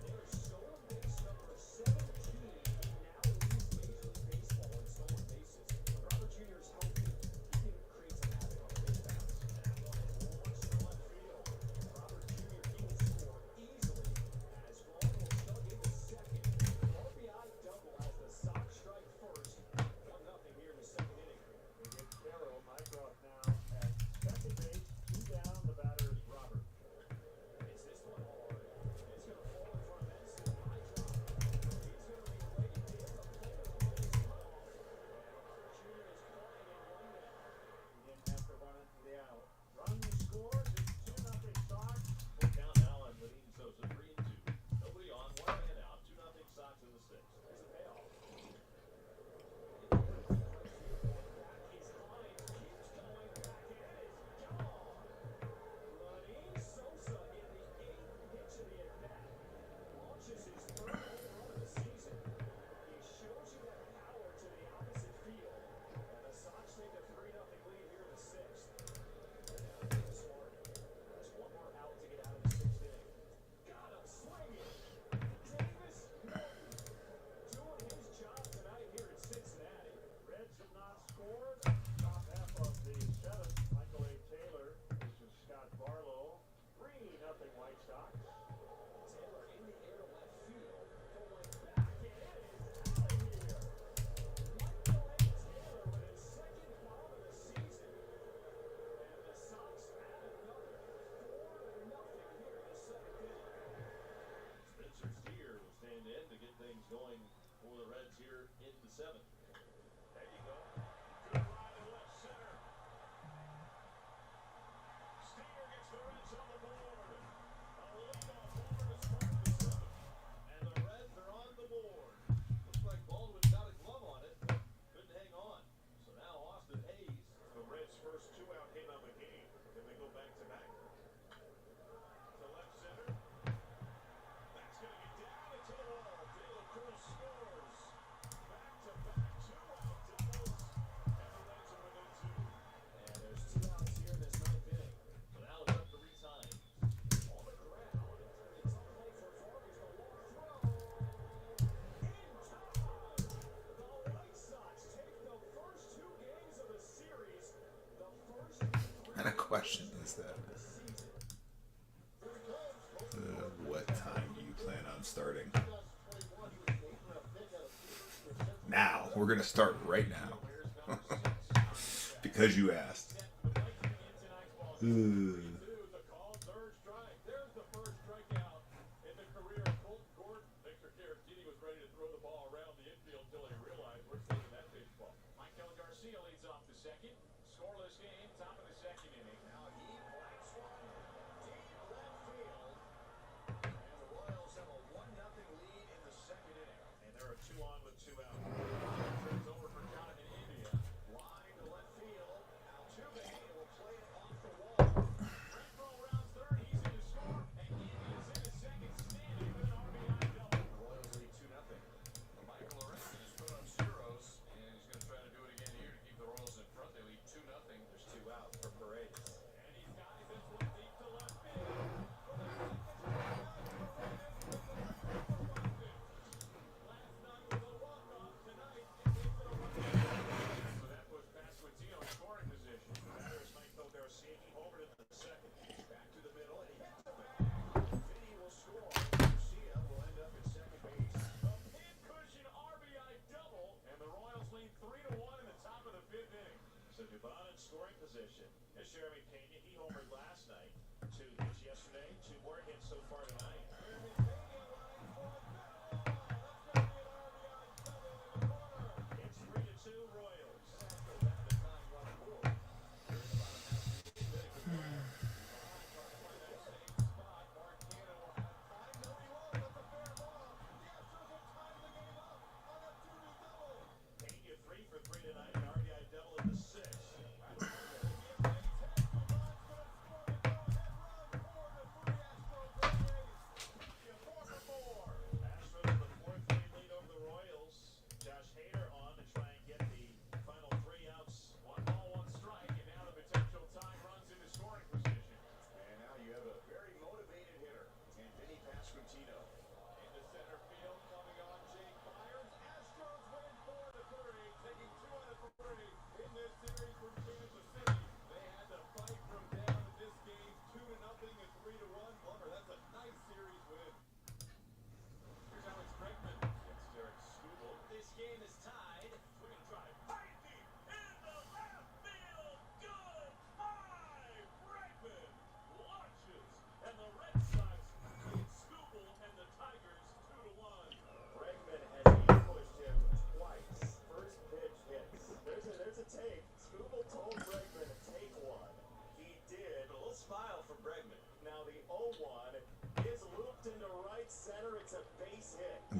There's stolen base number 17 now leads Major League Baseball in stolen bases. When Robert Jr. is healthy, he can create some havoc on the base paths. Launch to left field. Robert Jr. he will score easily as Vaughn will start into second. RBI double as the Sox strike first. 1-0 here in the second inning. We get Carroll, Mycroft now at second base. 2 down, the batter is Robert. It's this one hard. It's going to fall in front of Edison. High drop. He's going to be waiting. He has a player on his cutoff. Robert Jr. is flying in one man. He didn't have to run into the out. Run scores. It's 2-0 Sox. Full count now on Vadim Sosa, 3-2. Nobody on, 1 man out. 2-0 Sox in the 6th. There's a payoff. Back is Klein. Keeps going back. It is gone. Vadim Sosa in the 8th pitch of the at-bat launches his third home run of the season. He shows you that power to the opposite field. And the Sox take a 3-0 lead here in the 6th. Smart has one more out to get out of the 6th inning. Got him swinging. Davis doing his job tonight here in Cincinnati. Reds have not scored. Top half of the 7th. Michael A. Taylor. This is Scott Barlow. 3-0 White Sox. Taylor in the air to left field, going back, and it is out of here. Michael A. Taylor with his second bomb of the season, and the Sox add another 4-0 here in the 7th inning. Spencer Steer will stand in to get things going for the Reds here in the 7th. There you go. Good line to left center. Steer gets the Reds on the board. A leadoff homer to start the 7th. And the Reds are on the board. Looks like Baldwin got a glove on it, but couldn't hang on. So now Austin Hayes. The Reds' first 2-out hit on the game. Can they go back to back? To left center. That's going to get down into the wall. De La Cruz scores. Back-to-back 2-out doubles. And the Reds are within 2. And there's 2 outs here in this 9th inning. So now it's up to resign. On the ground, it's a play for Vargas, the long throw. In time, the White Sox take the first 2 games of the series. The first 3 What kind of question is that? What time do you plan on starting? Now. We're going to start right now. Because you asked. The call, third strike. There's the first strikeout in the career of Colt Gordon. Victor Caratini was ready to throw the ball around the infield until he realized we're taking that baseball. Michael Garcia leads off the second. Scoreless game, top of the second inning. Now he blanks one deep left field. And the Royals have a 1-0 lead in the second inning. And there are 2 on with 2 out. Turns over for Jonathan India. Line to left field. Altuve will play it off the wall. Renfroe rounds third. He's in to score. And India's in to second, standing with an RBI double. The Royals lead 2-0. Michael Lorenzen has put up zeros, and he's going to try to do it again here to keep the Royals in front. They lead 2-0. There's 2 outs for Paredes. And he's got him this one deep to left field. Last night with a walk-off, tonight it makes it a 1-0. So that puts Pasquantino in scoring position. There's Michael Garcia. He homered in the second. Back to the middle, and he hits the bag. Vinny will score. Garcia will end up at second base. A pin-cushion RBI double, and the Royals lead 3-1 in the top of the 5th inning. So Dubon in scoring position. Here's Jeremy Pena. He homered last night. 2 hits yesterday, 2 more hits so far tonight. It's 3-2 Royals. Pena 3 for 3 tonight. An RBI double in the 6th.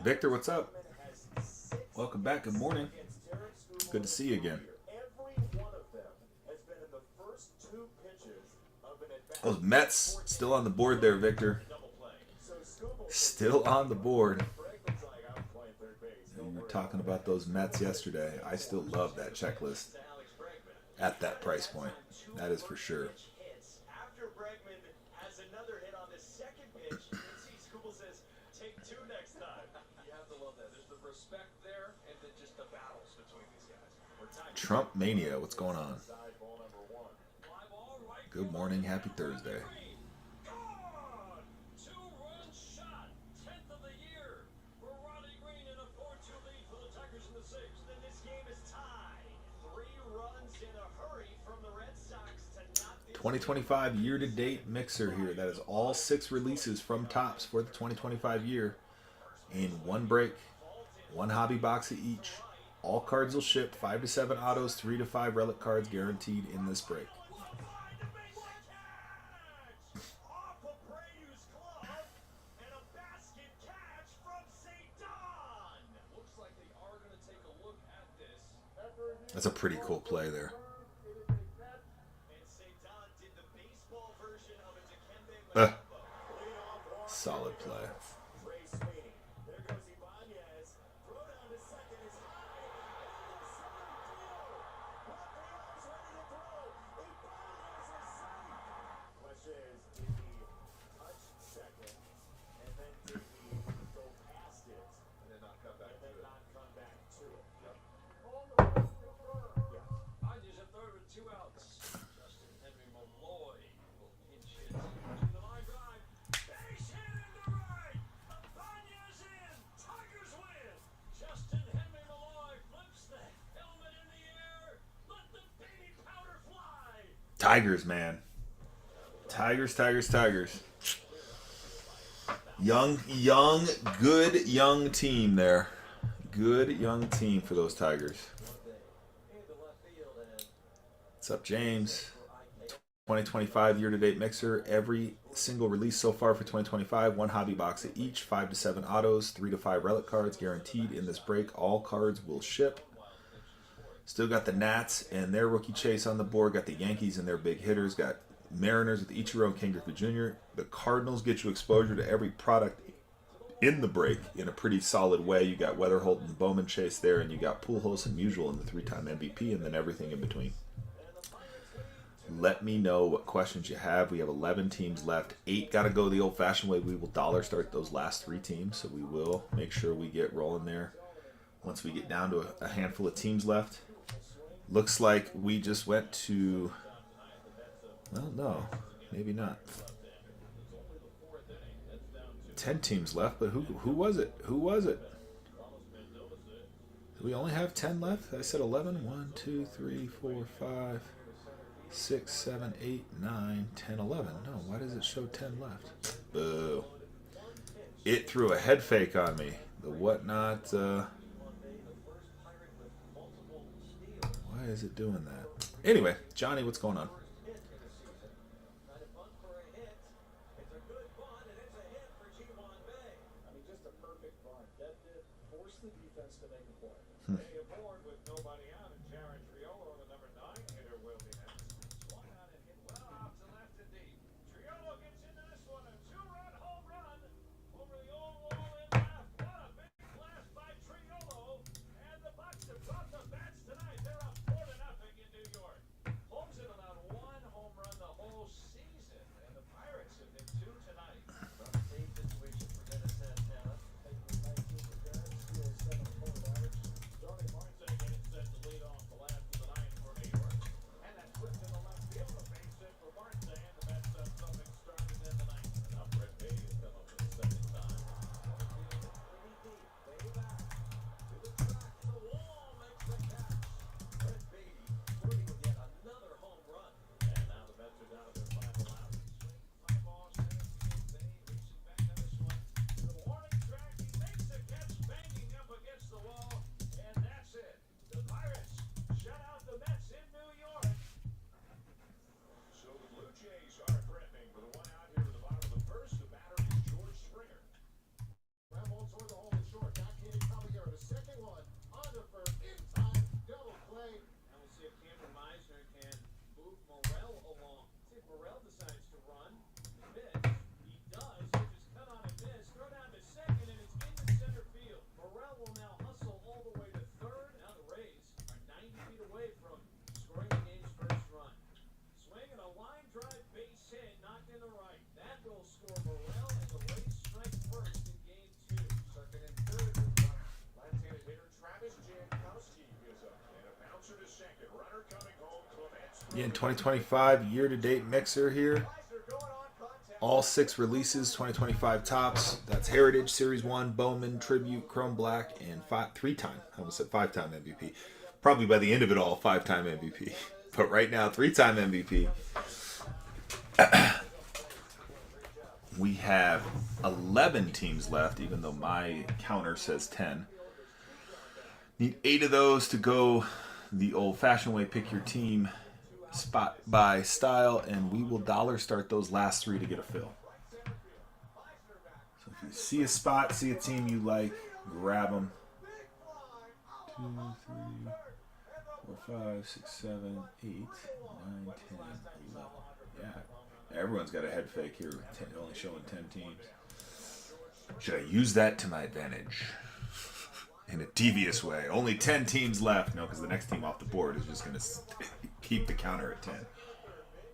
Victor, what's up? Welcome back. Good morning. Good to see you again. Every one of them has been in the first 2 pitches of an at-bat. Those Mets still on the board there, Victor. So Skubal Still on the board. Bregman's like, I'm playing third base. We were talking about those Mets yesterday. I still love that checklist at that price point. That is for sure. Hits. After Bregman has another hit on the second pitch, you can see Skubal says, take 2 next time. You have to love that. There's the respect there, and then just the battles between these guys. We're tied. Trump Mania, what's going on? Side ball number 1. Fly ball right Good morning, happy Thursday. Gone! 2-run shot, 10th of the year for Ronnie Green in a 4-2 lead for the Tigers in the 6th. Then this game is tied. 3 runs in a hurry from the Red Sox to knock this 2025 year-to-date mixer here. That is all 6 releases from Topps for the 2025 year in 1 break, 1 hobby box of each. All cards will ship. 5 to 7 autos, 3 to 5 relic cards guaranteed in this break. off of Brayu's glove and a basket catch from St. Don. Looks like they are going to take a look at this. That's a pretty cool play there. And St. Don did the baseball version of a Dikembe Uh. Mutombo. Solid play. Trey Sweeney. There goes Ibanez. Throw down to second is high. Rafael's ready to throw. Ibanez is safe. Question is, did he touch second and then did he go past it And then not come back and to then it. not come back to it? Yep. Tigers at third with 2 outs. Justin Henry Malloy will pinch hit to the line drive. Base hit into right. Ibanez in. Tigers win. Justin Henry Malloy flips the helmet in the air. Let the baby powder fly. Tigers, man. Tigers, Tigers, Tigers. Young, good young team there. Good young team for those Tigers. What's up, James? 2025 year-to-date mixer. Every single release so far for 2025. 1 hobby box of each. 5 to 7 autos. 3 to 5 relic cards guaranteed in this break. All cards will ship. Still got the Nats and their rookie chase on the board. Got the Yankees and their big hitters. Got Mariners with Ichiro and Ken Griffey Jr. The Cardinals get you exposure to every product in the break in a pretty solid way. You got Weatherholt and Bowman chase there, and you got Pujols and Musial in the 3-time MVP, and then everything in between. Let me know what questions you have. We have 11 teams left. 8 got to go the old-fashioned way. We will dollar start those last 3 teams, so we will make sure we get rolling there once we get down to a handful of teams left. Looks like we just went to... Well, no, maybe not. 10 teams left, but who was it? Who was it? Do we only have 10 left? I said 11. 1, 2, 3, 4, 5, 6, 7, 8, 9, 10, 11. No, why does it show 10 left? Boo. It threw a head fake on me. The whatnot. Why is it doing that? Anyway, Johnny, what's going on? Trying to bunt for a hit. It's a good bunt, and it's a hit for G1 Bay. I mean, just a perfect bunt. That did force the defense to make a play. They aboard with nobody out, and Jaron Triolo, the number 9 hitter, will be next. Swung on and hit well out to left and deep. Triolo gets into this one, a 2-run home run over the old wall in left. What a big blast by Triolo, and the Bucks have brought the bats tonight. They're up 4-0 in New York. Holmes hit on if Morrell decides to run, miss. He does, which is cut on and miss. Throw down to second, and it's into center field. Morrell will now hustle all the way to third. Now the Rays are 90 feet away from scoring the game's first run. Swing and a line drive base hit, knocked in the right. That will score Morrell, and the Rays strike first in game 2. Second and third. Left-handed hitter Travis Jankowski is up. And a bouncer to second. Runner coming home. Clements. Again, 2025 year-to-date mixer here. Meisner going on contact. All 6 releases, 2025 tops. That's Heritage, Series 1, Bowman, Tribute, Chrome Black, and 3-time. I almost said 5-time MVP. Probably by the end of it all, 5-time MVP. But right now, 3-time MVP. We have 11 teams left, even though my counter says 10. Need 8 of those to go the old-fashioned way. Pick your team spot by style, and we will dollar start those last 3 to get a fill. So if you see a spot, see a team you like, grab them. 2, 3, 4, 5, 6, 7, 8, 9, 10, 11. Yeah, everyone's got a head fake here, with 10, only showing 10 teams. Should I use that to my advantage? In a devious way. Only 10 teams left. No, because the next team off the board is just going to keep the counter at 10.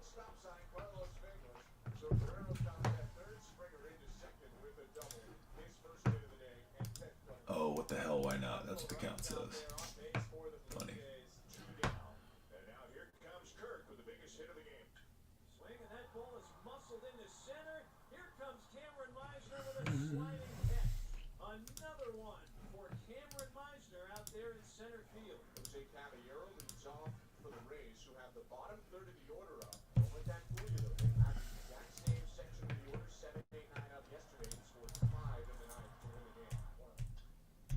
Stop sign Carlos Vegas. So Guerrero's down at third. Springer into second with a double. His first hit of the day and 10th double. Oh, what the hell? Why not? That's what the count says. They're on base for the Blue Funny. Jays. 2 down. And now here comes Kirk with the biggest hit of the game. Swing, and that ball is muscled into center. Here comes Cameron Meisner with a sliding catch. Another one for Cameron Meisner out there in center field. Jose Caballero leads off for the Rays, who have the bottom third of the order up. Don't let that fool you, though. They have the exact same section of the order, 7, 8, 9 up yesterday, and scored 5 in the ninth to win the game.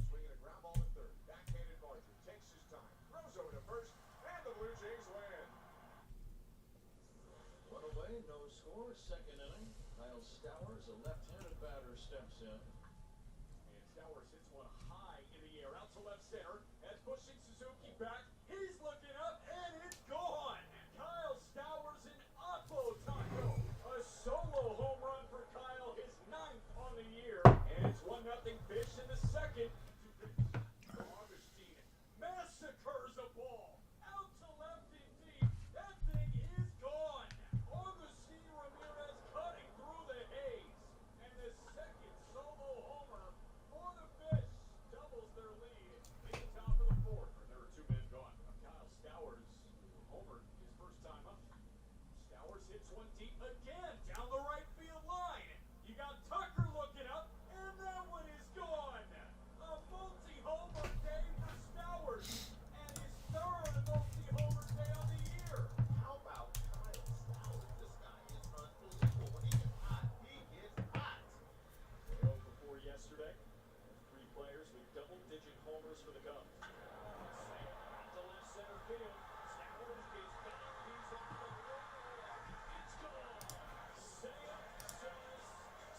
Swinging a ground ball to third. Backhanded Barger takes his time. Throws over to first, and the Blue Jays win. One away, no score, second inning. Kyle Stowers, a left-handed batter, steps in. And Stowers hits one high in the air out to left center. That's pushing Suzuki back. He's looking up, and it's gone. Kyle Stowers in Oppo Taco. A solo home run for Kyle, his 9th on the year. And it's 1-0 Fish in the second. Augustine massacres a ball. Out to left and deep. That thing is gone. Augustine Ramirez cutting through the haze. And the second solo homer for the Fish doubles their lead in the top of the 4th. There are 2 men gone. Kyle Stowers homered his first time up. Stowers hits one deep again down the right field line. You got Tucker looking up, and that one is gone. A multi-homer day for Stowers, and his 3rd multi-homer day on the year. How about Kyle Stowers? This guy is unbelievable. When he gets hot, he gets hot. 0 for 4 yesterday. 3 players with double-digit homers for the Cubs. Out to left center field. Stowers is gone. He's off the wall. It's gone. Seiya says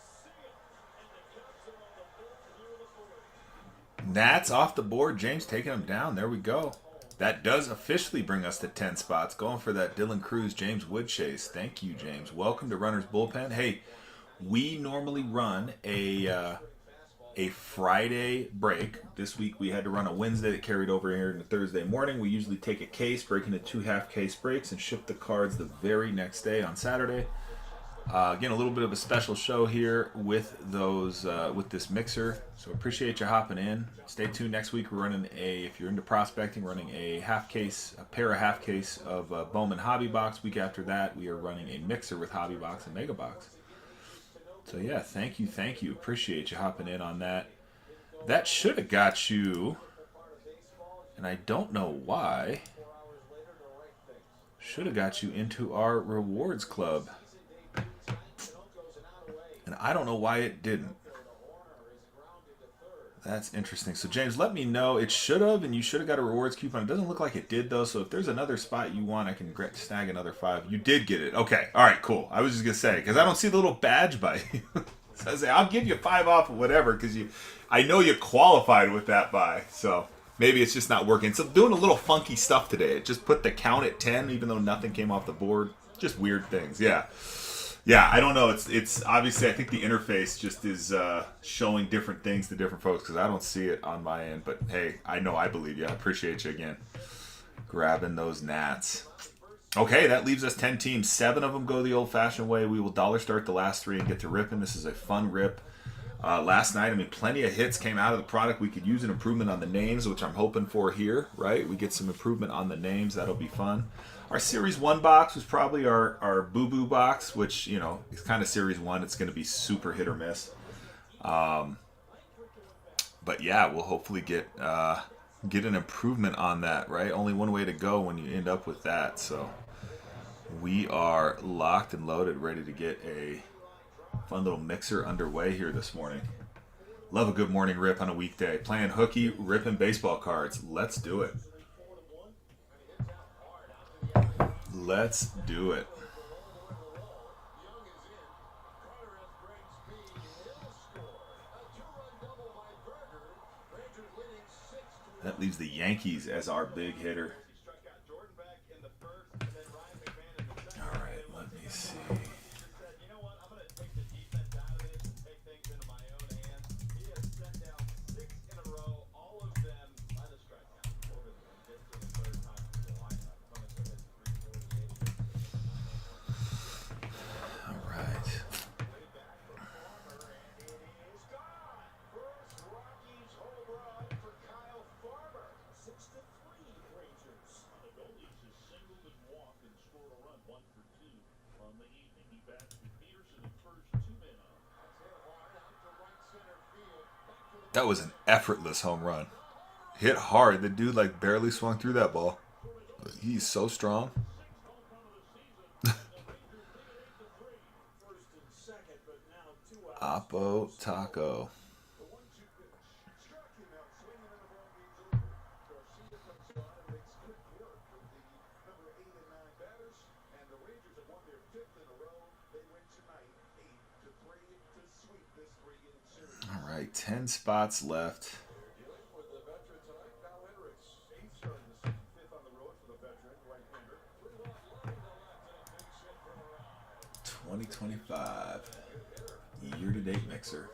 see ya. And the Cubs are on the board here in the 4th. Nats off the board. James taking them down. There we go. That does officially bring us to 10 spots. Going for that Dylan Cruz, James Wood chase. Thank you, James. Welcome to Runner's Bullpen. Hey, we normally run a Friday break. This week we had to run a Wednesday that carried over here into Thursday morning. We usually take a case, break into 2 half-case breaks, and ship the cards the very next day on Saturday. Again, a little bit of a special show here with those with this mixer. So appreciate you hopping in. Stay tuned. Next week we're running if you're into prospecting, running a pair of half case of Bowman Hobby Box. Week after that we are running a mixer with Hobby Box and Mega Box. So yeah, thank you. Appreciate you hopping in on that. That should have got you, and I don't know why. Should have got you into our rewards club. And I don't know why it didn't. That's interesting. So, James, let me know. It should have, and you should have got a rewards coupon. It doesn't look like it did, though. So, if there's another spot you want, I can snag another 5. You did get it. Okay. All right, cool. I was just going to say, because I don't see the little badge by you. So, I say, I'll give you 5 off of whatever, because I know you qualified with that buy. So, maybe it's just not working. So, doing a little funky stuff today. It just put the count at 10, even though nothing came off the board. Just weird things. Yeah. Yeah, I don't know. It's obviously, I think the interface just is showing different things to different folks because I don't see it on my end. But hey, I know I believe you. I appreciate you again. Grabbing those gnats. Okay, that leaves us 10 teams. 7 of them go the old-fashioned way. We will dollar start the last 3 and get to ripping. This is a fun rip. Last night, I mean, plenty of hits came out of the product. We could use an improvement on the names, which I'm hoping for here, right? We get some improvement on the names. That'll be fun. Our Series 1 box was probably our boo-boo box, which, you know, is kind of Series 1. It's going to be super hit or miss. But yeah, we'll hopefully get an improvement on that, right? Only one way to go when you end up with that, so... We are locked and loaded, ready to get a fun little mixer underway here this morning. Love a good morning rip on a weekday. Playing hooky, ripping baseball cards. Let's do it. Let's do it. That leaves the Yankees as our big hitter. That was an effortless home run. Hit hard. The dude like barely swung through that ball. He's so strong. Oppo Taco. All right, 10 spots left. 2025 year-to-date mixer.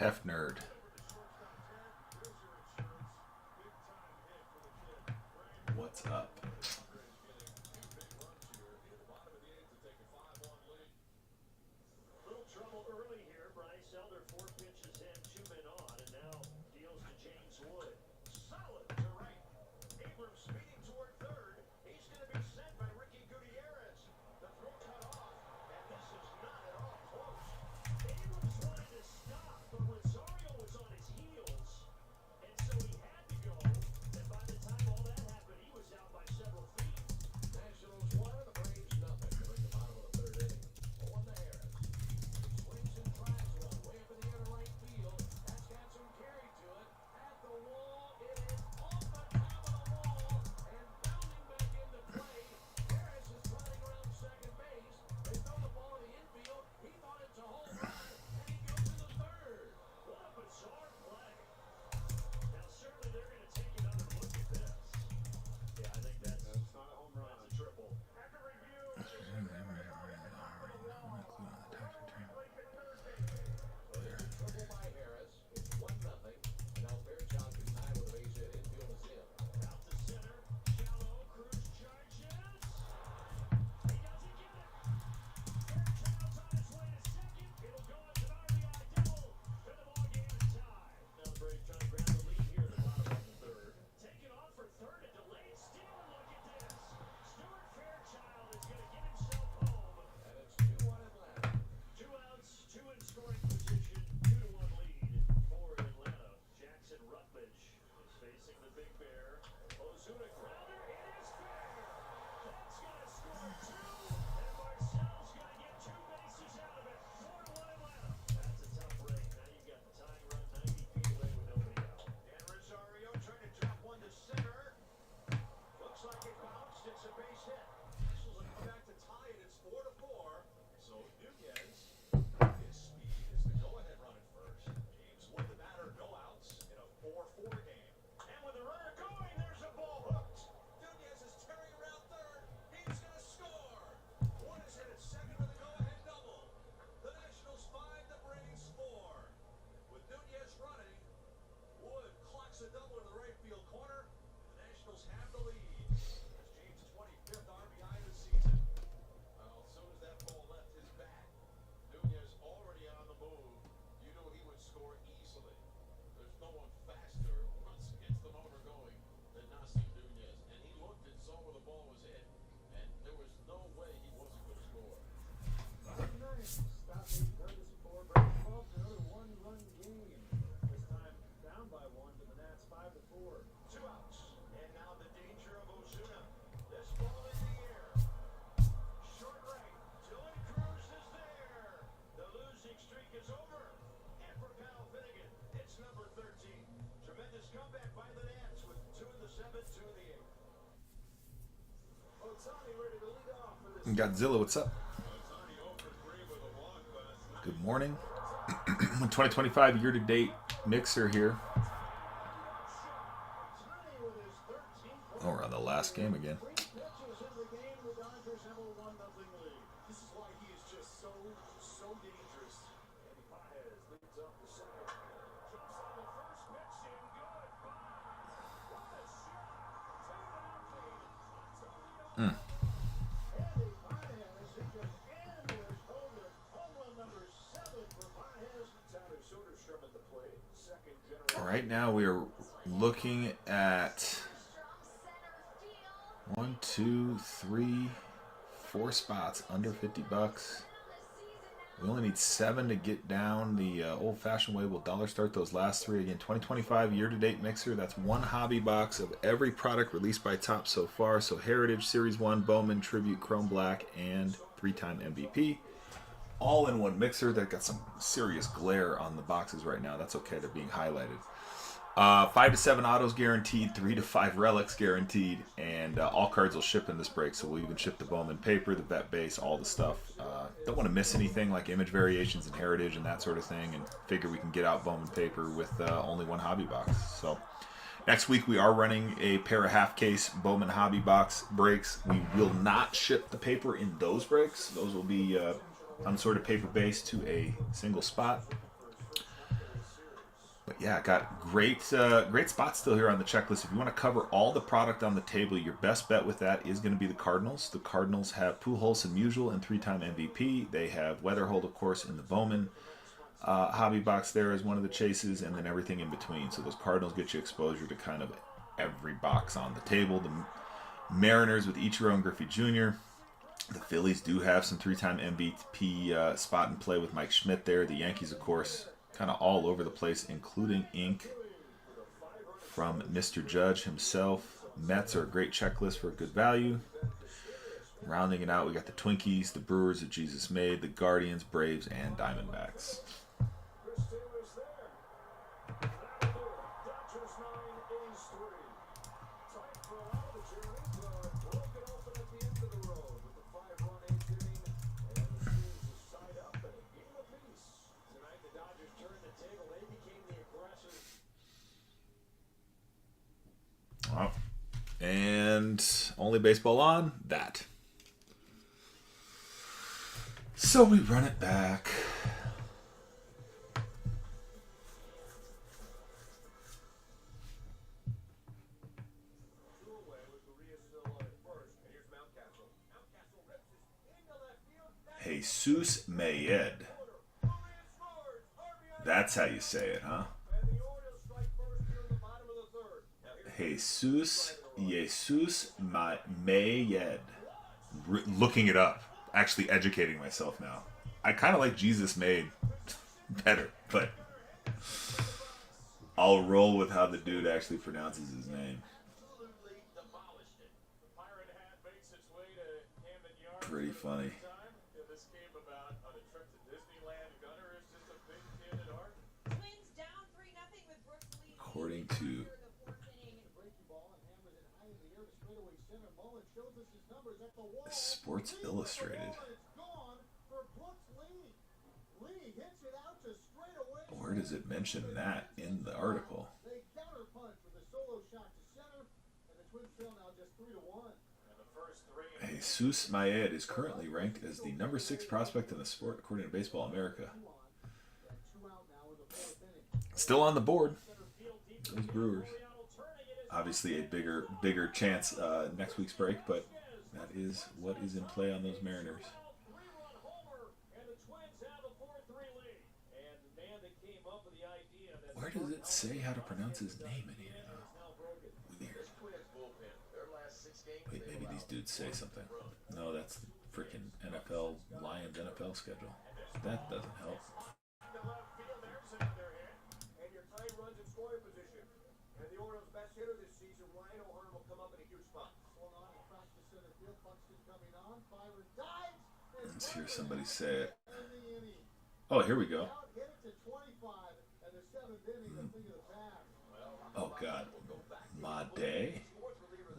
Hefnerd. What's up? Little trouble early here. Bryce Elder 4 pitches in, 2 men on, and now deals to James Wood. Solid to right Marcel's gonna get 2 bases out of it. 4-1 Atlanta. That's a tough break. Now you've got the tying run 90 feet away with nobody out. Dan Rosario trying to drop one to center. Looks like it bounced. It's a base hit. Nationals will come back to tie it. It's 4-4. So Nunez, his speed is the go-ahead run at first. James with the batter, no outs in a 4-4 game. And with the runner going, there's a ball hooked. Nunez is tearing around third. He's gonna score. Wood is hit at second with a go-ahead double. The Nationals 5, the Braves 4. With Nunez running, Wood clocks a double in the right field corner. The Nationals have the lead. That's James' 25th RBI of the season. Well, as soon as that ball left his bat, Nunez already on the move. You knew he would score easily. There's no one faster once he gets the motor going than Nassim Nunez. And he looked and saw where the ball was hit, and there was no way he wasn't going to score. Nice. Stop me, Ferguson for Braves ball for another one-run game. This time down by 1 to the Nats 5-4. 2 outs. And now the danger of Ozuna. This ball in the air. Short right. Dylan Cruz is there. The losing streak is over. And for Cal Finnegan, it's number 13. Tremendous comeback by the Nats with 2 in the 7th, 2 in the 8th. Ohtani ready to lead off for this. Godzilla, what's up? Good morning. 2025 year-to-date mixer here. Ohtani with his 13th. Oh, we're on the last game again. 3 pitches in the game. The Dodgers have a 1-0 lead. This is why he is just so dangerous. Andy Paez leads off the second. Jumps on the first pitch in. Goodbye. What a shot. 2-0 lead. Andy Paez, he just endless home run number 7 for Paez. Tyler Soderstrom at the plate. Second generation. Right now we are looking at 1, 2, 3, 4 spots under $50. We only need 7 to get down the old-fashioned way. We'll dollar start those last 3 again. 2025 year-to-date mixer. That's 1 hobby box of every product released by Topps so far. So Heritage, Series 1, Bowman, Tribute, Chrome Black, and 3-time MVP. All in one mixer. That got some serious glare on the boxes right now. That's okay. They're being highlighted. 5 to 7 autos guaranteed, 3 to 5 relics guaranteed, and all cards will ship in this break. So we'll even ship the Bowman paper, the vet base, all the stuff. Don't want to miss anything like image variations and heritage and that sort of thing, and figure we can get out Bowman paper with only 1 hobby box. So next week we are running a pair of half case Bowman hobby box breaks. We will not ship the paper in those breaks. Those will be unsorted paper base to a single spot. But yeah, got great spots still here on the checklist. If you want to cover all the product on the table, your best bet with that is going to be the Cardinals. The Cardinals have Pujols and Musial and 3-time MVP. They have Weatherhold, of course, in the Bowman hobby box there as one of the chases, and then everything in between. So those Cardinals get you exposure to kind of every box on the table. The Mariners with Ichiro and Griffey Jr. The Phillies do have some 3-time MVP spot and play with Mike Schmidt there. The Yankees, of course, kind of all over the place, including ink from Mr. Judge himself. Mets are a great checklist for a good value. Rounding it out, we got the Twinkies, the Brewers that Jesus made, the Guardians, Braves, and Diamondbacks. Chris Taylor's there. Dodgers 9, A's 3. Tight for a lot of the journey, but broken open at the end of the road with the 5-run 8th inning, and the series is tied up at a game apiece. Tonight the Dodgers turned the table. They became the aggressors. Well, and only baseball on that. So we run it back. Away with Maria still on at first, and here's Mountcastle. Mountcastle rips this into left field. Jesus Mayed. That's how you say it, huh? And the Orioles strike first here in the bottom of the third. Now here's Jesus Mayed. Looking it up. Actually educating myself now. I kind of like Jesus Made better, but I'll roll with how the dude actually pronounces his name. Absolutely demolished it. The Pirate hat makes its way to Camden pretty funny. This came about on a trip to Disneyland. Gunner is just a big kid at heart. Twins down 3-0 with Brooks Lee. According to After the fourth inning. Breaking ball and hammers it high in the air to straightaway center. Mullen shows us his numbers at the wall. Sports Lee Illustrated. with the ball, and it's gone for Brooks Lee. Lee hits it out to straightaway. Where does it mention that in the article? They counterpunch with a solo shot to center, and the Twins trail now just 3-1. And the first three. Jesus Maed is currently ranked as the number 6 prospect in the sport, according to Baseball America. Two out now in the fourth inning. Still on the board. Those Brewers. Obviously a bigger chance next week's break, but that is what is in play on those Mariners. Three-run homer, and the Twins have a 4-3 lead. And the man that came up with the idea that Where does it say how to pronounce his name in here? now broken. Weird. This Twins bullpen, their last 6 games, Wait, maybe these dudes say something. No, that's the freaking NFL Lions NFL schedule. That doesn't help. the left field, there's another hit, and your time runs in scoring position. And the Orioles' best hitter this season, Ryan O'Hearn, will come up in a huge spot. Swung on across the center field. Buxton coming on. Byron dives. and Let's hear somebody say it. in the inning. Oh, here we go. Out, hit it to 25, and the seventh inning, a thing of the past. Oh, God. Ma Day?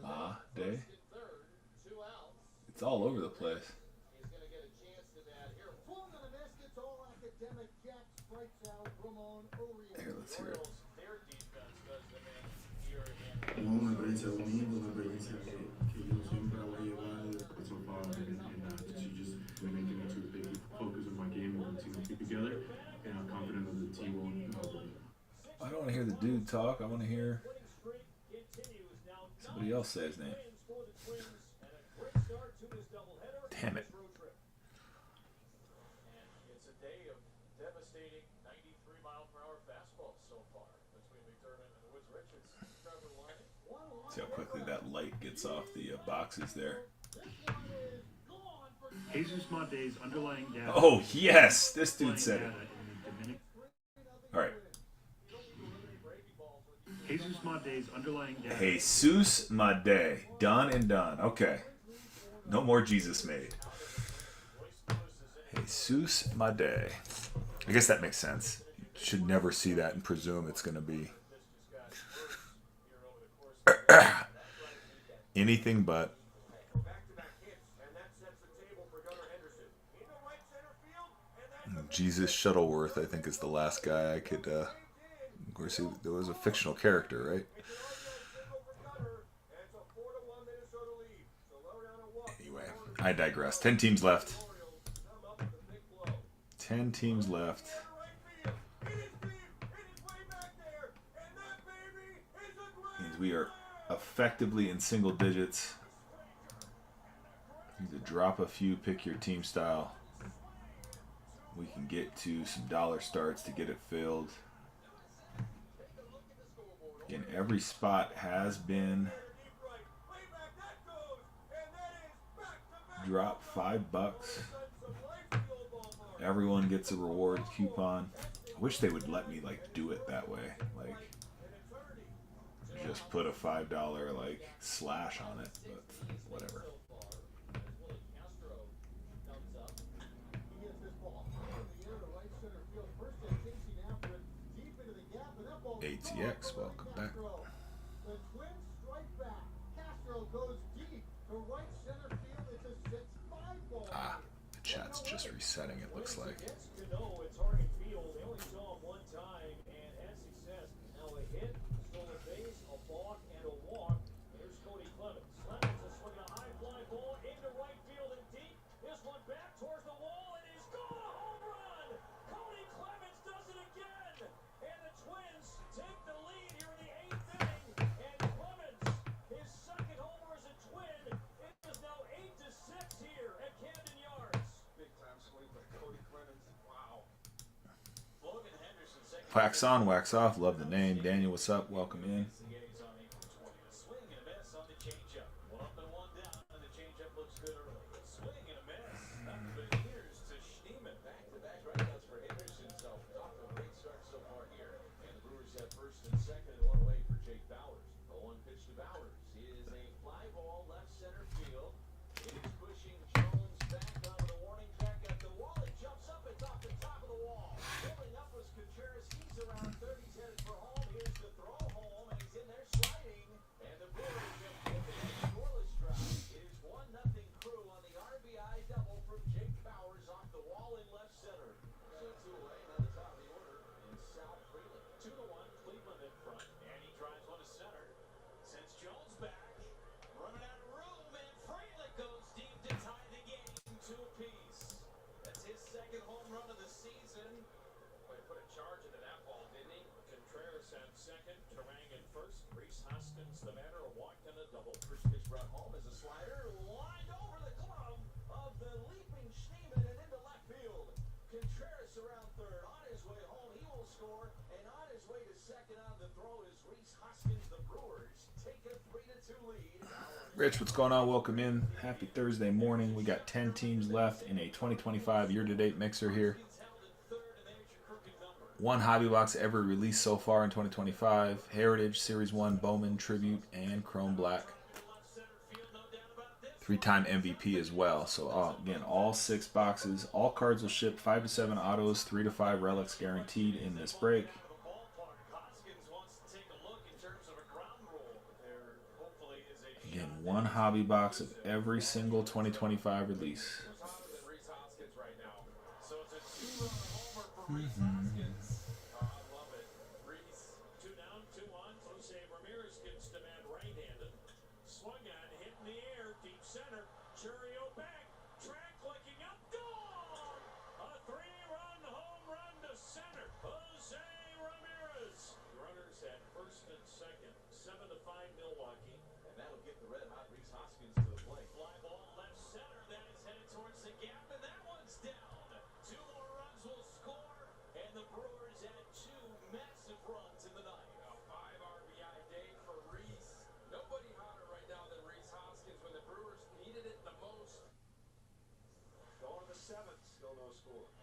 Ma Day? Third, 2 outs. It's all over the place. He's going to get a chance to that here. Swung on a miss. It's all academic. Jack strikes out Ramon Urias. Here, let's hear it. Their defense does them in here and Una experiencia bonita, una experiencia que yo siempre la voy a llevar so far, and to just making sure that they keep focus on my game and continue to keep together, and I'm confident that the team will win. I don't want to hear the dude talk. I want to hear Winning streak continues now. somebody else say his name. Wins for the Twins, and a great start to this doubleheader. Damn it. Road trip. And it's a day of devastating 93-mile-per-hour fastballs so far between McDermott and Woods Richards. Trevor Lyons. See how quickly that light gets off the boxes there. Jesus Mate's underlying data. Oh, yes! This dude said it. All right. Jesus Mate's underlying data. Jesus Made. Done and done. Okay. No more Jesus made. Jesus Made. I guess that makes sense. You should never see that and presume it's going to be anything but. Back-to-back hits, and that sets the table for Gunnar Henderson. Into right center field, and that's Jesus Shuttleworth, I think, is the last guy I could. Of course, there was a fictional character, right? Anyway, I digress. 10 teams left. 10 teams left. Means we are effectively in single digits. Need to drop a few, pick your team style. We can get to some dollar starts to get it filled. Again, every spot has been dropped $5. Everyone gets a reward coupon. I wish they would let me like do it that way. Like just put a $5 like slash on it, but whatever. ATX, welcome back. The Twins strike back. Castro goes deep to right center field. It's a 6-5 ball. Ah, the chat's just resetting, it looks like. Gets Cano at Target Field. They only saw him one time and had success. Now a hit, stolen base, a balk, and a walk. Here's Cody Clemens. Clemens is swinging a high fly ball into right field and deep. This one back towards the wall, and he's gone! A home run! Cody Clemens does it again! And the Twins take the lead here in the 8th inning. And Clemens, his second homer as a Twin. It is now 8-6 here at Camden Yards. big time swing by Cody Clemens. Wow. Logan Henderson, second. Wax on, wax off. Love the name. Daniel, what's up? Welcome in. The A's on April 20th. A swing and a miss on the changeup. One up and one down, and the changeup looks good early. A swing and a miss. Nothing but here's to Schneemann. Back-to-back strikeouts for Henderson, so off to a great start so far here. And the Brewers have first and second and one away for Jake Bowers. The one pitch to Bowers is a fly ball left center field. It is pushing Jones second, Turang in first, Reese Hoskins the batter, a walk and a double. First pitch brought home as a slider lined over the glove of the leaping Schneemann and into left field. Contreras around third. On his way home, he will score. And on his way to second on the throw is Reese Hoskins. The Brewers take a 3-2 lead. Rich, what's going on? Welcome in. Happy Thursday morning. We got 10 teams left in a 2025 year-to-date mixer here. One hobby box ever released so far in 2025. Heritage, Series 1, Bowman, Tribute, and Chrome Black. 3-time MVP as well. So again, all 6 boxes. All cards will ship 5 to 7 autos, 3 to 5 relics guaranteed in this break. Again, one hobby box of every single 2025 release.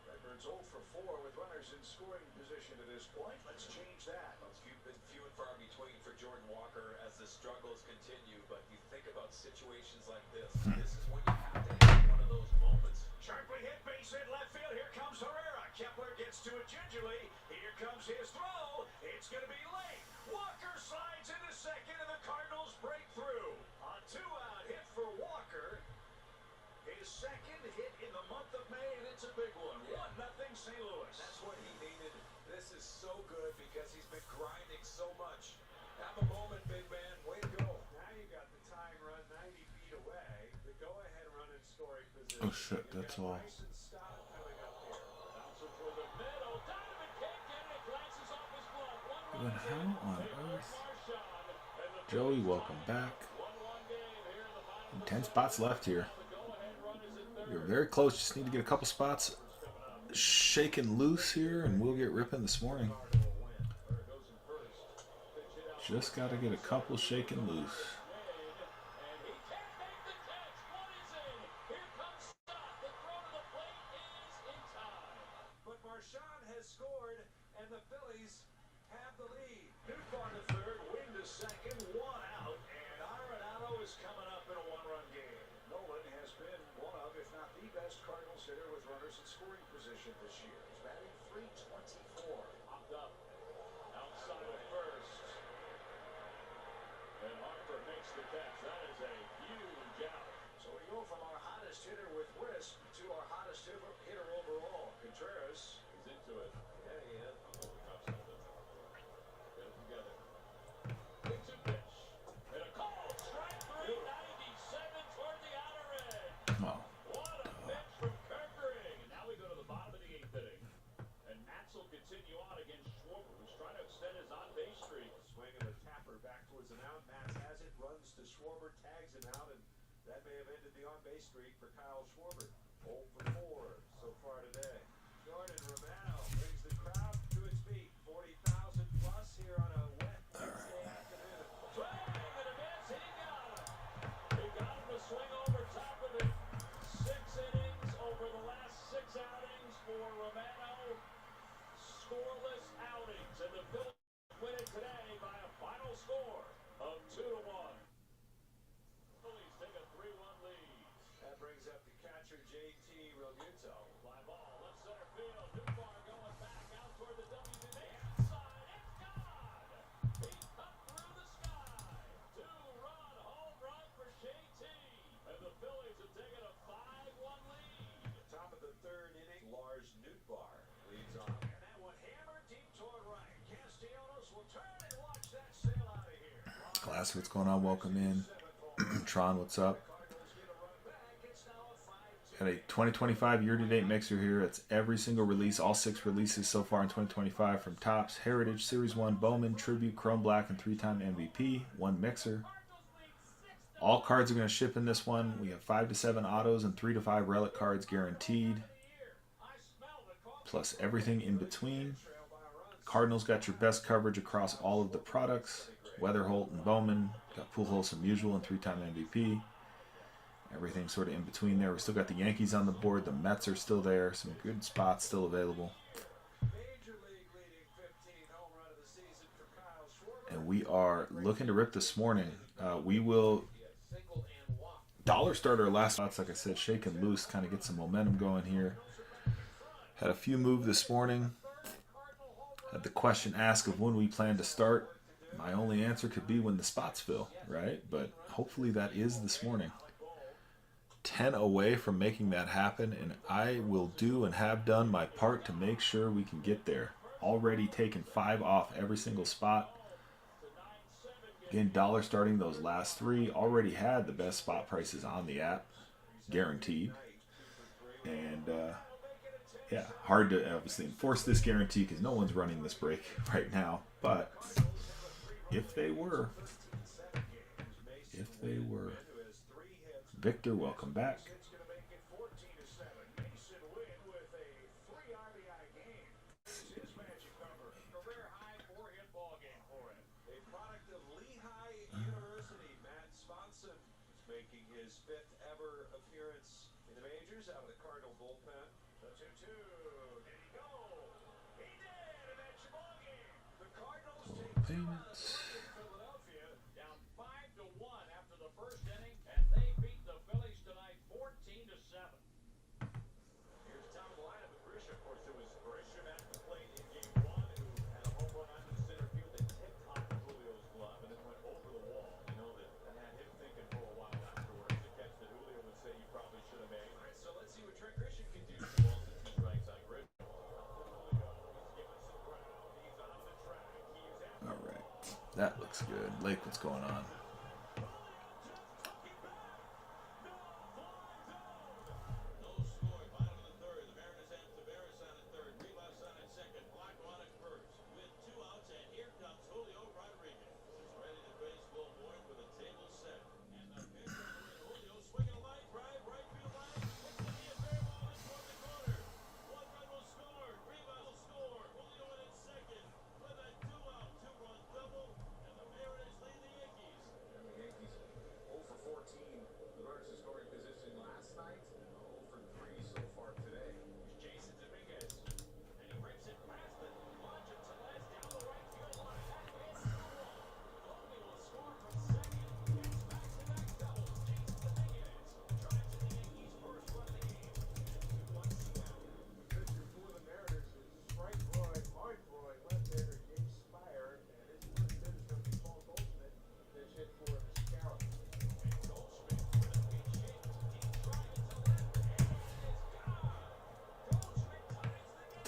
Redbirds 0 for 4 with runners in scoring position to this point. Let's change that. Well, it's been few and far between for Jordan Walker as the struggles continue, but you think about situations like this. This is when you have to have one of those moments. Sharply hit, base hit, left field. Here comes Herrera. Kepler gets to it gingerly. Here comes his throw. It's going to be late. Walker slides into second, and the Cardinals break through. A 2-out hit for Walker. His second hit in the month of May, and it's a big one. 1-0 St. Louis. That's what he needed. This is so good because he's been grinding so much. Have a moment, big man. Way to go. Now you got the tying run 90 feet away. The go-ahead run in scoring position. Oh shit, that's all. Bryson Stott coming up here. Bouncer for the middle. Donovan can't get it. It glances off his glove. Then how on earth? Joey, welcome back. 10 spots left here. You're very close. Just need to get a couple spots shaken loose here, and we'll get ripping this morning. Just got to get a couple shaken loose. But Marchand has scored, and the Phillies have the lead. Newbar to third, Wing to second, 1 out, and Arenado is coming up in a 1-run game. Nolan has been one of, if not the best Cardinals hitter with runners in scoring position this year. He's batting .324. Popped up outside of first. And Harper makes the catch. That is a huge out. So we go from our hottest hitter with Wisp to our hottest hitter overall. Contreras. He's into it. Yeah, he is. Get it together. 2 pitch. And a call. Strike 3, 97 toward the outer edge. Oh. What a pitch from Kirkering. And now we go to the bottom of the 8th inning. And Matz will continue on against Schwarber, who's trying to extend his on-base streak. Swing of the tapper back towards an out. Matz has it, runs to Schwarber, tags him out, and that may have ended the on-base streak for Kyle Schwarber. 0 for 4 so far today. Jordan Romano brings the crowd to its feet. 40,000 plus here on a wet Wednesday afternoon. Swing and a miss. He got him. He got him to swing over top of it. 6 innings over the last 6 outings for Romano. Scoreless outings. And the Phillies win it today by a final score of 2-1. Phillies take a 3-1 lead. That brings up the catcher, J.T. Realmuto. Fly ball, left center field. Newbar going back out toward the WB outside. It's gone. He cut through the sky. 2-run home run for J.T. And the Phillies have taken a 5-1 lead. Top of the 3rd inning, Lars Nootbaar leads off. And that one hammered deep toward right. Castellanos will turn and watch that sail out of here. Glass, what's going on? Welcome in. Tron, what's up? Got a 2025 year-to-date mixer here. It's every single release, all 6 releases so far in 2025 from Topps, Heritage, Series 1, Bowman, Tribute, Chrome Black, and 3-time MVP. 1 mixer. All cards are going to ship in this one. We have 5 to 7 autos and 3 to 5 relic cards guaranteed. Plus everything in between. Cardinals got your best coverage across all of the products. Weatherholt and Bowman. Got Pujols and Musial and 3-time MVP. Everything sort of in between there. We still got the Yankees on the board. The Mets are still there. Some good spots still available. And we are looking to rip this morning. We will dollar start our last spots, like I said, shaking loose, kind of get some momentum going here. Had a few move this morning. Had the question asked of when we plan to start. My only answer could be when the spots fill, right? But hopefully that is this morning. 10 away from making that happen, and I will do and have done my part to make sure we can get there. Already taken 5 off every single spot. Again, dollar starting those last 3. Already had the best spot prices on the app, guaranteed. And yeah, hard to obviously enforce this guarantee because no one's running this break right now. But if they were, Victor, welcome back. Making his 5th ever appearance in the majors out of the Cardinal bullpen. The 2-2. Did he go? He did, and that's your ball game. The Cardinals take Payments. Philadelphia down 5-1 after the first inning, and they beat the Phillies tonight 14-7. Here's the top of the lineup with Grisham. Of course, it was Grisham at the plate in game 1 who had a home run onto the center field that tipped off Julio's glove and then went over the wall. You know, that had him thinking for a while afterwards. The catch that Julio would say you probably should have made. All right, so let's see what Trent Grisham can do. The ball's at 2 strikes on Grisham. All right, that looks good. Lake, what's going on?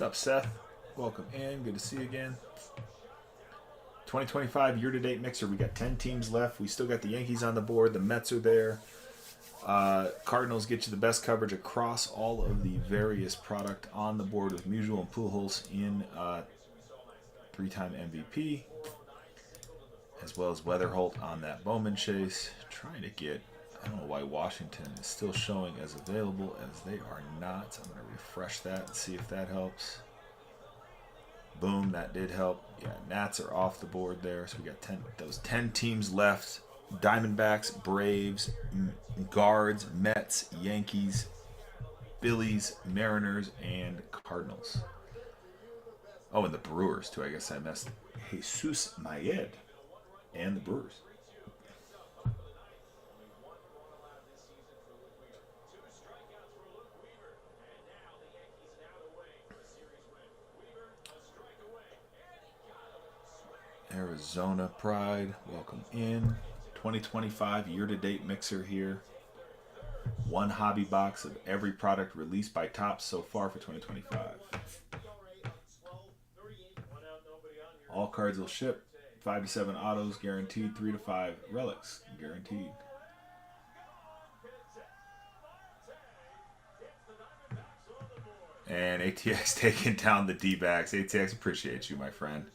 What's up, Seth? Welcome in. Good to see you again. 2025 year-to-date mixer. We got 10 teams left. We still got the Yankees on the board. The Mets are there. Cardinals get you the best coverage across all of the various product on the board with Musial and Pujols in 3-time MVP, as well as Weatherholt on that Bowman chase. Trying to get, I don't know why Washington is still showing as available as they are not. I'm going to refresh that and see if that helps. Boom, that did help. Yeah, Nats are off the board there. So we got those 10 teams left. Diamondbacks, Braves, Guards, Mets, Yankees, Phillies, Mariners, and Cardinals. Oh, and the Brewers, too. I guess I missed Jesus Mayed and the Brewers. Arizona Pride, welcome in. 2025 year-to-date mixer here. 1 hobby box of every product released by Topps so far for 2025. All cards will ship. 5 to 7 autos guaranteed. 3 to 5 relics guaranteed. And ATX taking down the D-backs. ATX, appreciate you, my friend.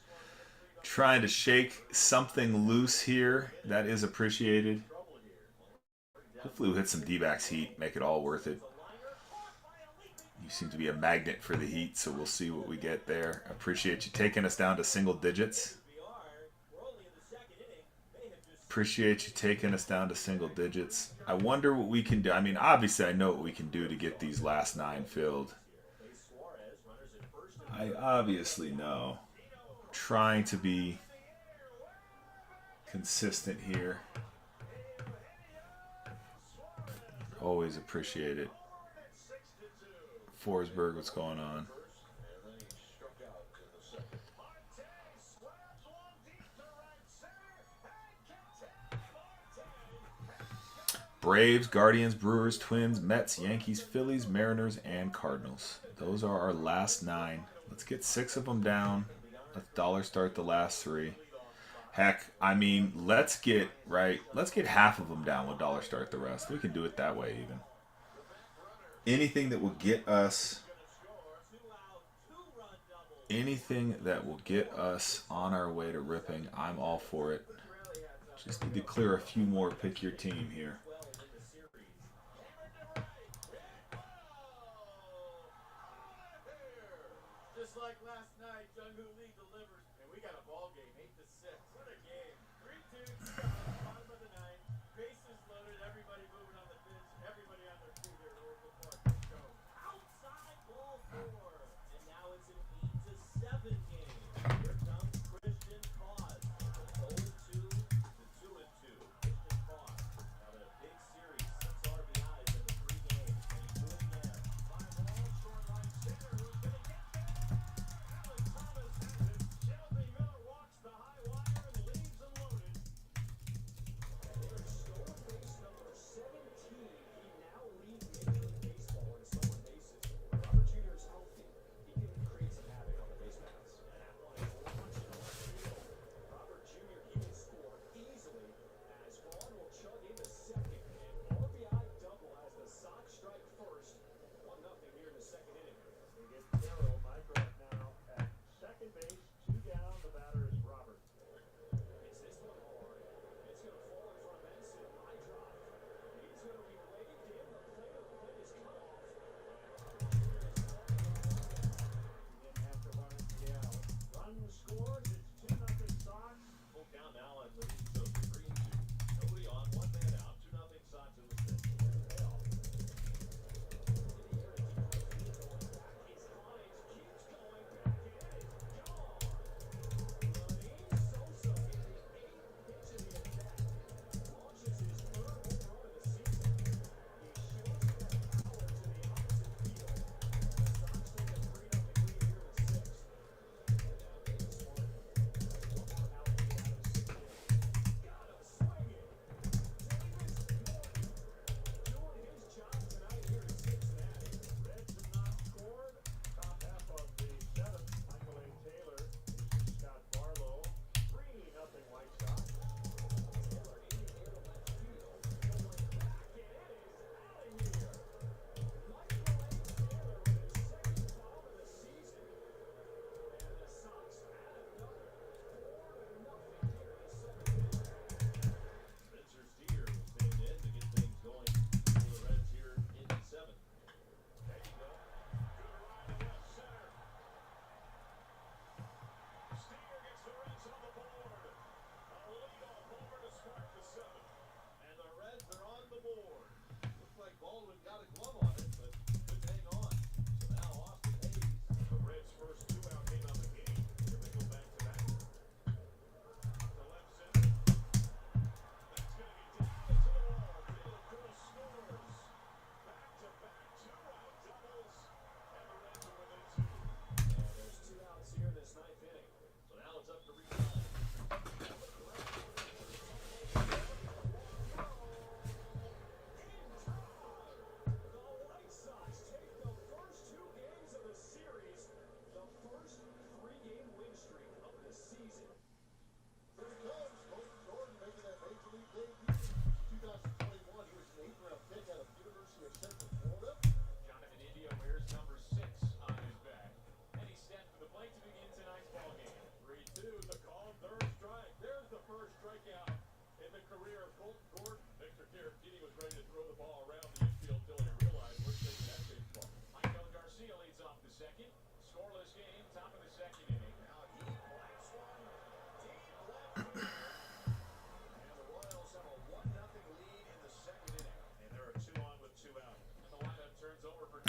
Trying to shake something loose here. That is appreciated. Hopefully we'll hit some D-backs heat. Make it all worth it. You seem to be a magnet for the heat, so we'll see what we get there. Appreciate you taking us down to single digits. Appreciate you taking us down to single digits. I wonder what we can do. I mean, obviously I know what we can do to get these last 9 filled. I obviously know. I'm trying to be consistent here. Always appreciate it. Forsberg, what's going on? Braves, Guardians, Brewers, Twins, Mets, Yankees, Phillies, Mariners, and Cardinals. Those are our last 9. Let's get 6 of them down. Let's dollar start the last 3. Heck, I mean, let's get half of them down. We'll dollar start the rest. We can do it that way even. Anything that will get us on our way to ripping, I'm all for it. Just need to clear a few more. Pick your team here. Just like last night, Jung-Hoo Lee delivers, and we got a ball game, 8-6. What a game! 3-2, bottom of the 9th, bases loaded, everybody moving on the pitch, everybody on their feet here at Oracle Park. Let's go. Outside ball 4, and now it's an 8-7 game. Here comes Christian Pause. 0-2 to 2-2. Christian Pause having a big series, 6 RBIs in the 3 games. Can he do it again? Fly ball, short line center, who's gonna get there? Alan Thomas has it.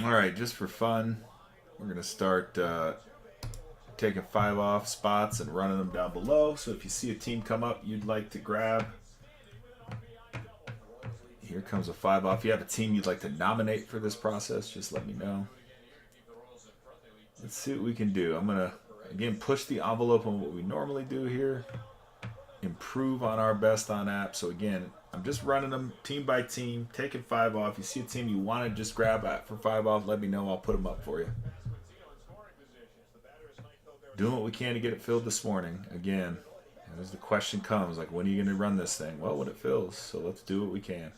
All right, just for fun, we're going to start taking 5 off spots and running them down below. So if you see a team come up you'd like to grab, here comes a 5 off. If you have a team you'd like to nominate for this process, just let me know. Let's see what we can do. I'm going to, again, push the envelope on what we normally do here. Improve on our best on app. So again, I'm just running them team by team, taking 5 off. You see a team you want to just grab at for 5 off, let me know. I'll put them up for you. Doing what we can to get it filled this morning. Again, as the question comes, like, when are you going to run this thing? Well, when it fills. So let's do what we can.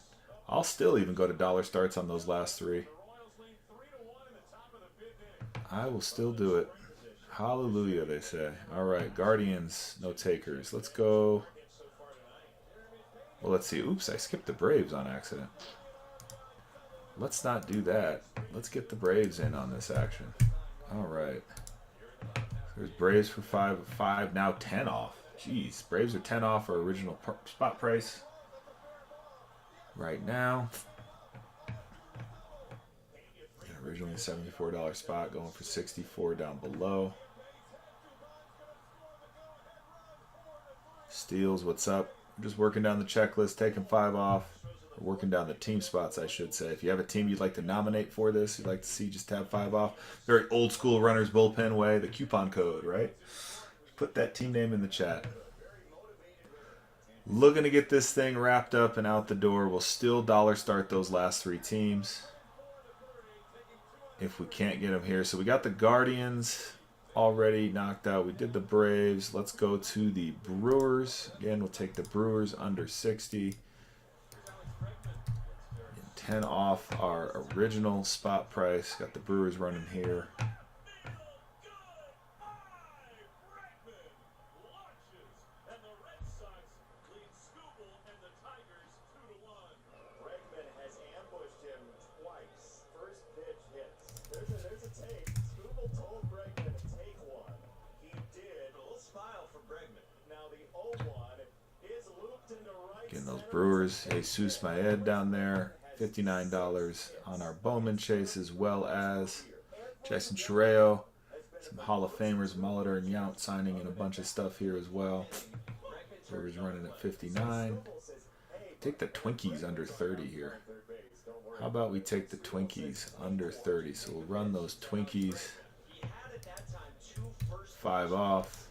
I'll still even go to dollar starts on those last 3. I will still do it. Hallelujah, they say. All right, Guardians, no takers. Let's go. Well, let's see. Oops, I skipped the Braves on accident. Let's not do that. Let's get the Braves in on this action. All right. There's Braves for 5, now 10 off. Jeez, Braves are 10 off our original spot price right now. Originally $74 spot, going for $64 down below. Steals, what's up? I'm just working down the checklist, taking 5 off. Or working down the team spots, I should say. If you have a team you'd like to nominate for this, you'd like to see just have 5 off. Very old school runners bullpen way, the coupon code, right? Put that team name in the chat. Looking to get this thing wrapped up and out the door. We'll still dollar start those last 3 teams if we can't get them here. So we got the Guardians already knocked out. We did the Braves. Let's go to the Brewers. Again, we'll take the Brewers under 60. 10 off our original spot price. Got the Brewers running here. Bregman has ambushed him twice. First pitch hits. There's a take. Skubal told Bregman to take one. He did. A little smile for Bregman. Now the 0-1 is looped into right. Getting those Brewers. Jesus Maed down there. $59 on our Bowman chase, as well as Jason Chireo, some Hall of Famers, Molitor and Yount signing in a bunch of stuff here as well. Brewers running at 59. Take the Twinkies under 30 here. How about we take the Twinkies under 30? So we'll run those Twinkies. 5 off.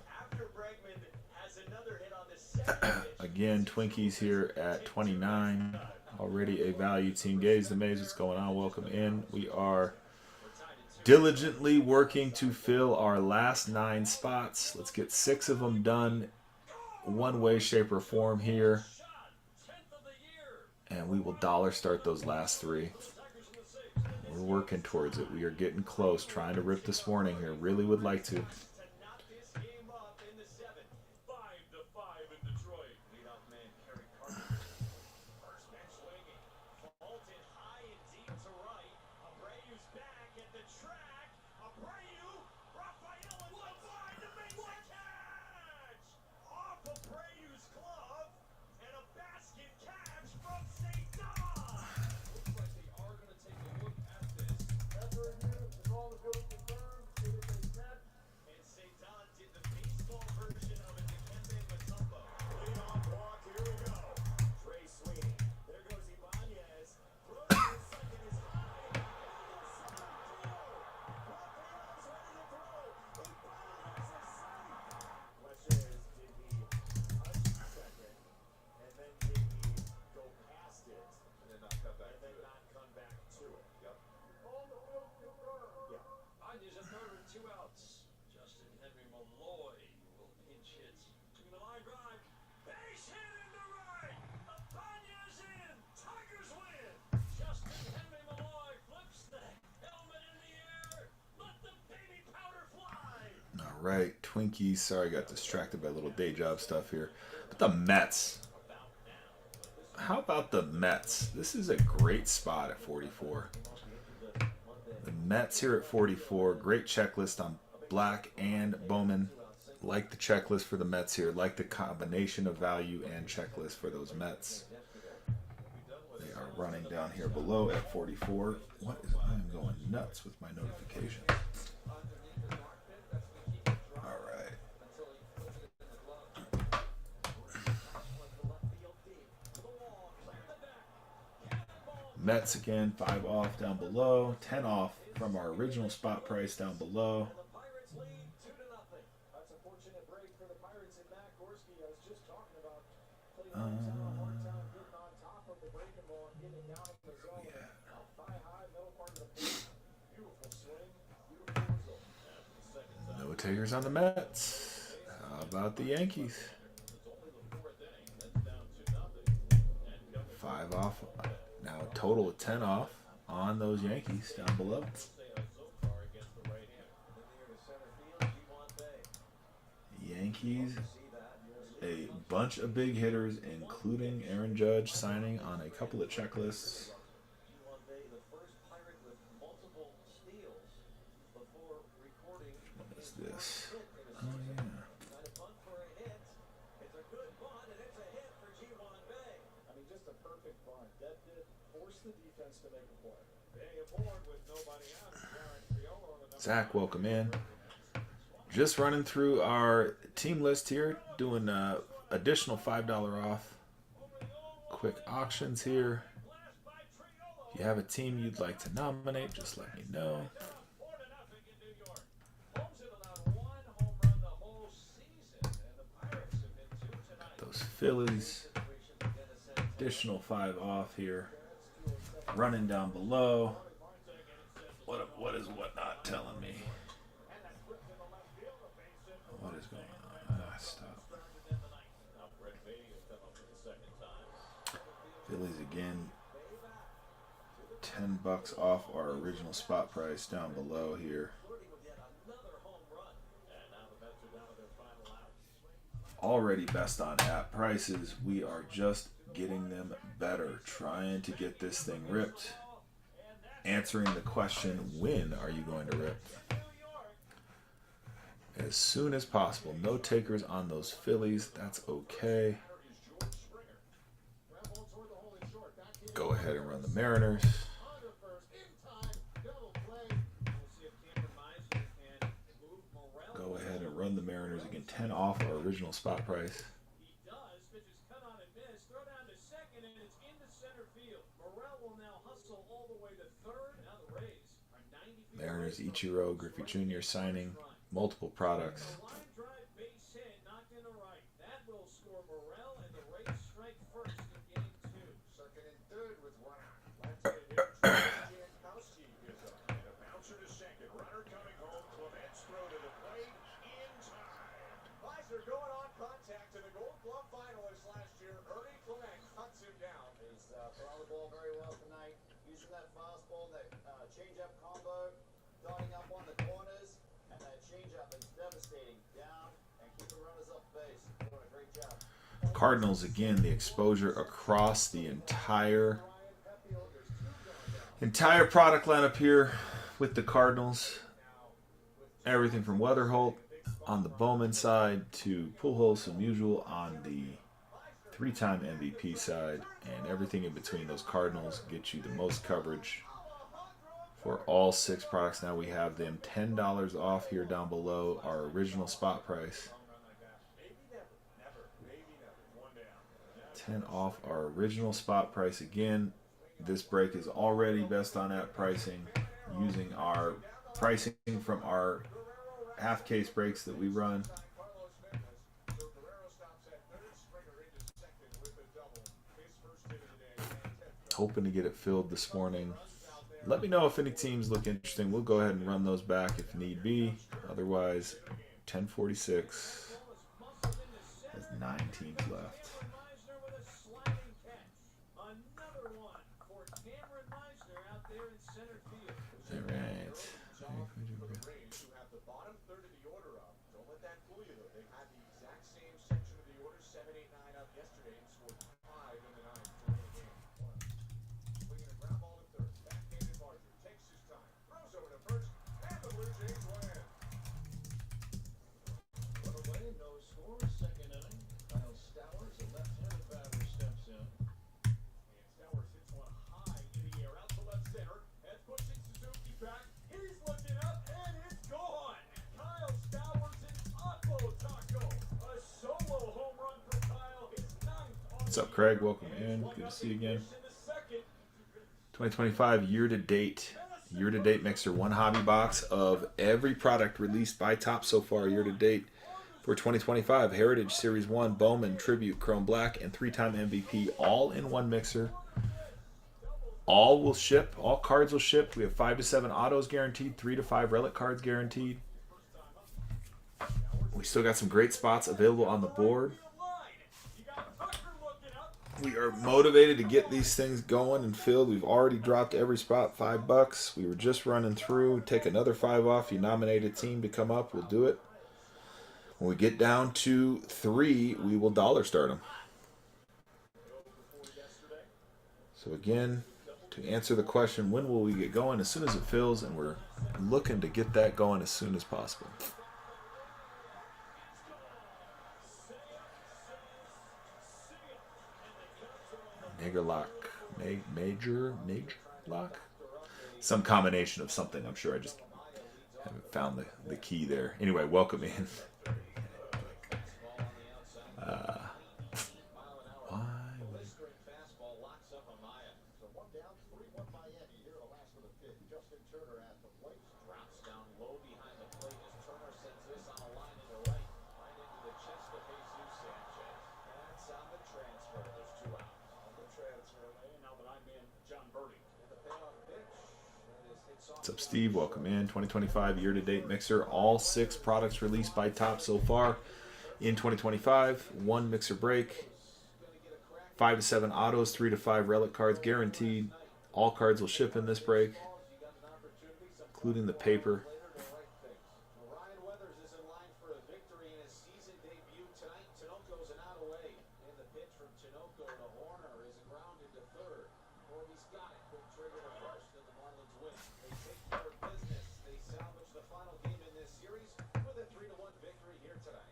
Again, Twinkies here at 29. Already a value team. Gaze the Maze, what's going on? Welcome in. We are diligently working to fill our last 9 spots. Let's get 6 of them done one way, shape, or form here. And we will dollar start those last 3. We're working towards it. We are getting close. Trying to rip this morning here. Really would like to. Right, Twinkies. Sorry, I got distracted by little day job stuff here. But the Mets. How about the Mets? This is a great spot at 44. The Mets here at 44. Great checklist on Black and Bowman. Like the checklist for the Mets here. Like the combination of value and checklist for those Mets. They are running down here below at 44. What is, I am going nuts with my notifications. All right. Mets again, 5 off down below, 10 off from our original spot price down below. That's a fortunate break for the Pirates and Matt Gorski. I was just talking about Cleveland's having a hard time getting on top of the breaking ball and getting it down in the zone. Thigh high, middle part of the plate. Beautiful swing, beautiful result. No takers on the Mets. How about the Yankees? 5 off. Now a total of 10 off on those Yankees down below. Yankees, a bunch of big hitters, including Aaron Judge signing on a couple of checklists. What is this? Oh, yeah. I mean, just a perfect bunt. That did force the defense to make a play. They aboard with nobody out. Darren Triolo on the number. Zach, welcome in. Just running through our team list here, doing additional $5 off. Quick auctions here. If you have a team you'd like to nominate, just let me know. Got those Phillies. Additional 5 off here. Running down below. What is whatnot telling me? What is going on? Ah, stop. Phillies again. $10 off our original spot price down below here. Already best on app prices. We are just getting them better. Trying to get this thing ripped. Answering the question, when are you going to rip? As soon as possible. No takers on those Phillies. That's okay. Go ahead and run the Mariners. Go ahead and run the Mariners again. 10 off our original spot price. He does. Pitch is cut on and miss. Throw down to second, and it's into center field. Morel will now hustle all the way to third. Now the Rays are 90 feet Mariners, away from Ichiro, Griffey Jr. signing multiple products. the line drive base hit knocked into right. That will score Morel, and the Rays strike first in game 2. Second and third with one out. Left-handed hitter Jankowski is up. And a bouncer to second. Runner coming home. Clement's throw to the plate in time. Meisner going on contact to the Gold Glove finalist last year. Ernie Clement cuts him down. He's throwing the ball very well tonight, using that fastball, that change-up combo, dotting up on the corners, and that change-up is devastating down and keeping runners off base. Doing a great job. Cardinals again, the exposure across the entire product lineup here with the Cardinals. Everything from Weatherholt on the Bowman side to Pujols and Musial on the 3-time MVP side, and everything in between those Cardinals get you the most coverage for all 6 products. Now we have them $10 off here down below our original spot price. 10 off our original spot price again. This break is already best on app pricing using our pricing from our half case breaks that we run. Carlos Menes. So Guerrero stops at third. Springer into second with a double. His first hit of the day. Hoping to get it filled this morning. Let me know if any teams look interesting. We'll go ahead and run those back if need be. Otherwise, 10:46 has 9 teams left. Meisner with a sliding catch. Another one for Cameron Meisner out there in center field. All right. For the Rays, who have the bottom third of the order up. Don't let that fool you, though. They had the exact same section of the order, 7, 8, 9 up yesterday, and scored 5 in the 9th to win the game. Swinging a ground ball to third. Backhanded Marshall takes his time. Throws over to first, and the Blue Jays win. Run away, no score, second inning. Kyle Stowers, a left-handed batter, steps in. And Stowers hits one What's up, Craig? Welcome in. Good to see you again. 2025 year-to-date mixer. One hobby box of every product released by Topps so far year-to-date for 2025. Heritage Series 1, Bowman, Tribute, Chrome Black, and 3-time MVP all in one mixer. All will ship. All cards will ship. We have 5 to 7 autos guaranteed, 3 to 5 relic cards guaranteed. We still got some great spots available on the board. We are motivated to get these things going and filled. We've already dropped every spot $5. We were just running through. Take another 5 off. You nominate a team to come up, we'll do it. When we get down to 3, we will dollar start them. So again, to answer the question, when will we get going? As soon as it fills, and we're looking to get that going as soon as possible. Major lock? Some combination of something, I'm sure. I just haven't found the key there. Anyway, welcome in. What's up, Steve? Welcome in. 2025 year-to-date mixer. All 6 products released by Topps so far in 2025. 1 mixer break. 5 to 7 autos, 3 to 5 relic cards guaranteed. All cards will ship in this break, including the paper. Ryan Weathers is in line for a victory in his season debut tonight. Tinoco's an out away. In the pitch from Tinoco to Horner is grounded to third. Corby's got it. Quick trigger to first, and the Marlins win. They take care of business. They salvage the final game in this series with a 3-1 victory here tonight.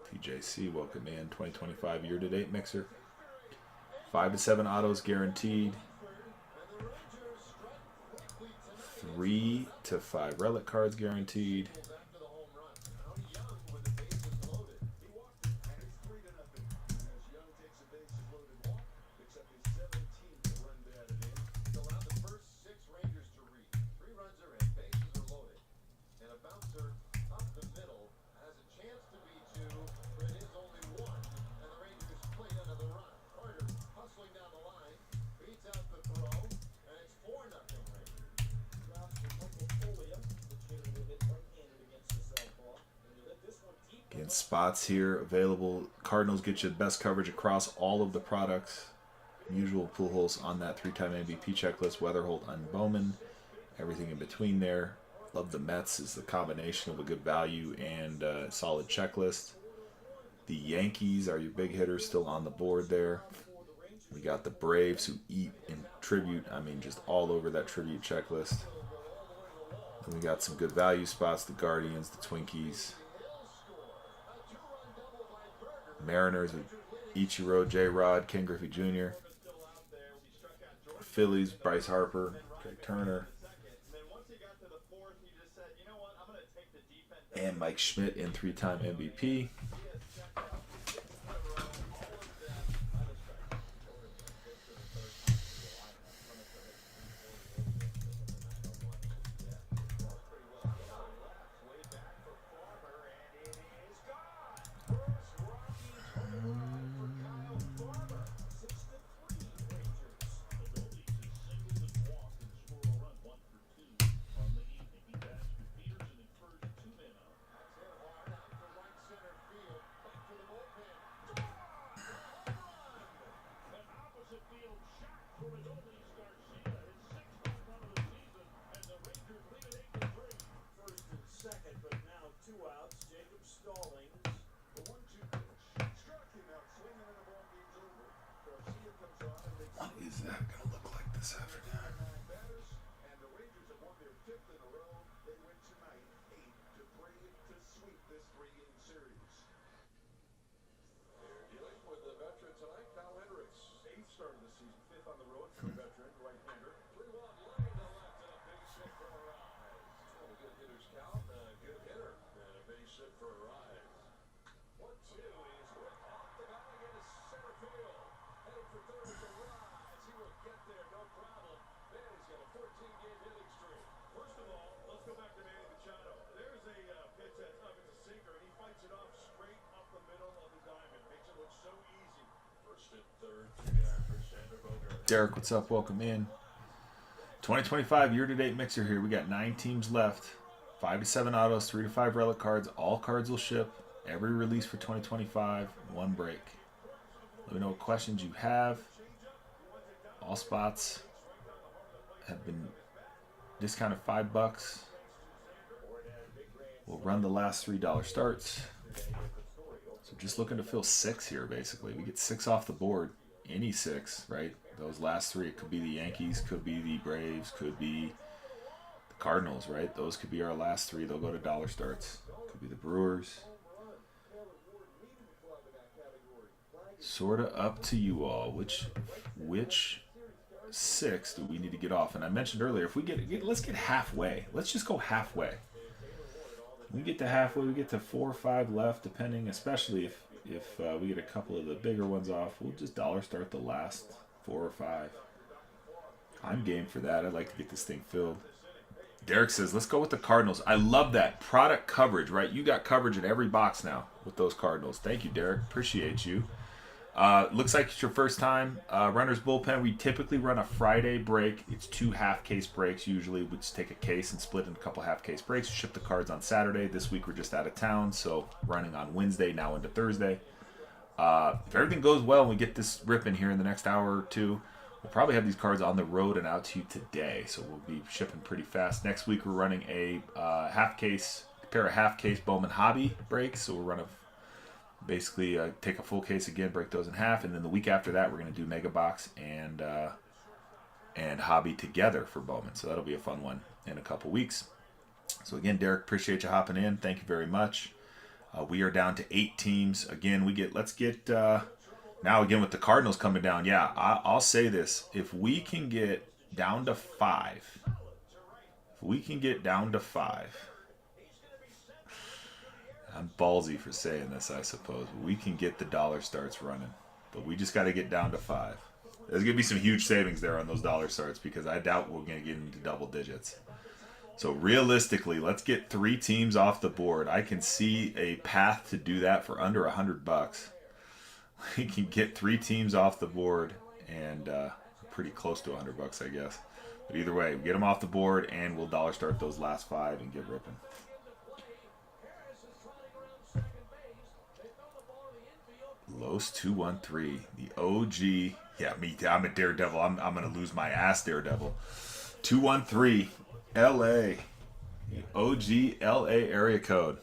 PJC, welcome in. 2025 year-to-date mixer. 5 to 7 autos guaranteed. 3 to 5 relic cards guaranteed. Again, spots here available. Cardinals get you the best coverage across all of the products. Usual Pujols on that 3-time MVP checklist. Weatherholt and Bowman. Everything in between there. Love the Mets is the combination of a good value and solid checklist. The Yankees are your big hitters still on the board there. We got the Braves who eat in tribute. I mean, just all over that tribute checklist. And we got some good value spots. The Guardians, the Twinkies. Mariners with Ichiro, J-Rod, Ken Griffey Jr. Phillies, Bryce Harper, Trey Turner. And Mike Schmidt in 3-time MVP. What is that going to look like this afternoon? And the Rangers have won their 5th in a row. They win tonight 8-3 to sweep this 3-game series. They're dealing with the veteran tonight, Kyle Hendricks. 8th start of the season, 5th on the road for a veteran right-hander. 3-1 line to left and a base hit for a rise. Well, a good hitter's count, a good hitter, and a base hit for a rise. for third at the rise. He will get there, no problem. Manny's got a 14-game hitting streak. First of all, let's go back to Manny Machado. There's a pitch that's up. It's a sinker, and he fights it off straight up the middle of the diamond. Makes it look so easy. First and third, 3 for Sander Bogart. Derek, what's up? Welcome in. 2025 year-to-date mixer here. We got 9 teams left. 5 to 7 autos, 3 to 5 relic cards. All cards will ship. Every release for 2025, 1 break. Let me know what questions you have. All spots have been discounted $5. We'll run the last $3 starts. So just looking to fill 6 here, basically. We get 6 off the board. Any 6, right? Those last 3, it could be the Yankees, could be the Braves, could be the Cardinals, right? Those could be our last 3. They'll go to dollar starts. Could be the Brewers. Sort of up to you all. Which 6 do we need to get off? And I mentioned earlier, if we let's get halfway. Let's just go halfway. We get to halfway. We get to 4 or 5 left, depending. Especially if we get a couple of the bigger ones off, we'll just dollar start the last 4 or 5. I'm game for that. I'd like to get this thing filled. Derek says, let's go with the Cardinals. I love that. Product coverage, right? You got coverage in every box now with those Cardinals. Thank you, Derek. Appreciate you. Looks like it's your first time. Runner's Bullpen, we typically run a Friday break. It's 2 half-case breaks usually. We just take a case and split in a couple half-case breaks. Ship the cards on Saturday. This week we're just out of town, so running on Wednesday, now into Thursday. If everything goes well and we get this ripping here in the next hour or 2, we'll probably have these cards on the road and out to you today. So we'll be shipping pretty fast. Next week we're running a pair of half-case Bowman Hobby breaks. So we're running basically take a full case again, break those in half, and then the week after that we're going to do Mega Box and Hobby together for Bowman. So that'll be a fun one in a couple weeks. So again, Derek, appreciate you hopping in. Thank you very much. We are down to 8 teams. Again, let's get now again with the Cardinals coming down. Yeah, I'll say this: if we can get down to 5, I'm ballsy for saying this, I suppose. We can get the dollar starts running, but we just got to get down to 5. There's going to be some huge savings there on those dollar starts because I doubt we're going to get into double digits. So realistically, let's get 3 teams off the board. I can see a path to do that for under $100. We can get 3 teams off the board and pretty close to $100, I guess. But either way, we get them off the board and we'll dollar start those last 5 and get ripping. Los 213, the OG. Yeah, I'm a Daredevil. I'm gonna lose my ass, Daredevil. 213, LA, the OG LA area code.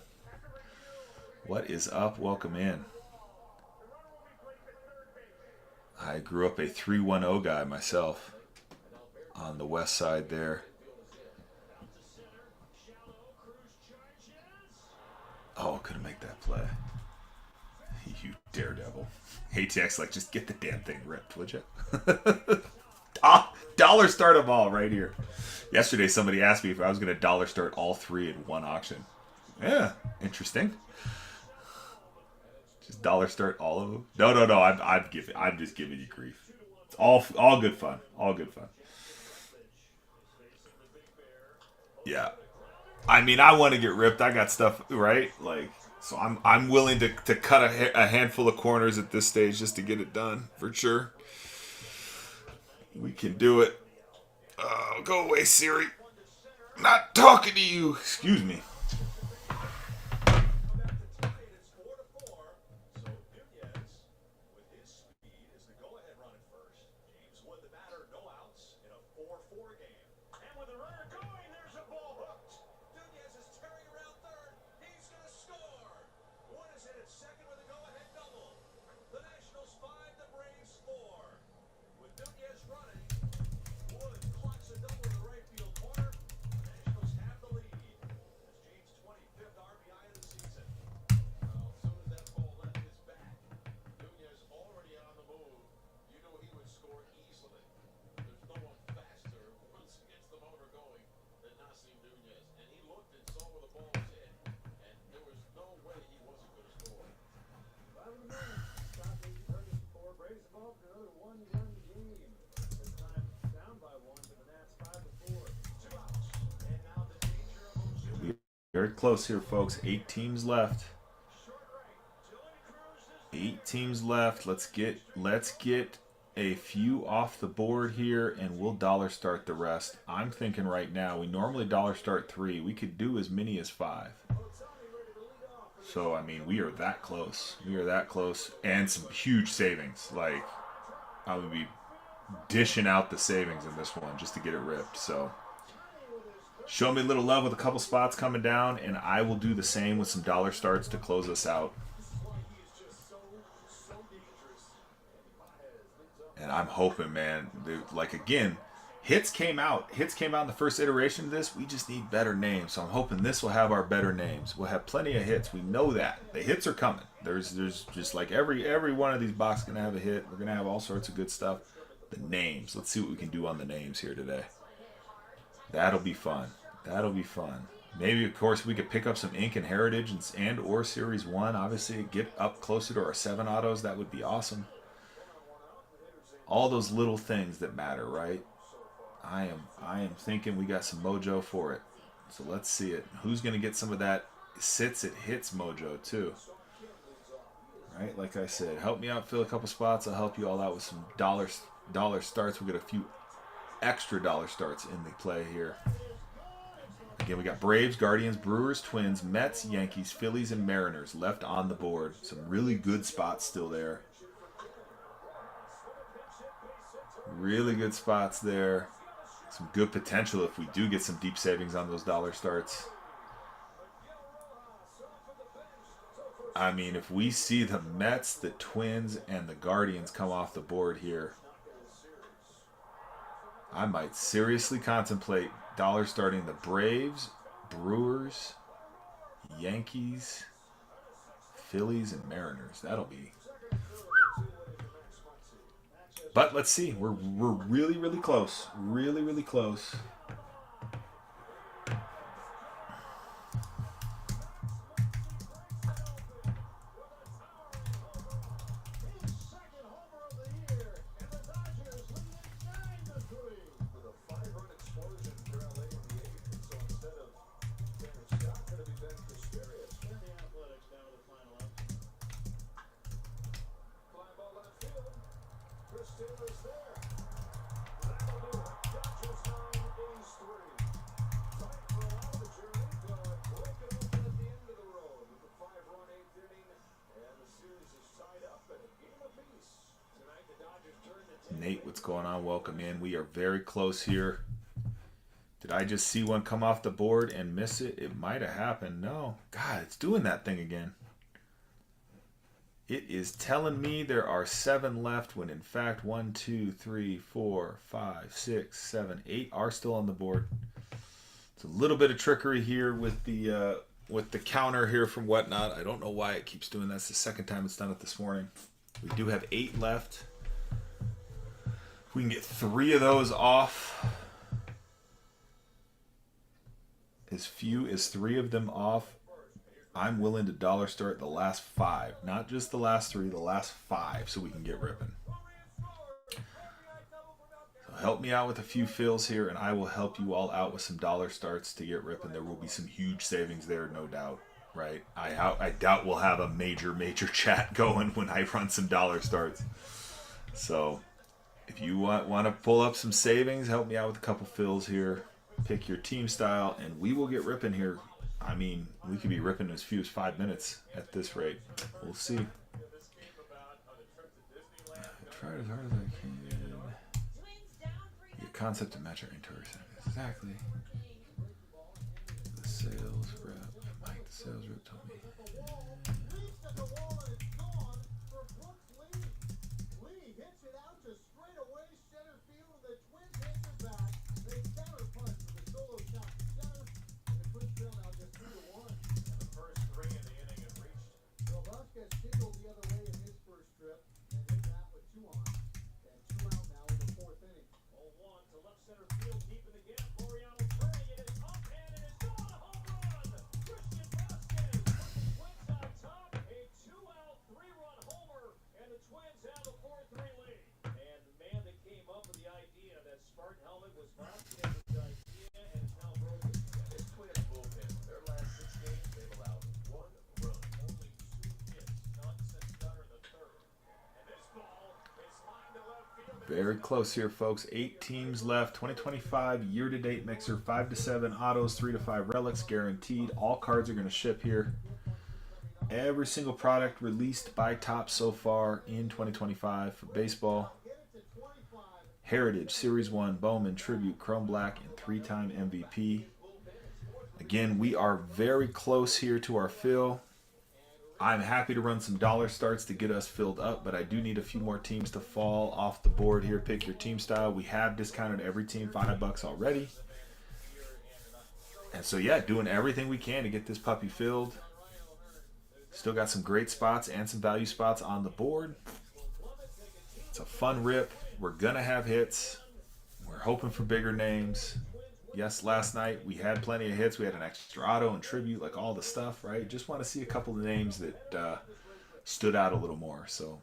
What is up? Welcome in. I grew up a 310 guy myself on the west side there. Oh, couldn't make that play. You Daredevil. ATX, like, just get the damn thing ripped, would you? Dollar start them all right here. Yesterday, somebody asked me if I was going to dollar start all 3 in one auction. Yeah, interesting. Just dollar start all of them. No. I'm just giving you grief. It's all good fun. All good fun. Yeah. I mean, I want to get ripped. I got stuff, right? Like, so I'm willing to cut a handful of corners at this stage just to get it done, for sure. We can do it. Oh, go away, Siri. I'm not talking to you. Excuse me. Braves involved in another one-run game. This time down by one, but the Nats 5-4. 2 outs. And now the danger of Ozuna. Very close here, folks. 8 teams left. Short right. Dylan Cruz is 8 teams left. Let's get a few off the board here, and we'll dollar start the rest. I'm thinking right now, we normally dollar start 3. We could do as many as 5. So, I mean, we are that close. We are that close. And some huge savings. Like, I would be dishing out the savings in this one just to get it ripped. So, show me a little love with a couple spots coming down, and I will do the same with some dollar starts to close us out. And I'm hoping, man, like, again, hits came out in the first iteration of this. We just need better names. So I'm hoping this will have our better names. We'll have plenty of hits. We know that. The hits are coming. There's just like every one of these boxes going to have a hit. We're going to have all sorts of good stuff. The names. Let's see what we can do on the names here today. That'll be fun. That'll be fun. Maybe, of course, we could pick up some Ink and Heritage and or Series 1. Obviously, get up closer to our 7 autos. That would be awesome. All those little things that matter, right? I am thinking we got some mojo for it. So let's see it. Who's going to get some of that sits it hits mojo too? Right? Like I said, help me out, fill a couple spots. I'll help you all out with some dollar starts. We'll get a few extra dollar starts in the play here. Again, we got Braves, Guardians, Brewers, Twins, Mets, Yankees, Phillies, and Mariners left on the board. Some really good spots still there. Really good spots there. Some good potential if we do get some deep savings on those dollar starts. I mean, if we see the Mets, the Twins, and the Guardians come off the board here, I might seriously contemplate dollar starting the Braves, Brewers, Yankees, Phillies, and Mariners. That'll be... But let's see. We're really, really close. Really, really close. Nate, what's going on? Welcome in. We are very close here. Did I just see one come off the board and miss it? It might have happened. No. God, it's doing that thing again. It is telling me there are 7 left when in fact 1, 2, 3, 4, 5, 6, 7, 8 are still on the board. It's a little bit of trickery here with the counter here from Whatnot. I don't know why it keeps doing that. It's the second time it's done it this morning. We do have 8 left. If we can get 3 of those off, as few as 3 of them off, I'm willing to dollar start the last 5. Not just the last 3, the last 5, so we can get ripping. So help me out with a few fills here, and I will help you all out with some dollar starts to get ripping. There will be some huge savings there, no doubt. Right? I doubt we'll have a major chat going when I run some dollar starts. So if you want to pull up some savings, help me out with a couple fills here. Pick your team style, and we will get ripping here. I mean, we could be ripping as few as 5 minutes at this rate. We'll see. I tried as hard as I can. Your concept and match are interesting. Exactly. The sales rep, Mike, the sales rep told me. Lee hits it out to straightaway center field, and the Twins answer back. They counter punch with a solo shot to center, and the Twins trail now just 2-1. the first 3 in the inning have reached. Well, Vasquez singled the other way in his first trip, and hit that with 2 on, and 2 out now in the 4th inning. 0-1 to left center field, deep in the gap. Laureano turning it is up, and it is gone. A home run. Christian Vasquez puts the Twins on top. A 2-out, 3-run homer, and the Twins have the 4th lead. And the man that came up with the idea that Spartan helmet was Vasquez's idea and it's now broken. This Twins bullpen, their last 6 games, they've allowed 1 run. Only 2 hits, none since Gunnar the third. And this ball is lined to left field. Very close here, folks. 8 teams left. 2025 year-to-date mixer. 5 to 7 autos, 3 to 5 relics guaranteed. All cards are going to ship here. Every single product released by Topps so far in 2025 for baseball. Heritage, Series 1, Bowman, Tribute, Chrome Black, and 3-time MVP. Again, we are very close here to our fill. I'm happy to run some dollar starts to get us filled up, but I do need a few more teams to fall off the board here. Pick your team style. We have discounted every team $5 already. And so, yeah, doing everything we can to get this puppy filled. Still got some great spots and some value spots on the board. It's a fun rip. We're going to have hits. We're hoping for bigger names. Yes, last night we had plenty of hits. We had an extra auto and tribute, like all the stuff, right? Just want to see a couple of names that stood out a little more. So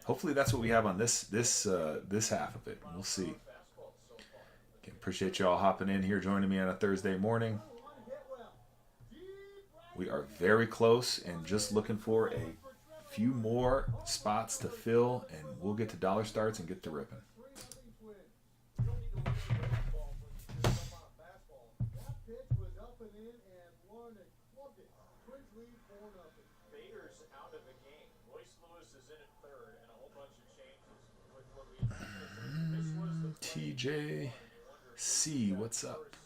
hopefully that's what we have on this half of it. We'll see. Okay, appreciate you all hopping in here, joining me on a Thursday morning. We are very close and just looking for a few more spots to fill, and we'll get to dollar starts and get to ripping. Bader's out of the game. Royce Lewis is in at third, and a whole bunch of changes. With what we this was the TJC, what's up?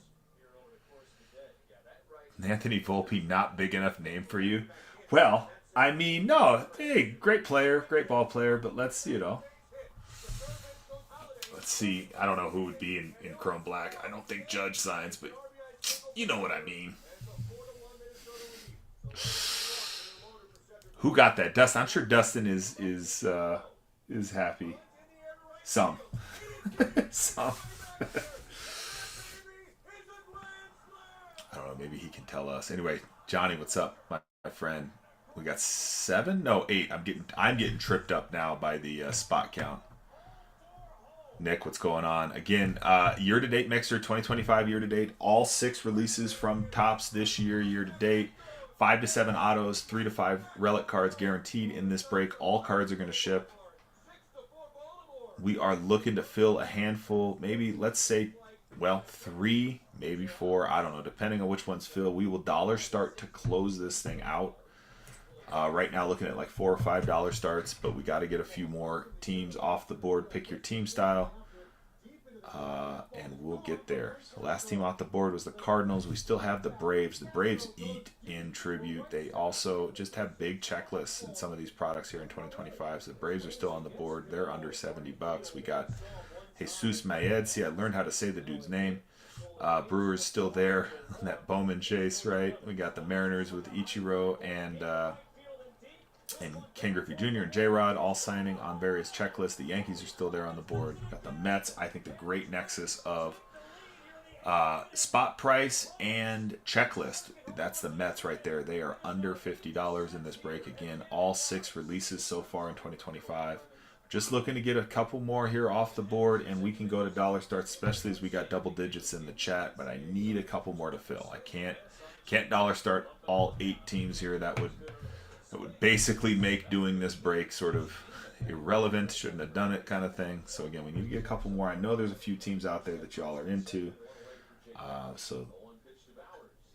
Anthony Volpe, not big enough name for you? Well, I mean, no. Hey, great player, great ball player, but let's see. I don't know who would be in Chrome Black. I don't think Judge signs, but you know what I mean. Who got that? Dustin. I'm sure Dustin is happy. Some. Some. I don't know. Maybe he can tell us. Anyway, Johnny, what's up, my friend? We got 7? No, 8. I'm getting tripped up now by the spot count. Nick, what's going on? Again, year-to-date mixer, 2025 year-to-date. All 6 releases from Topps this year-to-date. 5 to 7 autos, 3 to 5 relic cards guaranteed in this break. All cards are going to ship. We are looking to fill a handful, maybe, let's say, 3, maybe 4. I don't know, depending on which ones fill. We will dollar start to close this thing out. Right now, looking at like $4 or $5 starts, but we got to get a few more teams off the board. Pick your team style, and we'll get there. So last team off the board was the Cardinals. We still have the Braves. The Braves eat in tribute. They also just have big checklists in some of these products here in 2025. So the Braves are still on the board. They're under $70. We got Jesus Mayed. See, I learned how to say the dude's name. Brewers still there. That Bowman chase, right? We got the Mariners with Ichiro and Ken Griffey Jr. and J-Rod all signing on various checklists. The Yankees are still there on the board. Got the Mets. I think the great nexus of spot price and checklist. That's the Mets right there. They are under $50 in this break. Again, all 6 releases so far in 2025. Just looking to get a couple more here off the board, and we can go to dollar starts, especially as we got double digits in the chat. But I need a couple more to fill. I can't dollar start all 8 teams here. That would basically make doing this break sort of irrelevant. Shouldn't have done it, kind of thing. So again, we need to get a couple more. I know there's a few teams out there that y'all are into. So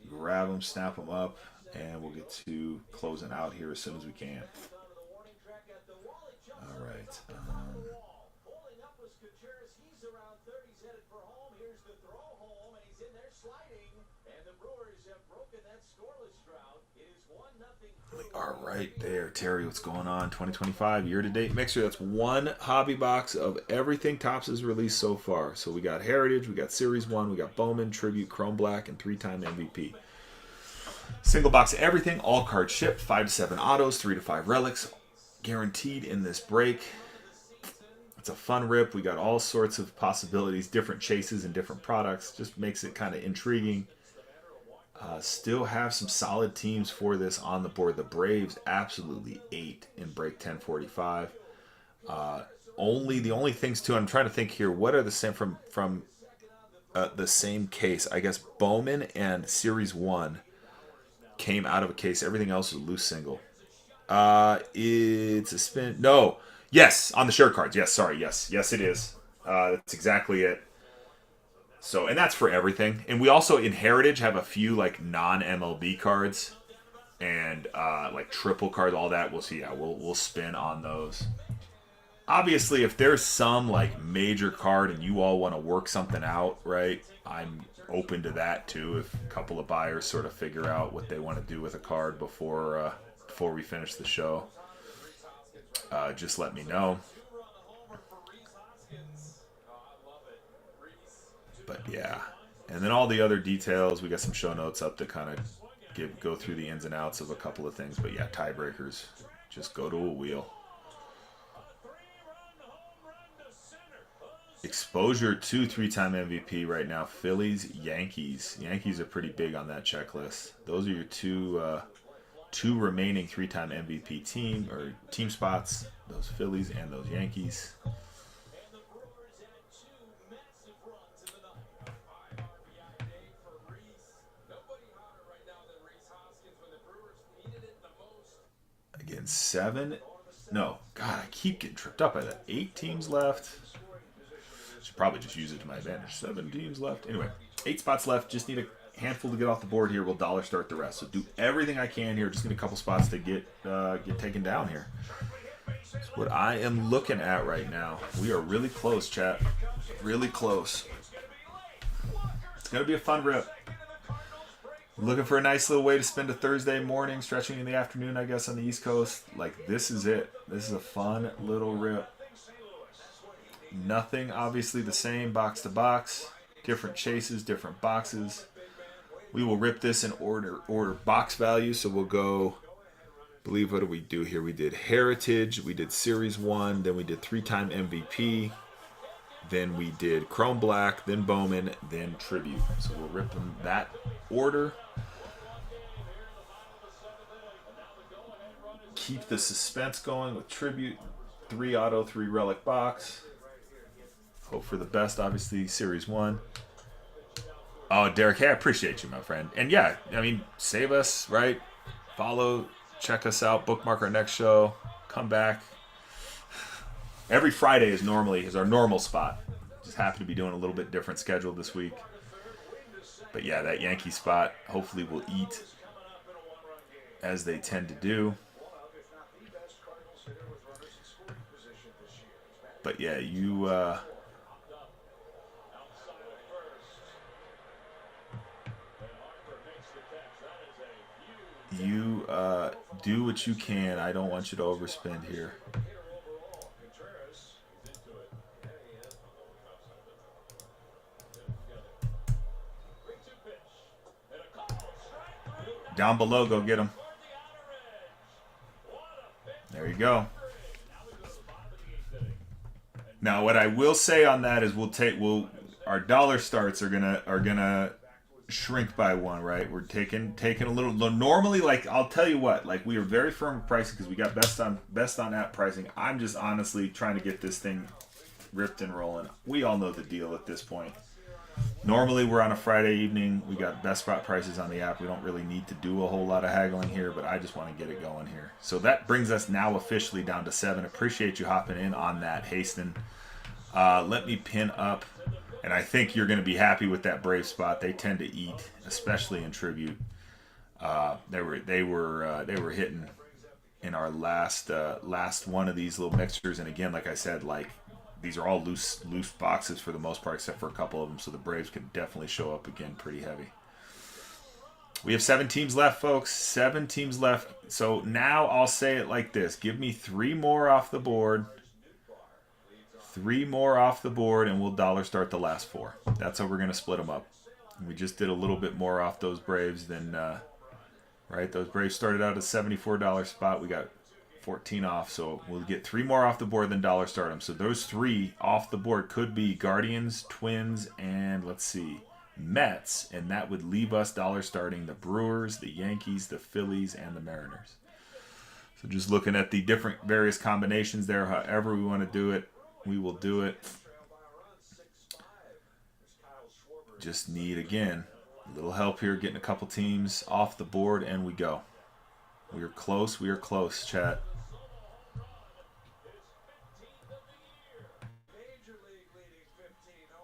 grab them, snap them up, and we'll get to closing out here as soon as we can. All right. Pulling up was Contreras. He's around 30. He's headed for home. Here's the throw home, and he's in there sliding. And the Brewers have broken that scoreless drought. It is 1-0. We are right there. Terry, what's going on? 2025 year-to-date mixer. That's 1 hobby box of everything Topps has released so far. So we got Heritage, we got Series 1, we got Bowman, Tribute, Chrome Black, and 3-time MVP. Single box of everything. All cards shipped. 5 to 7 autos, 3 to 5 relics. Guaranteed in this break. It's a fun rip. We got all sorts of possibilities, different chases and different products. Just makes it kind of intriguing. Still have some solid teams for this on the board. The Braves absolutely ate in break 1045. The only things too, I'm trying to think here. What are the same from the same case? I guess Bowman and Series 1 came out of a case. Everything else was a loose single. It's a spin. No. Yes, on the shirt cards. Yes, sorry. Yes, it is. That's exactly it. So, and that's for everything. And we also in Heritage have a few like non-MLB cards and like triple cards, all that. We'll see. Yeah, we'll spin on those. Obviously, if there's some like major card and you all want to work something out, right? I'm open to that too. If a couple of buyers sort of figure out what they want to do with a card before we finish the show, just let me know. But yeah, and then all the other details, we got some show notes up to kind of go through the ins and outs of a couple of things. But yeah, tiebreakers, just go to a wheel. Exposure to 3-time MVP right now. Phillies, Yankees. Yankees are pretty big on that checklist. Those are your two remaining 3-time MVP team spots. Those Phillies and those Yankees. Again, 7. No, God, I keep getting tripped up by that. 8 teams left. Should probably just use it to my advantage. 7 teams left. Anyway, 8 spots left. Just need a handful to get off the board here. We'll dollar start the rest. So do everything I can here. Just need a couple spots to get taken down here. That's what I am looking at right now. We are really close, chat. Really close. It's going to be a fun rip. Looking for a nice little way to spend a Thursday morning, stretching in the afternoon, I guess, on the East Coast. Like, this is it. This is a fun little rip. Nothing, obviously, the same box to box. Different chases, different boxes. We will rip this in order box value. So we'll go, what do we do here? We did Heritage, we did Series 1, then we did 3-time MVP. Then we did Chrome Black, then Bowman, then Tribute. So we'll rip them that order. Keep the suspense going with Tribute. 3 auto, 3 relic box. Hope for the best, obviously, Series 1. Oh, Derek, hey, I appreciate you, my friend. And yeah, I mean, save us, right? Follow, check us out, bookmark our next show, come back. Every Friday is our normal spot. Just happen to be doing a little bit different schedule this week. But yeah, that Yankee spot hopefully will eat as they tend to do. But yeah, you do what you can. I don't want you to overspend here. Down below, go get him. There you go. Now, what I will say on that is our dollar starts are gonna shrink by 1, right? We're taking a little. Normally, like, I'll tell you what, like, we are very firm with pricing because we got best on app pricing. I'm just honestly trying to get this thing ripped and rolling. We all know the deal at this point. Normally, we're on a Friday evening. We got best spot prices on the app. We don't really need to do a whole lot of haggling here, but I just want to get it going here. So that brings us now officially down to 7. Appreciate you hopping in on that, Haston. Let me pin up, and I think you're going to be happy with that Brave spot. They tend to eat, especially in Tribute. They were hitting in our last one of these little mixers, and again, like I said, like, these are all loose boxes for the most part, except for a couple of them, so the Braves could definitely show up again pretty heavy. We have 7 teams left, folks. 7 teams left. So now I'll say it like this. Give me 3 more off the board. 3 more off the board, and we'll dollar start the last 4. That's how we're going to split them up. We just did a little bit more off those Braves than, right? Those Braves started out at a $74 spot. We got 14 off, so we'll get 3 more off the board than dollar start them. So those 3 off the board could be Guardians, Twins, and let's see, Mets, and that would leave us dollar starting the Brewers, the Yankees, the Phillies, and the Mariners. So just looking at the different various combinations there, however we want to do it, we will do it. Just need, again, a little help here, getting a couple teams off the board, and we go. We are close, chat.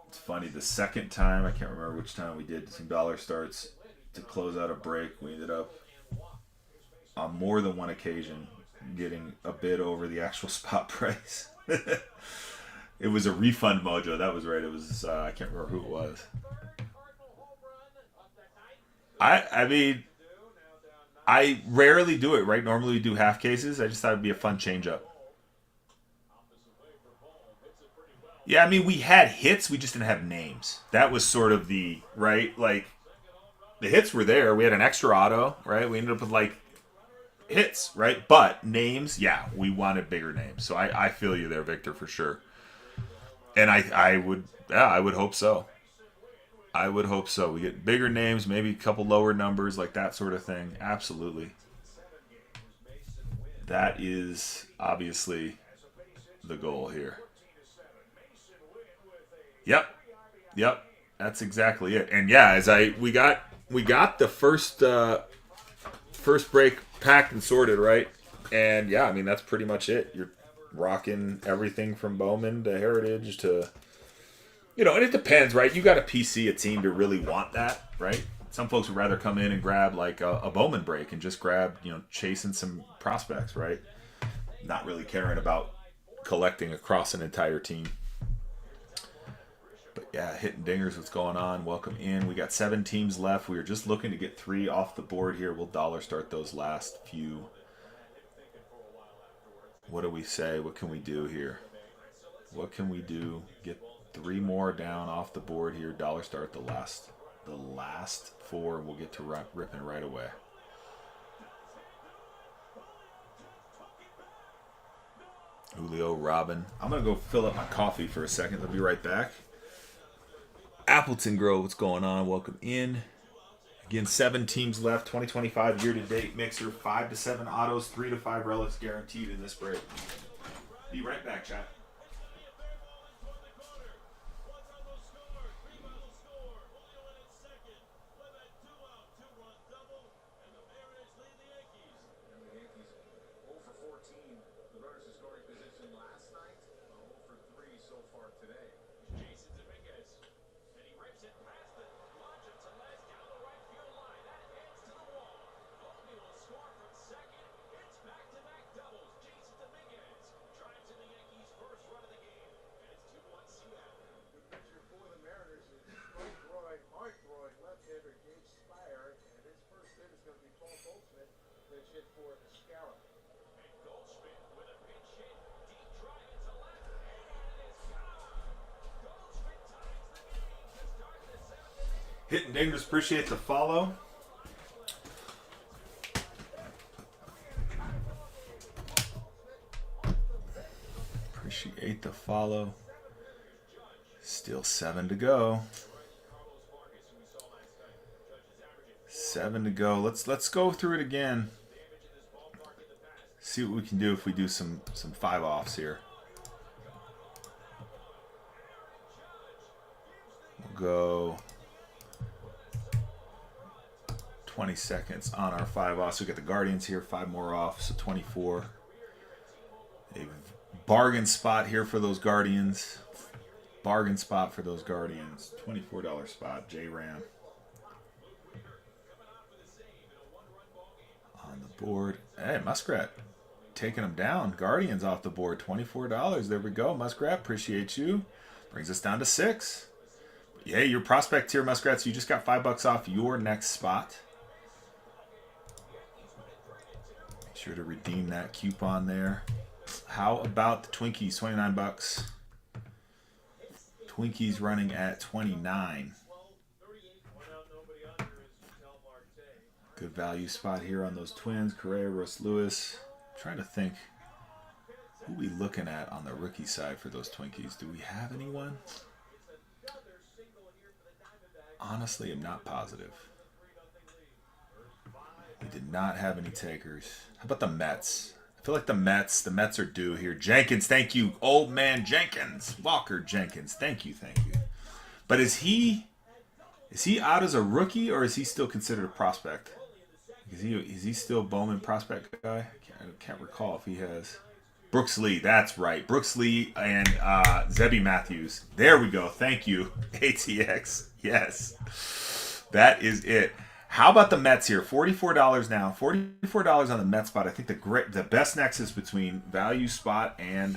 It's funny, the second time, I can't remember which time we did some dollar starts to close out a break, we ended up on more than one occasion getting a bid over the actual spot price. It was a refund mojo, that was right. It was, I can't remember who it was. I mean, I rarely do it, right? Normally we do half cases. I just thought it'd be a fun change up. Yeah, I mean, we had hits, we just didn't have names. That was sort of the, right? Like, the hits were there. We had an extra auto, right? We ended up with, like, hits, right? But names, yeah, we wanted bigger names. So I feel you there, Victor, for sure. And I would hope so. I would hope so. We get bigger names, maybe a couple lower numbers, like that sort of thing. Absolutely. That is obviously the goal here. Yep. That's exactly it. And yeah, we got the first break packed and sorted, right? And yeah, I mean, that's pretty much it. You're rocking everything from Bowman to Heritage to, you know, and it depends, right? You got to PC a team to really want that, right? Some folks would rather come in and grab like a Bowman break and just grab, you know, chasing some prospects, right? Not really caring about collecting across an entire team. But yeah, hitting dingers, what's going on? Welcome in. We got 7 teams left. We were just looking to get 3 off the board here. We'll dollar start those last few. What do we say? What can we do here? What can we do? Get 3 more down off the board here. Dollar start the last 4, and we'll get to ripping right away. Julio, Robin. I'm going to go fill up my coffee for a second. I'll be right back. Appleton Grove, what's going on? Welcome in. Again, 7 teams left. 2025 year-to-date mixer. 5 to 7 autos, 3 to 5 relics guaranteed in this break. Be right back, chat. Hitting dingers, appreciate the follow. Appreciate the follow. Still 7 to go. 7 to go. Let's go through it again. See what we can do if we do some 5-offs here. We'll go 20 seconds on our 5-offs. So we got the Guardians here, 5 more off, so 24. A bargain spot here for those Guardians. Bargain spot for those Guardians. $24 spot, J-Ram. On the board. Hey, Muskrat taking them down. Guardians off the board, $24. There we go. Muskrat, appreciate you. Brings us down to 6. Yeah, your prospect here, Muskrat, so you just got $5 off your next spot. Make sure to redeem that coupon there. How about the Twinkies, $29? Twinkies running at 29. Good value spot here on those Twins. Correa, Russ Lewis. Trying to think who we looking at on the rookie side for those Twinkies. Do we have anyone? Honestly, I'm not positive. We did not have any takers. How about the Mets? I feel like the Mets are due here. Jenkins, thank you. Old man Jenkins. Walker Jenkins, thank you. But is he out as a rookie, or is he still considered a prospect? Is he still a Bowman prospect guy? I can't recall if he has. Brooks Lee, that's right. Brooks Lee and Zebby Matthews. There we go. Thank you, ATX. Yes, that is it. How about the Mets here? $44 now. $44 on the Mets spot. I think the best nexus between value spot and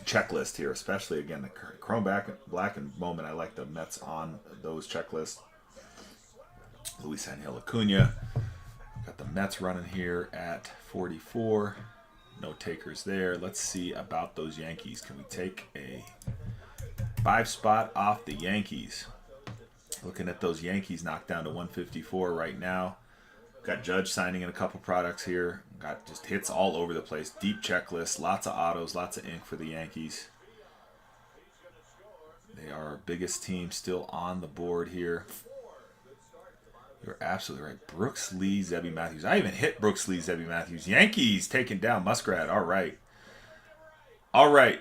checklist here, especially again the Chrome Black and Bowman. I like the Mets on those checklists. Luisangel Acuna. Got the Mets running here at 44. No takers there. Let's see about those Yankees. Can we take a 5 spot off the Yankees? Looking at those Yankees knocked down to 154 right now. Got Judge signing in a couple products here. Got just hits all over the place. Deep checklist. Lots of autos. Lots of ink for the Yankees. They are our biggest team still on the board here. You're absolutely right. Brooks Lee, Zebby Matthews. I even hit Brooks Lee, Zebby Matthews. Yankees taking down Muskrat. All right. All right.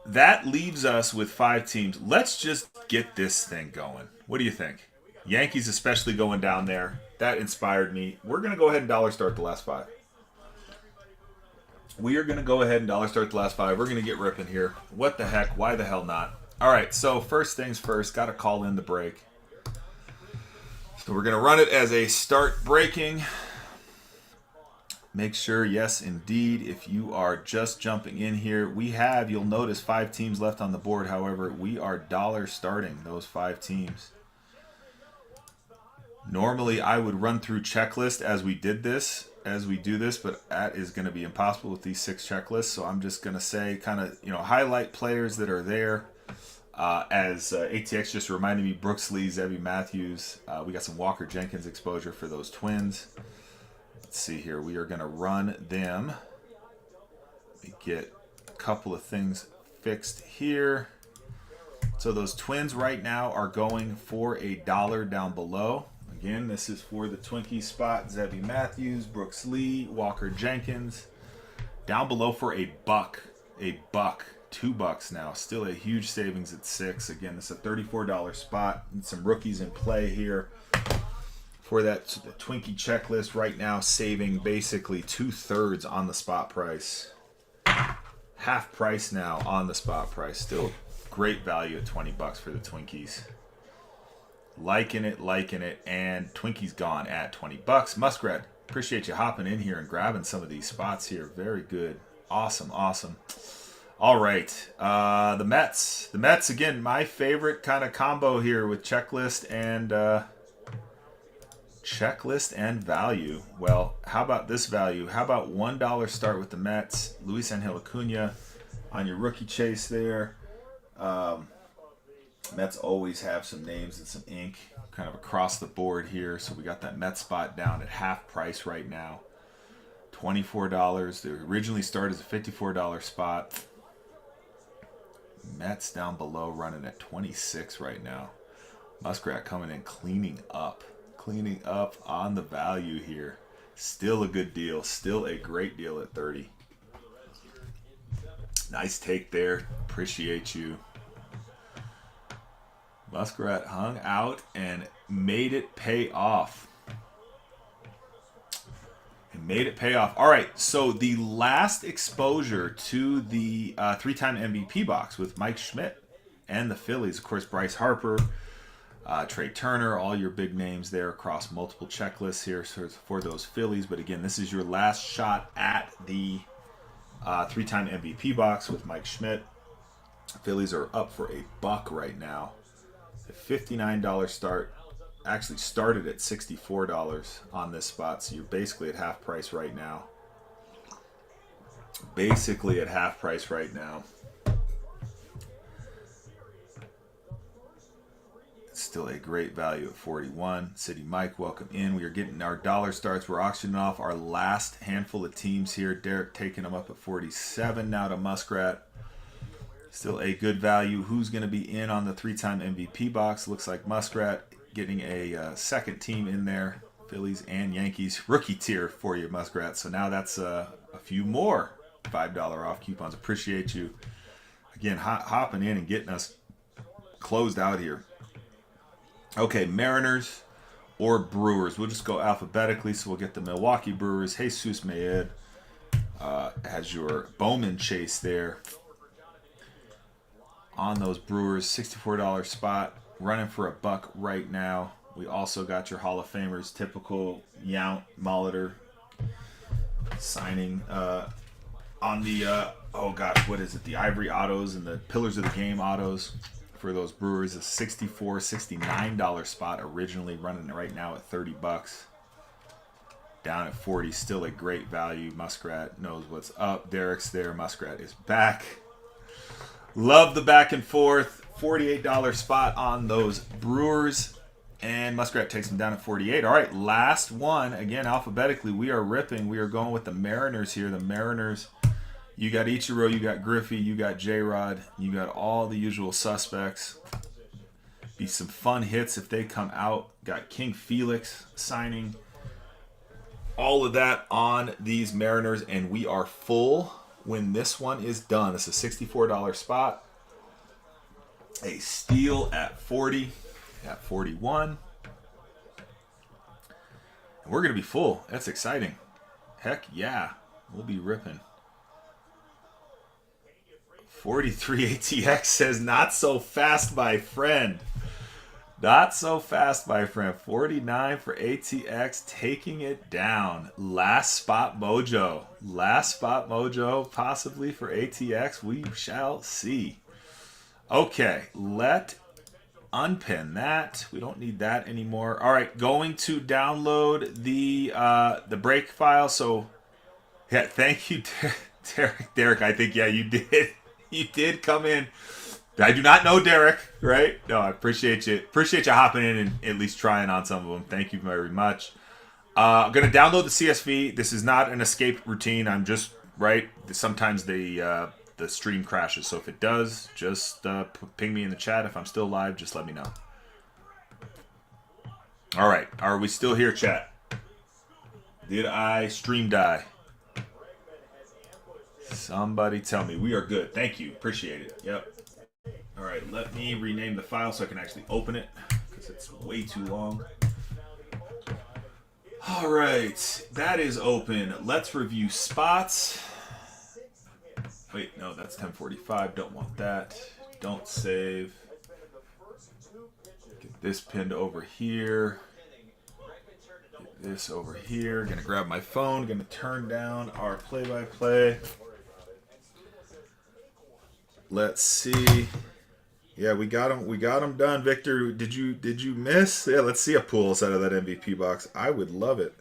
That leaves us with 5 teams. Let's just get this thing going. What do you think? Yankees especially going down there. That inspired me. We're going to go ahead and dollar start the last 5. We are going to go ahead and dollar start the last 5. We're going to get ripping here. What the heck? Why the hell not? All right, so first things first. Got to call in the break. So we're going to run it as a start breaking. Make sure, yes, indeed, if you are just jumping in here, you'll notice 5 teams left on the board. However, we are dollar starting those 5 teams. Normally, I would run through checklist as we do this, but that is going to be impossible with these 6 checklists. So I'm just going to say kind of, highlight players that are there. As ATX just reminded me, Brooks Lee, Zebby Matthews. We got some Walker Jenkins exposure for those Twins. Let's see here. We are going to run them. We get a couple of things fixed here. So those Twins right now are going for $1 down below. Again, this is for the Twinkie spot. Zebby Matthews, Brooks Lee, Walker Jenkins. Down below for $1. $1. $2 now. Still a huge savings at 6. Again, this is a $34 spot. And some rookies in play here. For that the Twinkie checklist right now, saving basically 2/3 on the spot price. Half price now on the spot price. Still great value at $20 for the Twinkies. Liking it. And Twinkie's gone at $20. Muskrat, appreciate you hopping in here and grabbing some of these spots here. Very good. Awesome. All right. The Mets. The Mets, again, my favorite kind of combo here with checklist and value. Well, how about this value? How about $1 start with the Mets? Luisangel Acuna on your rookie chase there. Mets always have some names and some ink kind of across the board here. So we got that Mets spot down at half price right now. $24. They originally started as a $54 spot. Mets down below running at 26 right now. Muskrat coming in cleaning up on the value here. Still a good deal. Still a great deal at 30. Nice take there. Appreciate you. Muskrat hung out and made it pay off. All right, so the last exposure to the 3-time MVP box with Mike Schmidt and the Phillies, of course, Bryce Harper, Trey Turner, all your big names there across multiple checklists here for those Phillies. But again, this is your last shot at the 3-time MVP box with Mike Schmidt. Phillies are up for $1 right now. The $59 start actually started at $64 on this spot, so you're basically at half price right now. Still a great value at 41. City Mike, welcome in. We are getting our dollar starts. We're auctioning off our last handful of teams here. Derek taking them up at 47 now to Muskrat. Still a good value. Who's going to be in on the 3-time MVP box? Looks like Muskrat getting a second team in there. Phillies and Yankees rookie tier for you, Muskrat. So now that's a few more $5 off coupons. Appreciate you again hopping in and getting us closed out here. Okay, Mariners or Brewers. We'll just go alphabetically, so we'll get the Milwaukee Brewers. Jesus Mayed as your Bowman chase there on those Brewers. $64 spot, running for $1 right now. We also got your Hall of Famers, typical Yount, Molitor signing on the, oh gosh, what is it? The Ivory Autos and the Pillars of the Game Autos for those Brewers. A $64, $69 spot, originally running right now at $30. Down at 40, still a great value. Muskrat knows what's up. Derek's there. Muskrat is back. Love the back and forth. $48 spot on those Brewers. And Muskrat takes them down at 48. All right, last one. Again, alphabetically, we are ripping. We are going with the Mariners here. The Mariners, you got Ichiro, you got Griffey, you got J-Rod, you got all the usual suspects. Be some fun hits if they come out. Got King Felix signing. All of that on these Mariners, and we are full when this one is done. It's a $64 spot. A steal at 40. At 41. And we're going to be full. That's exciting. Heck yeah. We'll be ripping. 43 ATX says, not so fast, my friend. Not so fast, my friend. 49 for ATX, taking it down. Last spot mojo. Last spot mojo, possibly for ATX. We shall see. Okay, unpin that. We don't need that anymore. All right, going to download the break file. So, yeah, thank you, Derek. Derek, I think, yeah, you did. You did come in. I do not know Derek, right? No, I appreciate you. Appreciate you hopping in and at least trying on some of them. Thank you very much. I'm going to download the CSV. This is not an escape routine. I'm just, right, sometimes the stream crashes. So if it does, just ping me in the chat. If I'm still live, just let me know. All right. Are we still here, chat? Did I stream die? Somebody tell me. We are good. Thank you. Appreciate it. Yep. All right. Let me rename the file so I can actually open it because it's way too long. All right. That is open. Let's review spots. Wait, no, that's 1045. Don't want that. Don't save. Get this pinned over here. Get this over here. Gonna grab my phone. Gonna turn down our play-by-play. Let's see. Yeah, we got him. We got him done. Victor, did you miss? Yeah, let's see a pull out of that MVP box. I would love it.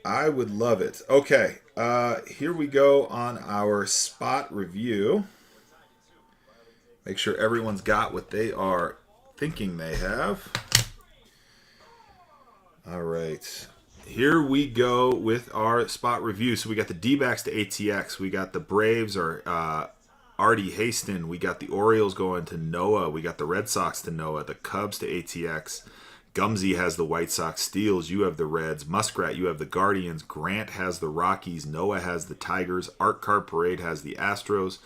I would love it. Okay, here we go on our spot review. Make sure everyone's got what they are thinking they have. All right. Here we go with our spot review. So we got the D-backs to ATX. We got the Braves or Artie Haston. We got the Orioles going to Noah. We got the Red Sox to Noah. The Cubs to ATX. Gumsy has the White Sox. Steels, you have the Reds. Muskrat, you have the Guardians. Grant has the Rockies. Noah has the Tigers. Art Car Parade has the Astros.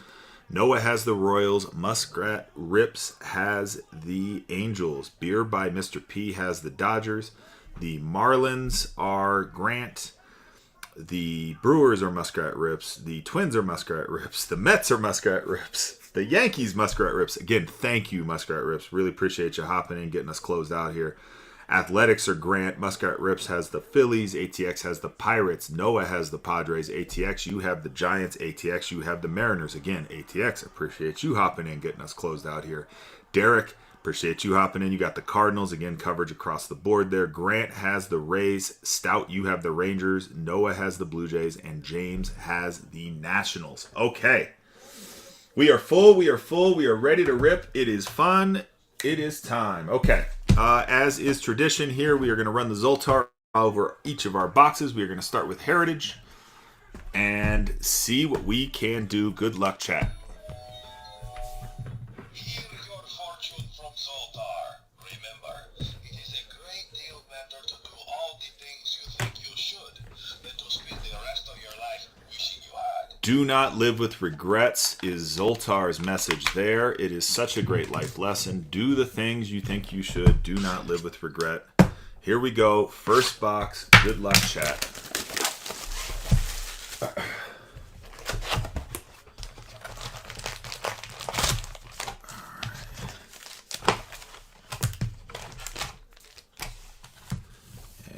Noah has the Royals. Muskrat Rips has the Angels. Beer by Mr. P has the Dodgers. The Marlins are Grant. The Brewers are Muskrat Rips. The Twins are Muskrat Rips. The Mets are Muskrat Rips. The Yankees Muskrat Rips. Again, thank you, Muskrat Rips. Really appreciate you hopping in, getting us closed out here. Athletics are Grant. Muskrat Rips has the Phillies. ATX has the Pirates. Noah has the Padres. ATX, you have the Giants. ATX, you have the Mariners. Again, ATX, appreciate you hopping in, getting us closed out here. Derek, appreciate you hopping in. You got the Cardinals. Again, coverage across the board there. Grant has the Rays. Stout, you have the Rangers. Noah has the Blue Jays. And James has the Nationals. Okay. We are full. We are full. We are ready to rip. It is fun. It is time. Okay. As is tradition here, we are going to run the Zoltar over each of our boxes. We are going to start with Heritage and see what we can do. Good luck, chat. Hear your fortune from Zoltar. Remember, it is a great deal better to do all Do not live with regrets is Zoltar's message there. It is such a great life lesson. Do the things you think you should. Do not live with regret. Here we go. First box. Good luck, chat.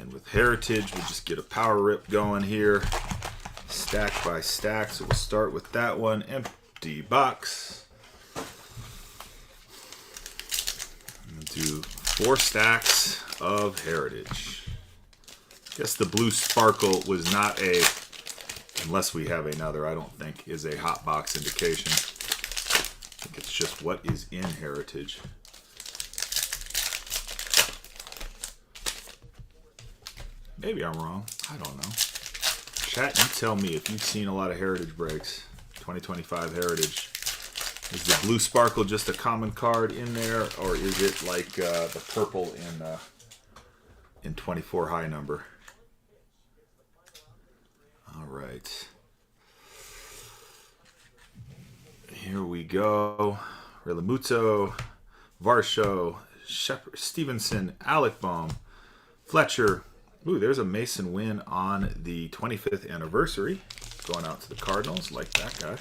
And with Heritage, we'll just get a power rip going here. Stack by stack. So we'll start with that one. Empty box. I'm going to do 4 stacks of Heritage. Guess the blue sparkle was not a, unless we have another, I don't think is a hot box indication. I think it's just what is in Heritage. Maybe I'm wrong. I don't know. Chat, you tell me if you've seen a lot of Heritage breaks. 2025 Heritage. Is the blue sparkle just a common card in there, or is it like the purple in 24 high number? All right. Here we go. Realmuto, Varsho, Shepard, Stevenson, Alec Baum, Fletcher. Ooh, there's a Mason win on the 25th anniversary. Going out to the Cardinals. Like that guy.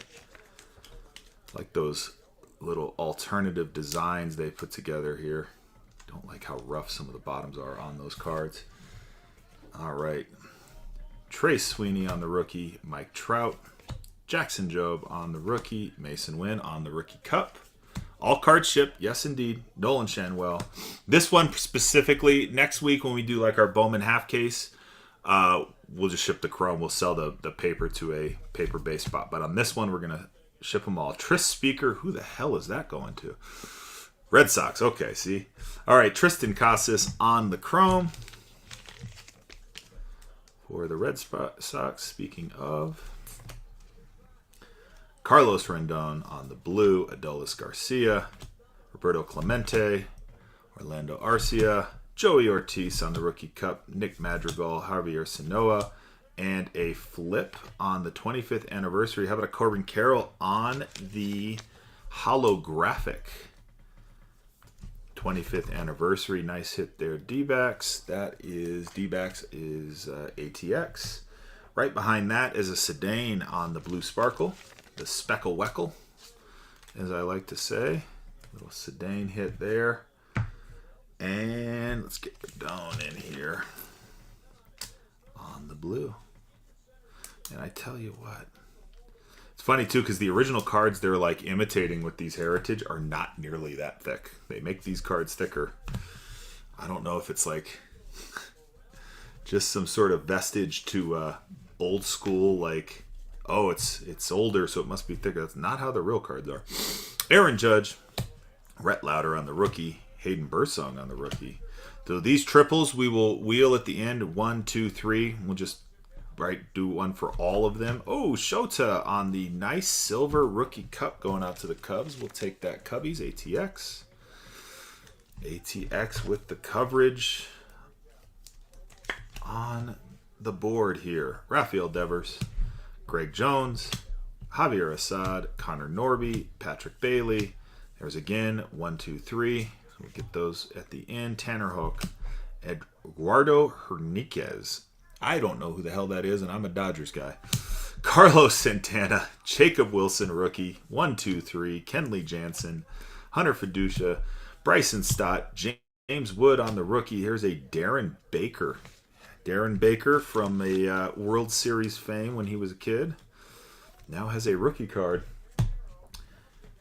Like those little alternative designs they put together here. Don't like how rough some of the bottoms are on those cards. All right. Trace Sweeney on the rookie. Mike Trout. Jackson Jobe on the rookie. Mason Wynn on the rookie cup. All cards shipped. Yes, indeed. Nolan Shanwell. This one specifically, next week when we do like our Bowman half case, we'll just ship the chrome. We'll sell the paper to a paper-based spot. But on this one, we're going to ship them all. Tris Speaker. Who the hell is that going to? Red Sox. Okay, see? All right, Tristan Casas on the chrome. For the Red Sox, speaking of. Carlos Rendon on the blue. Adolis Garcia. Roberto Clemente. Orlando Arcia. Joey Ortiz on the rookie cup. Nick Madrigal. Javier Sanoa. And a flip on the 25th anniversary. How about a Corbin Carroll on the holographic 25th anniversary? Nice hit there, D-backs. That is, D-backs is ATX. Right behind that is a Sedane on the blue sparkle. The Speckle Weckle, as I like to say. Little Sedane hit there. And let's get Rodon in here on the blue. And I tell you what, it's funny too, because the original cards they're like imitating with these Heritage are not nearly that thick. They make these cards thicker. I don't know if it's like just some sort of vestige to old school, like, oh, it's older, so it must be thicker. That's not how the real cards are. Aaron Judge, Rhett Lauder on the rookie, Hayden Bursong on the rookie. So these triples we will wheel at the end. 1, 2, 3. We'll just do one for all of them. Oh, Shota on the nice silver rookie cup going out to the Cubs. We'll take that Cubbies. ATX. ATX with the coverage on the board here. Rafael Devers, Greg Jones, Javier Assad, Connor Norby, Patrick Bailey. There's again 1, 2, 3. We'll get those at the end. Tanner Hook, Eduardo Hernandez. I don't know who the hell that is, and I'm a Dodgers guy. Carlos Santana, Jacob Wilson, rookie. 1, 2, 3. Kenley Jansen, Hunter Fiducia, Bryson Stott, James Wood on the rookie. Here's a Darren Baker. Darren Baker from a World Series fame when he was a kid. Now has a rookie card.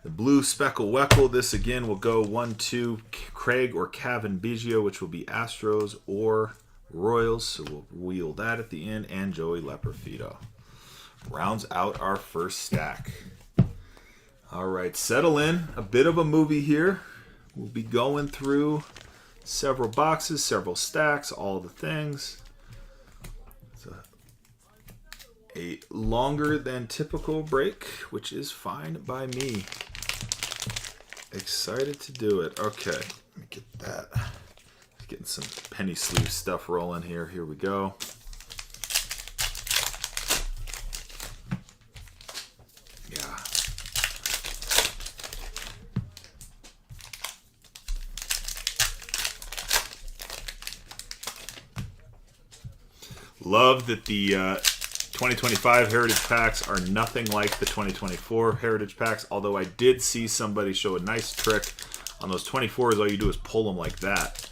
The blue Speckle Weckle. This again will go 1, 2, Craig or Kevin Biggio, which will be Astros or Royals. So we'll wheel that at the end. And Joey Leperfido. Rounds out our first stack. All right, settle in. A bit of a movie here. We'll be going through several boxes, several stacks, all the things. It's a longer than typical break, which is fine by me. Excited to do it. Okay, let me get that. Getting some penny sleeve stuff rolling here. Here we go. Love that the 2025 Heritage Packs are nothing like the 2024 Heritage Packs, although I did see somebody show a nice trick on those 24s. All you do is pull them like that,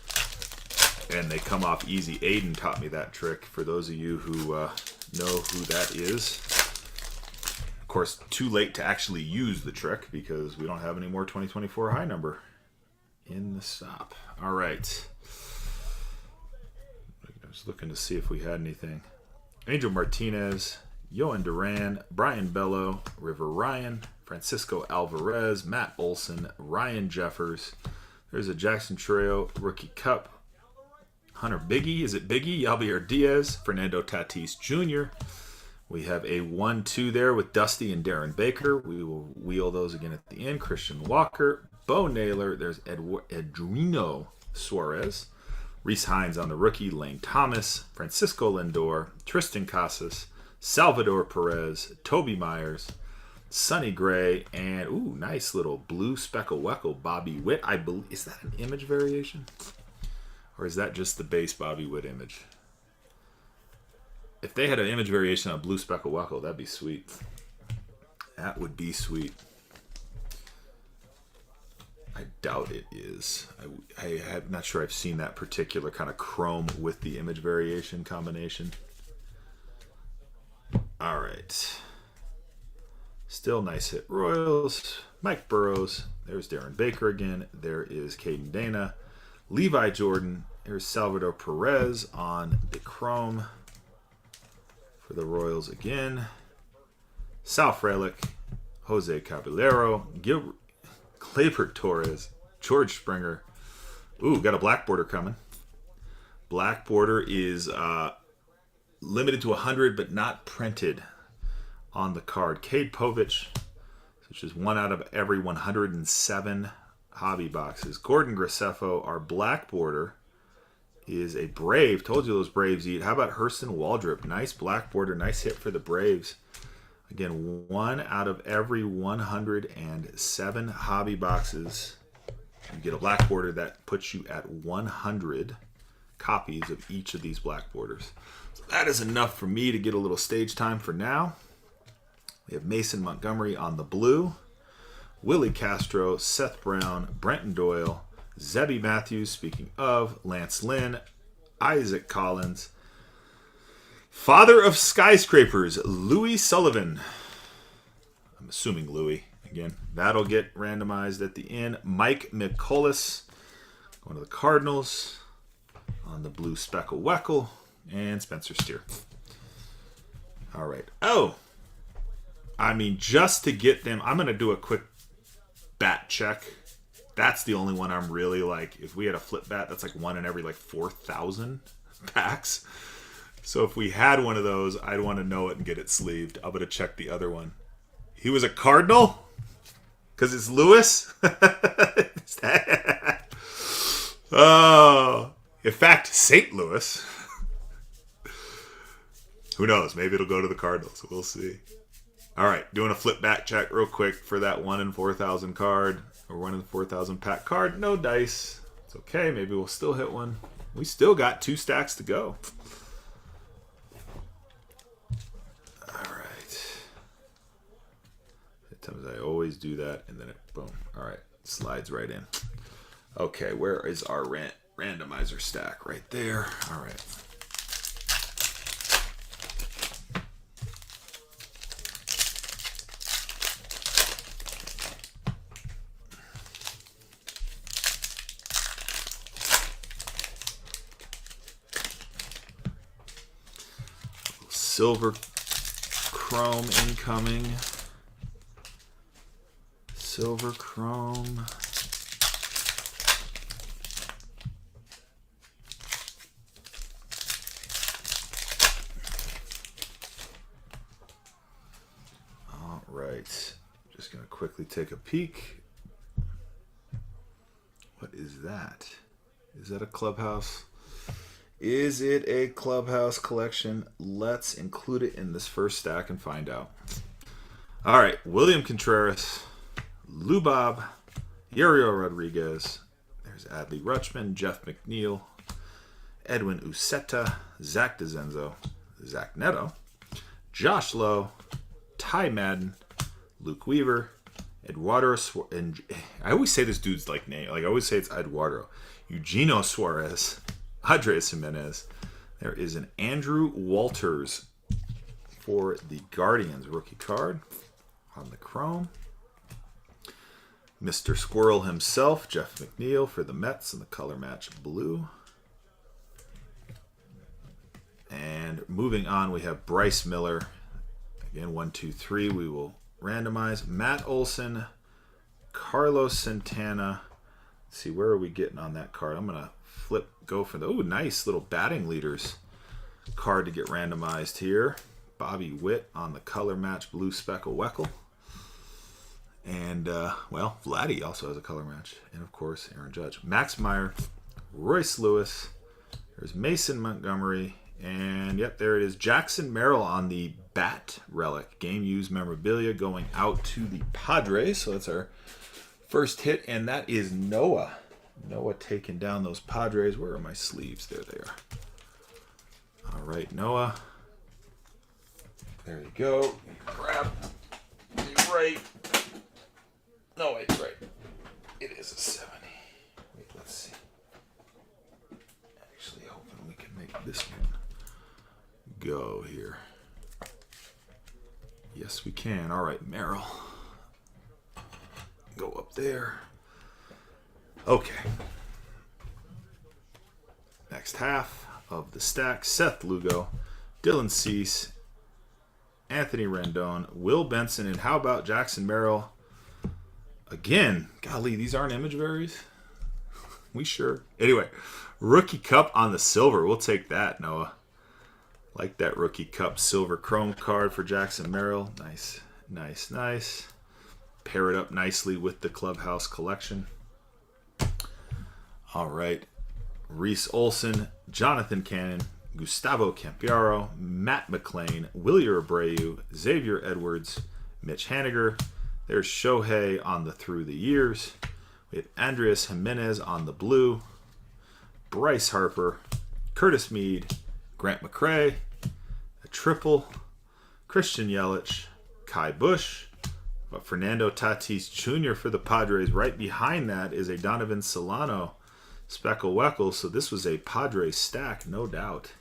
and they come off easy. Aiden taught me that trick, for those of you who know who that is. Of course, too late to actually use the trick because we don't have any more 2024 high number in the shop. All right. I was looking to see if we had anything. Angel Martinez, Yohan Duran, Brian Bello, River Ryan, Francisco Alvarez, Matt Olson, Ryan Jeffers. There's a Jackson Trio Rookie Cup. Hunter Biggie, is it Biggie? Yalbier Diaz, Fernando Tatis Jr. We have a 1-2 there with Dusty and Darren Baker. We will wheel those again at the end. Christian Walker, Bo Naylor. There's Edwino Suarez. Reese Hines on the rookie. Lane Thomas, Francisco Lindor, Tristan Casas, Salvador Perez, Toby Myers, Sonny Gray, and ooh, nice little blue speckle weckle Bobby Witt. I believe, is that an image variation? Or is that just the base Bobby Witt image? If they had an image variation on blue speckle weckle, that'd be sweet. That would be sweet. I doubt it is. I'm not sure I've seen that particular kind of chrome with the image variation combination. All right. Still nice hit Royals. Mike Burrows. There's Darren Baker again. There is Caden Dana. Levi Jordan. There's Salvador Perez on the chrome for the Royals again. Sal Frelick. Jose Caballero. Gleyber Torres, George Springer. Ooh, got a black border coming. Black border is limited to 100, but not printed on the card. Cade Povich, which is 1 out of every 107 hobby boxes. Gordon Graceffo, our black border, is a Brave. Told you those Braves eat. How about Hurston Waldrop? Nice black border, nice hit for the Braves. Again, 1 out of every 107 hobby boxes. You get a black border that puts you at 100 copies of each of these black borders. So that is enough for me to get a little stage time for now. We have Mason Montgomery on the blue, Willie Castro, Seth Brown, Brenton Doyle, Zebby Matthews, speaking of, Lance Lynn, Isaac Collins, father of skyscrapers, Louis Sullivan. I'm assuming Louis. Again, that'll get randomized at the end. Mike McCullis, going to the Cardinals, on the blue speckle weckle, and Spencer Steer. All right. Oh, I mean, just to get them, I'm going to do a quick bat check. That's the only one I'm really like, if we had a flip bat, that's like 1 in every like 4,000 packs. So if we had one of those, I'd want to know it and get it sleeved. I'm going to check the other one. He was a Cardinal? Because it's Lewis? Oh. In fact, St. Louis. Who knows? Maybe it'll go to the Cardinals. We'll see. All right. Doing a flip back check real quick for that 1 in 4,000 card. Or 1 in 4,000 pack card. No dice. It's okay. Maybe we'll still hit one. We still got 2 stacks to go. Sometimes I always do that, and then it, boom. All right, slides right in. Okay, where is our randomizer stack? Right there. All right. Silver chrome incoming. Silver chrome. All right. Just going to quickly take a peek. What is that? Is that a Clubhouse? Is it a Clubhouse collection? Let's include it in this first stack and find out. All right. William Contreras. Lou Bob, Yuriel Rodriguez, there's Adley Rutschman, Jeff McNeil, Edwin Uceta, Zach DeZenzo, Zach Neto, Josh Lowe, Ty Madden, Luke Weaver, Eduardo and I always say this dude's like name. Like I always say it's Eduardo. Eugenio Suarez, Andres Jimenez. There is an Andrew Walters for the Guardians rookie card on the chrome. Mr. Squirrel himself, Jeff McNeil for the Mets in the color match blue. And moving on, we have Bryce Miller. Again, 1, 2, 3. We will randomize. Matt Olson, Carlos Santana. Let's see, where are we getting on that card? I'm going to go for the, nice little batting leaders card to get randomized here. Bobby Witt on the color match blue Speckle Weckle. And, Vladdy also has a color match. And, of course, Aaron Judge. Max Meyer, Royce Lewis. There's Mason Montgomery. And, yep, there it is. Jackson Merrill on the Bat Relic. Game used memorabilia going out to the Padres. So that's our first hit. And that is Noah. Noah taking down those Padres. Where are my sleeves? There they are. All right, Noah. There you go. Grab the right. No, wait, right. It is a 70. Wait, let's see. Actually, hoping we can make this one go here. Yes, we can. All right, Merrill. Go up there. Okay. Next half of the stack. Seth Lugo, Dylan Cease, Anthony Rendon, Will Benson, and how about Jackson Merrill? Again, golly, these aren't image varies. We sure. Anyway, rookie cup on the silver. We'll take that, Noah. Like that rookie cup silver chrome card for Jackson Merrill. Nice, nice, nice. Pair it up nicely with the Clubhouse collection. All right. Reese Olson, Jonathan Cannon, Gustavo Campiaro, Matt McClain, Wilyer Abreu, Xavier Edwards, Mitch Haniger. There's Shohei on the Through the Years. We have Andreas Jimenez on the blue. Bryce Harper, Curtis Mead, Grant McCray, a triple, Christian Yelich, Kai Bush, but Fernando Tatis Jr. for the Padres. Right behind that is a Donovan Solano Speckle Weckle. So this was a Padres stack, no doubt.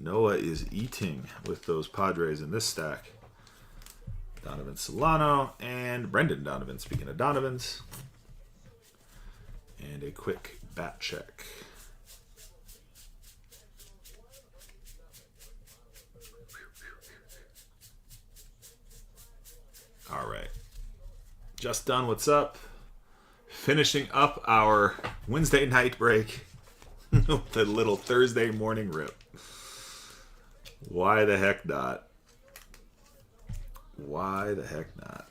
Noah is eating with those Padres in this stack. Donovan Solano and Brendan Donovan. Speaking of Donovans. And a quick bat check. All right. Just done. What's up? Finishing up our Wednesday night break with a little Thursday morning rip. Why the heck not? Why the heck not?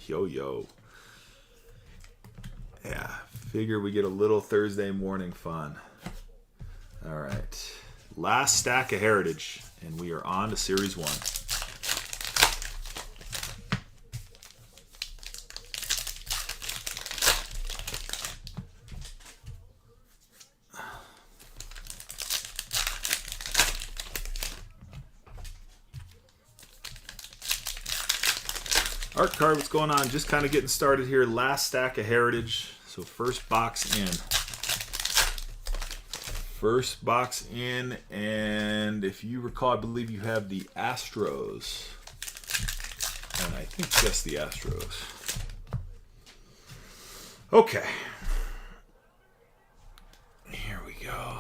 Yo. Yeah, figure we get a little Thursday morning fun. All right. Last stack of Heritage, and we are on to Series 1. Art card, what's going on? Just kind of getting started here. Last stack of Heritage. So first box in. First box in. And if you recall, I believe you have the Astros. And I think just the Astros. Okay. Here we go.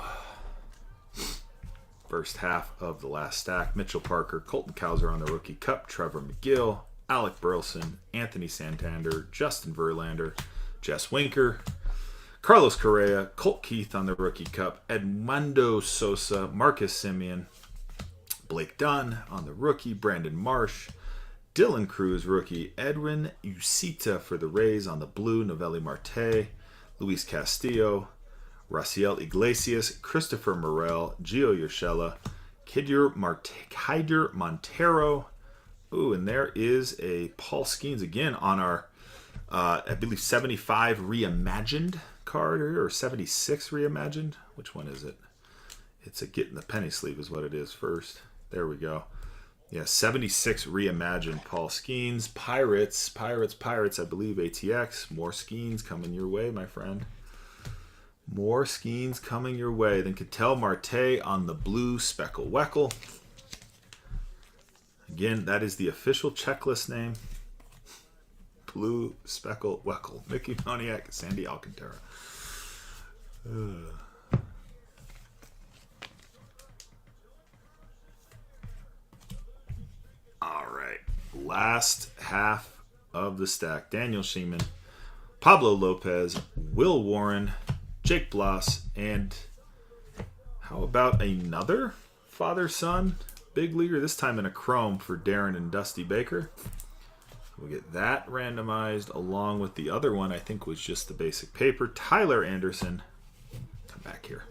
First half of the last stack. Mitchell Parker, Colton Cowser on the rookie cup. Trevor McGill, Alec Burleson, Anthony Santander, Justin Verlander, Jess Winker, Carlos Correa, Colt Keith on the rookie cup, Edmundo Sosa, Marcus Semien, Blake Dunn on the rookie, Brandon Marsh, Dylan Cruz rookie, Edwin Ucita for the Rays on the blue, Novelli Marte, Luis Castillo, Raciel Iglesias, Christopher Morel, Gio Urshela, Kaider Montero. Ooh, and there is a Paul Skeens again on our, I believe, 75 Reimagined card here, or 76 Reimagined. Which one is it? It's a get in the penny sleeve is what it is first. There we go. Yeah, 76 reimagined Paul Skeens. Pirates, I believe ATX. More Skeens coming your way, my friend. More Skeens coming your way. Then Ketel Marte on the blue Speckle Weckle. Again, that is the official checklist name. Blue Speckle Weckle. Mickey Moniak, Sandy Alcantara. All right. Last half of the stack. Daniel Sheeman, Pablo Lopez, Will Warren, Jake Bloss, and how about another father-son big leaguer, this time in a chrome for Darren and Dusty Baker. We'll get that randomized along with the other one I think was just the basic paper. Tyler Anderson, come back here.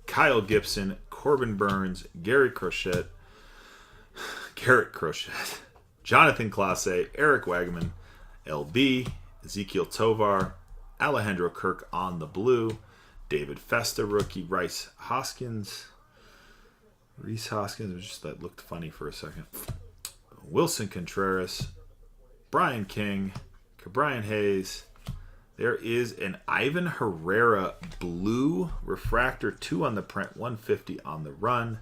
Kyle Gibson, Corbin Burns, Garrett Crochet, Jonathan Clase, Eric Wagman, LB, Ezekiel Tovar, Alejandro Kirk on the blue, David Festa rookie, Reese Hoskins, just that looked funny for a second. Wilson Contreras, Brian King, Brian Hayes. There is an Ivan Herrera blue refractor, 2 on the print, 150 on the run,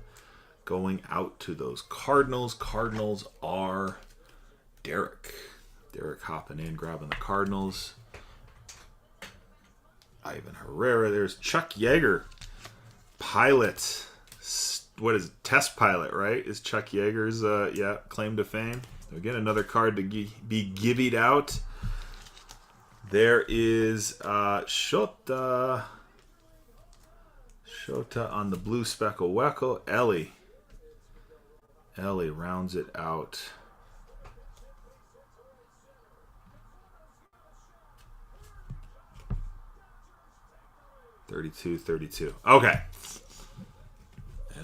going out to those Cardinals. Cardinals are Derek hopping in, grabbing the Cardinals. Ivan Herrera. There's Chuck Yeager, pilot. What is it? Test pilot, right? Is Chuck Yeager's claim to fame. Again, another card to be givvied out. There is Shota on the blue Speckle Weckle. Ellie rounds it out. $32. Okay.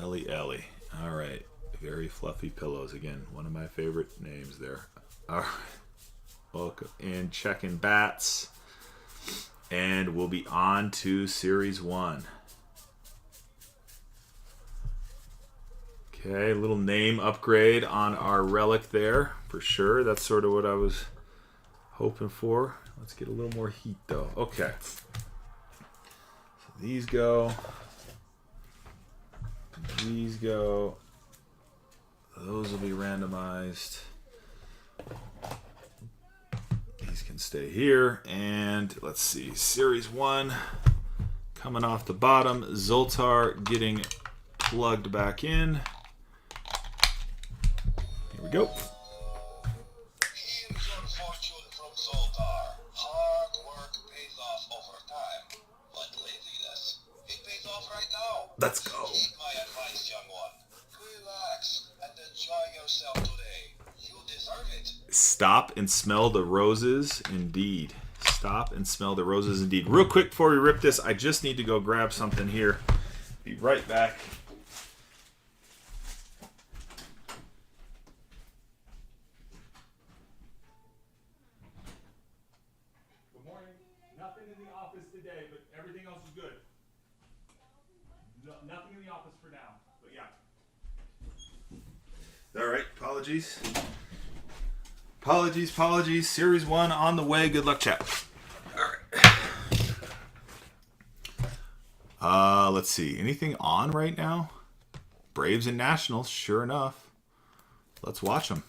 Ellie. All right. Very fluffy pillows. Again, one of my favorite names there. All right. Welcome in. Checking bats. And we'll be on to Series 1. Okay, a little name upgrade on our relic there, for sure. That's sort of what I was hoping for. Let's get a little more heat, though. Okay. So these go. These go. Those will be randomized. These can stay here. And let's see. Series 1 coming off the bottom. Zoltar getting plugged back in. Here we go. Here's your fortune from Zoltar. Hard work pays off over time. But laziness, it pays off right now. Let's go. Take my advice, young one. Relax and enjoy yourself today. You deserve it. Stop and smell the roses, indeed. Stop and smell the roses, indeed. Real quick before we rip this, I just need to go grab something here. Be right back. Good morning. Nothing in the office today, but everything else is good. Nothing in the office for now, but yeah. All right, apologies. Apologies. Series 1 on the way. Good luck, chat. All right. Let's see. Anything on right now? Braves and Nationals, sure enough. Let's watch them.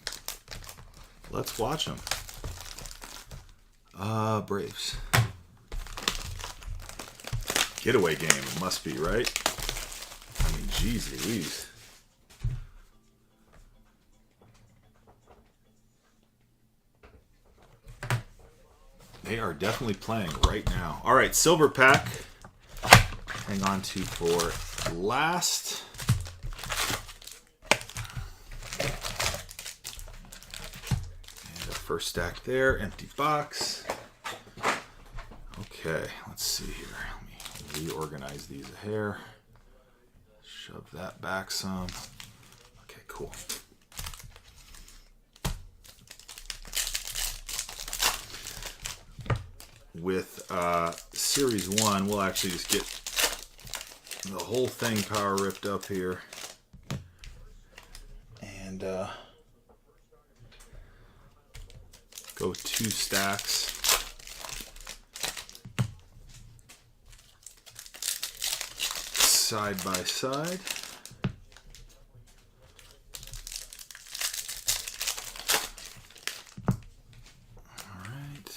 Braves. Getaway game, it must be, right? I mean, geez Louise. They are definitely playing right now. All right, silver pack. Hang on to for last. And the first stack there, empty box. Okay, let's see here. Let me reorganize these a hair. Shove that back some. Okay, cool. With Series 1, we'll actually just get The whole thing power ripped up here. And go 2 stacks. Side by side. All right.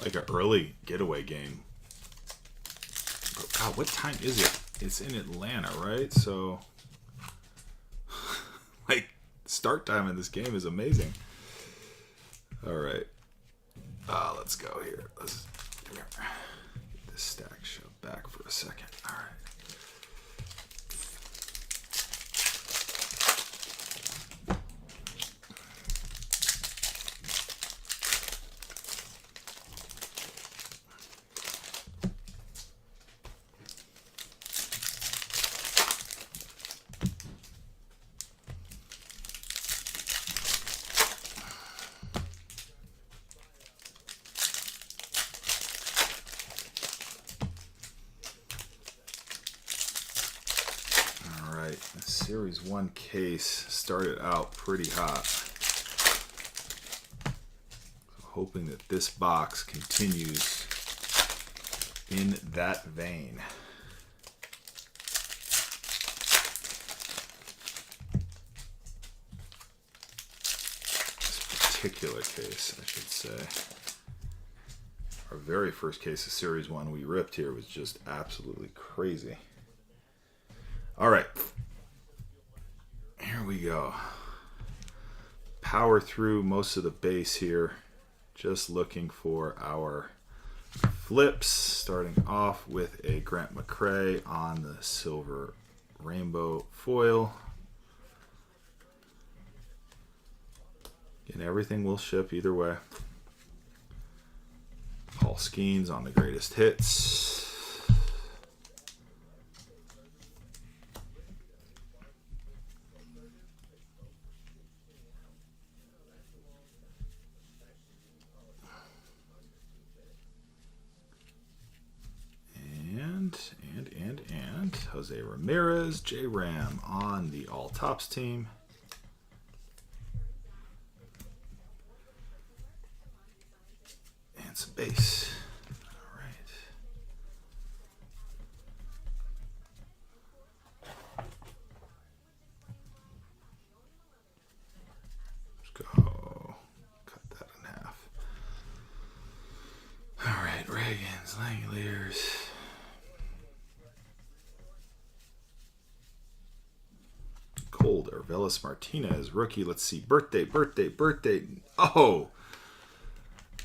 Like an early getaway game. God, what time is it? It's in Atlanta, right? So, like, start time in this game is amazing. All right. Let's go here. Let's get this stack shoved back for a second. All right. Series 1 case started out pretty hot. Hoping that this box continues in that vein. This particular case, I should say. Our very first case of Series 1 we ripped here was just absolutely crazy. All right. Here we go. Power through most of the base here. Just looking for our flips. Starting off with a Grant McCray on the silver rainbow foil. And everything will ship either way. Paul Skeens on the greatest hits. And Jose Ramirez, J-Ram on the All Tops team. And some base. All right. Let's go. Cut that in half. All right, Reagans, Langoliers. Cold, Arvelis Martinez, rookie. Let's see. Birthday. Oh!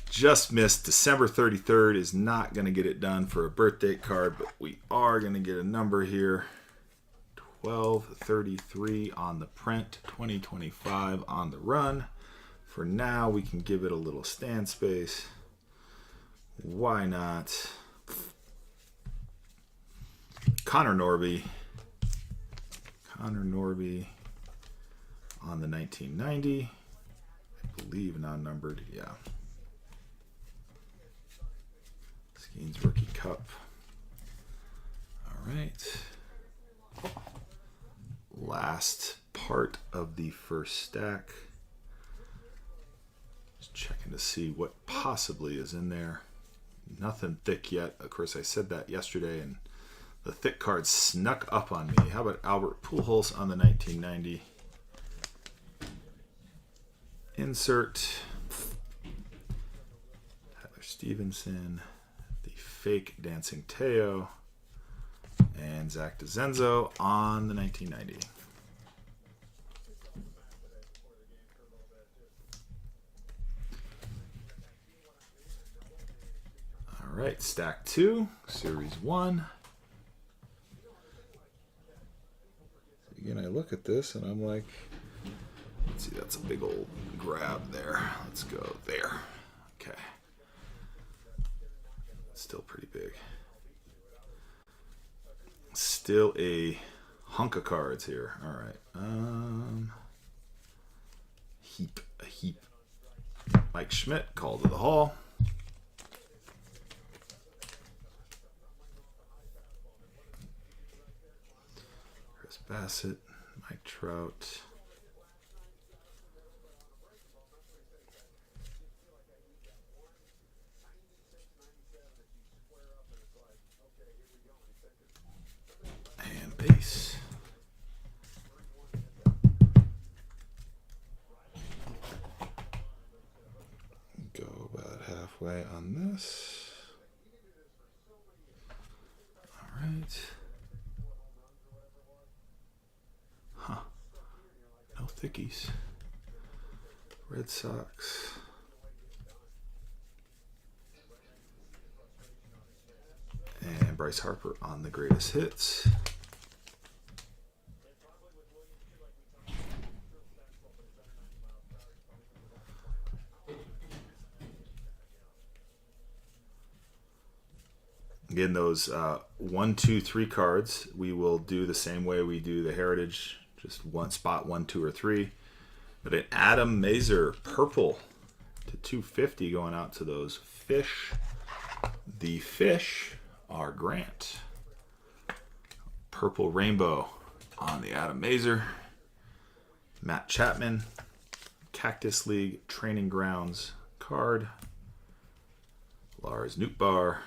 Just missed. December 33rd is not going to get it done for a birthday card, but we are going to get a number here. 1233 on the print, 2025 on the run. For now, we can give it a little stand space. Why not? Connor Norby on the 1990. I believe non-numbered. Yeah. Skeens Rookie Cup. All right. Last part of the first stack. Just checking to see what possibly is in there. Nothing thick yet. Of course, I said that yesterday, and the thick cards snuck up on me. How about Albert Pujols on the 1990? Insert. Tyler Stevenson. The fake Dancing Teo. And Zach DeZenzo on the 1990. All right, stack 2, series 1. Again, I look at this and I'm like, let's see, that's a big old grab there. Let's go there. Okay. Still pretty big. Still a hunk of cards here. All right. A heap. Mike Schmidt, call to the hall. Chris Bassett, Mike Trout. And base. Go about halfway on this. All right. Huh. No thickies. Red Sox. And Bryce Harper on the greatest hits. Again, those 1, 2, 3 cards, we will do the same way we do the Heritage, just one spot, 1, 2, or 3. But an Adam Mazer purple to 250 going out to those fish. The fish are Grant. Purple rainbow on the Adam Mazer. Matt Chapman, Cactus League Training Grounds card. Lars Nootbaar.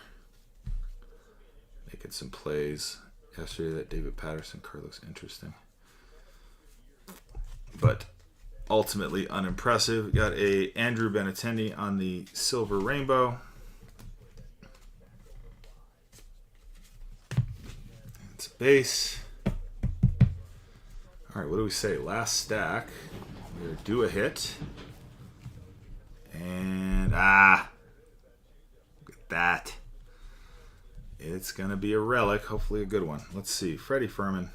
Making some plays yesterday. That David Patterson card looks interesting, but ultimately unimpressive. Got a Andrew Benintendi on the silver rainbow. It's a base. All right, what do we say? Last stack. We're due a hit, and look at that. It's going to be a relic, hopefully a good one. Let's see. Freddie Fermin.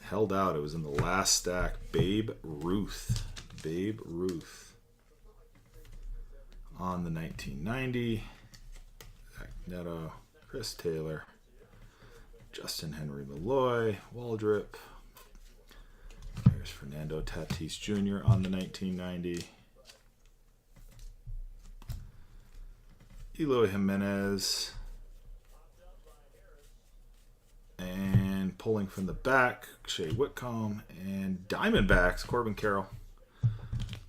Held out. It was in the last stack. Babe Ruth. Babe Ruth. On the 1990. Zach Neto. Chris Taylor. Justin Henry Malloy. Waldrip. There's Fernando Tatis Jr. on the 1990. Eloy Jimenez, and pulling from the back, Shea Whitcomb, and Diamondbacks, Corbin Carroll.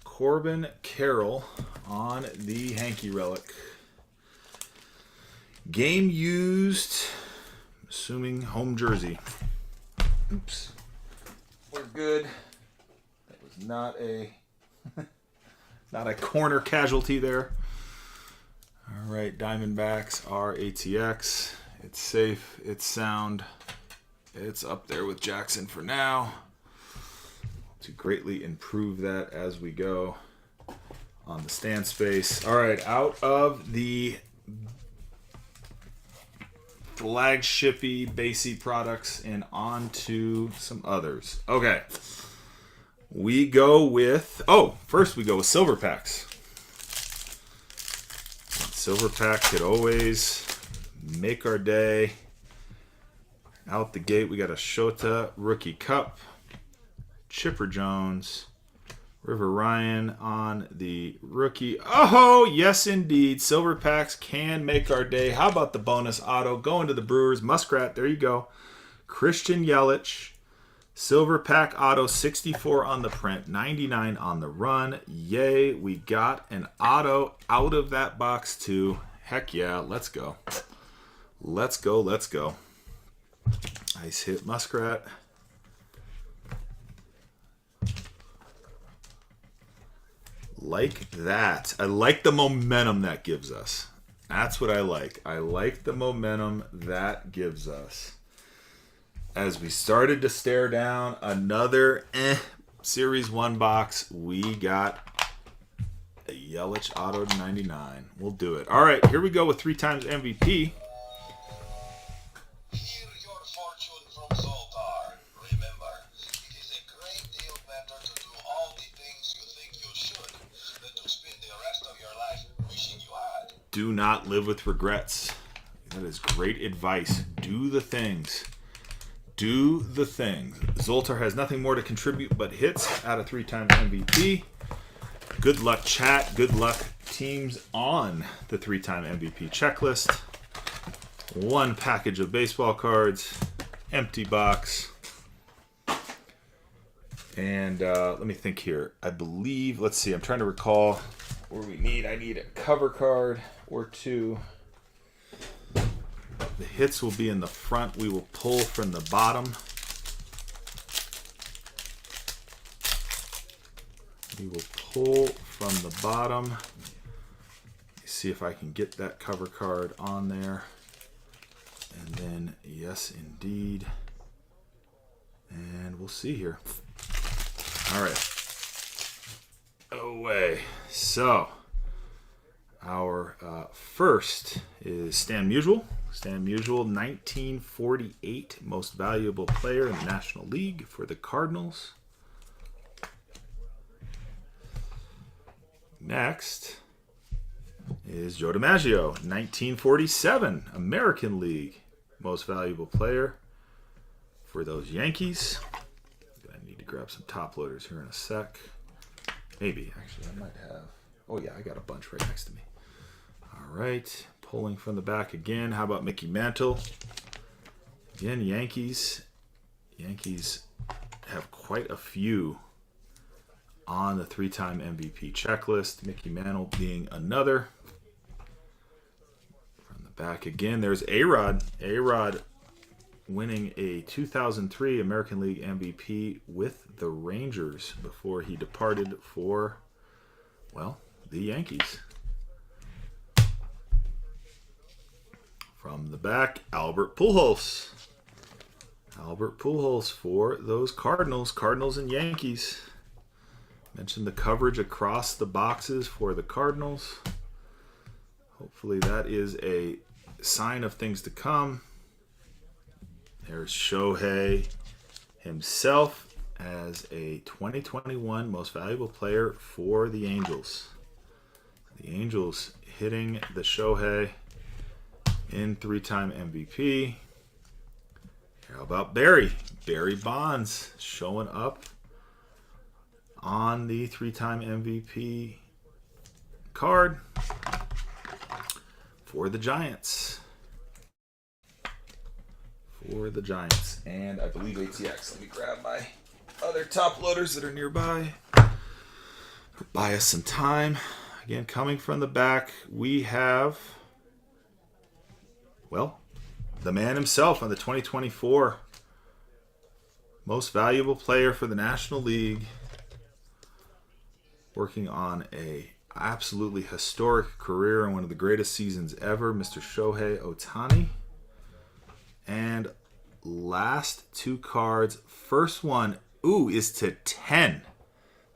Corbin Carroll on the hanky relic. Game used, assuming home jersey. Oops. We're good. That was not a corner casualty there. All right, Diamondbacks are ATX. It's safe. It's sound. It's up there with Jackson for now. To greatly improve that as we go on the stand space. All right, out of the flagshipy, basey products and on to some others. Okay. We go with... first we go with Silver Packs. Silver Pack could always make our day. Out the gate, we got a Shota Rookie Cup, Chipper Jones, River Ryan on the rookie. Oh, yes, indeed. Silver Packs can make our day. How about the bonus auto? Going to the Brewers. Muskrat, there you go. Christian Yelich. Silver Pack auto, 64 on the print, 99 on the run. Yay, we got an auto out of that box too. Heck yeah, let's go. Let's go, let's go. Nice hit, Muskrat. Like that. I like the momentum that gives us. That's what I like. I like the momentum that gives us. As we started to stare down another Series 1 box, we got a Yelich auto to 99. We'll do it. All right, here we go with 3 times MVP. Hear your fortune from Zoltar. Remember, it is a great deal better to do all the things you think you should than to spend the rest of your life wishing you Do not live with regrets. That is great advice. Do the things. Do the things. Zoltar has nothing more to contribute but hits out of 3-time MVP. Good luck, chat. Good luck, teams, on the 3-time MVP checklist. 1 package of baseball cards. Empty box. And let me think here. I believe, let's see, I'm trying to recall where I need a cover card or 2. The hits will be in the front. We will pull from the bottom. We will pull from the bottom. See if I can get that cover card on there. And then, yes, indeed. And we'll see here. All right. Away. So, our first is Stan Musial. Stan Musial, 1948 most valuable player in the National League for the Cardinals. Next is Joe DiMaggio, 1947 American League most valuable player for those Yankees. I need to grab some top loaders here in a sec. Maybe, actually, I might have. Oh yeah, I got a bunch right next to me. All right, pulling from the back again. How about Mickey Mantle? Again, Yankees. Yankees have quite a few on the 3-time MVP checklist. Mickey Mantle being another. From the back again, there's A-Rod. A-Rod winning a 2003 American League MVP with the Rangers before he departed for, well, the Yankees. From the back, Albert Pujols. Albert Pujols for those Cardinals. Cardinals and Yankees. Mentioned the coverage across the boxes for the Cardinals. Hopefully that is a sign of things to come. There's Shohei himself as a 2021 most valuable player for the Angels. The Angels hitting the Shohei in 3-time MVP. How about Barry? Barry Bonds showing up on the 3-time MVP card for the Giants. For the Giants. And I believe ATX. Let me grab my other top loaders that are nearby. Buy us some time. Again, coming from the back, we have, well, the man himself on the 2024 most valuable player for the National League. Working on a absolutely historic career and one of the greatest seasons ever, Mr. Shohei Ohtani. And last 2 cards. First one, is to 10.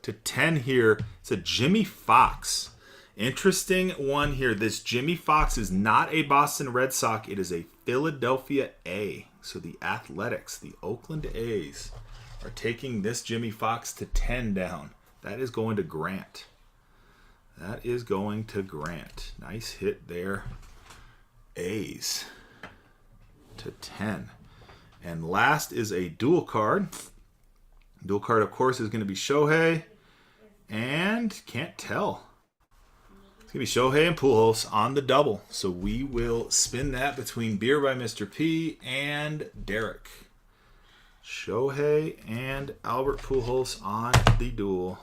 To 10 here. It's a Jimmy Fox. Interesting one here. This Jimmy Fox is not a Boston Red Sox. It is a Philadelphia A. So the Athletics, the Oakland A's, are taking this Jimmy Fox to 10 down. That is going to Grant. That is going to Grant. Nice hit there. A's to 10. And last is a dual card. Dual card, of course, is going to be Shohei. And can't tell. It's going to be Shohei and Pujols on the double. So we will spin that between Beer by Mr. P and Derek. Shohei and Albert Pujols on the duel.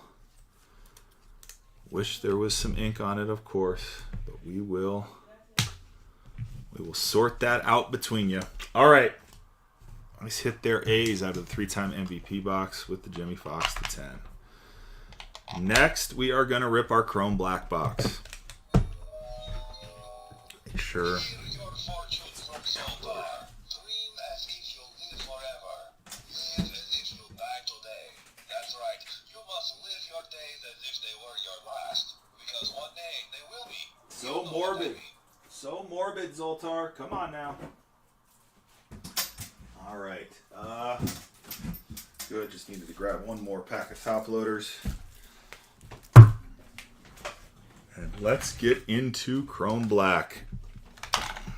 Wish there was some ink on it, of course, but we will sort that out between you. All right. Nice hit there, A's out of the 3-time MVP box with the Jimmy Fox to 10. Next, we are going to rip our Chrome Black box. Make sure. So morbid. So morbid, Zoltar. Come on now. All right. Good. Just needed to grab one more pack of top loaders. And let's get into Chrome Black.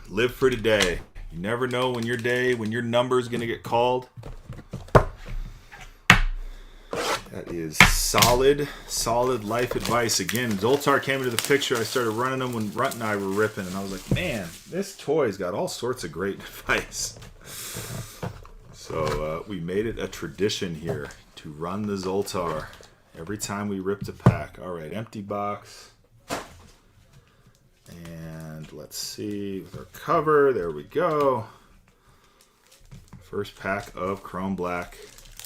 Live for today. You never know when your number is going to get called. That is solid life advice. Again, Zoltar came into the picture. I started running them when Runt and I were ripping, and I was like, man, this toy's got all sorts of great advice. So we made it a tradition here to run the Zoltar every time we ripped a pack. All right, empty box. And let's see with our cover. There we go. First pack of Chrome Black.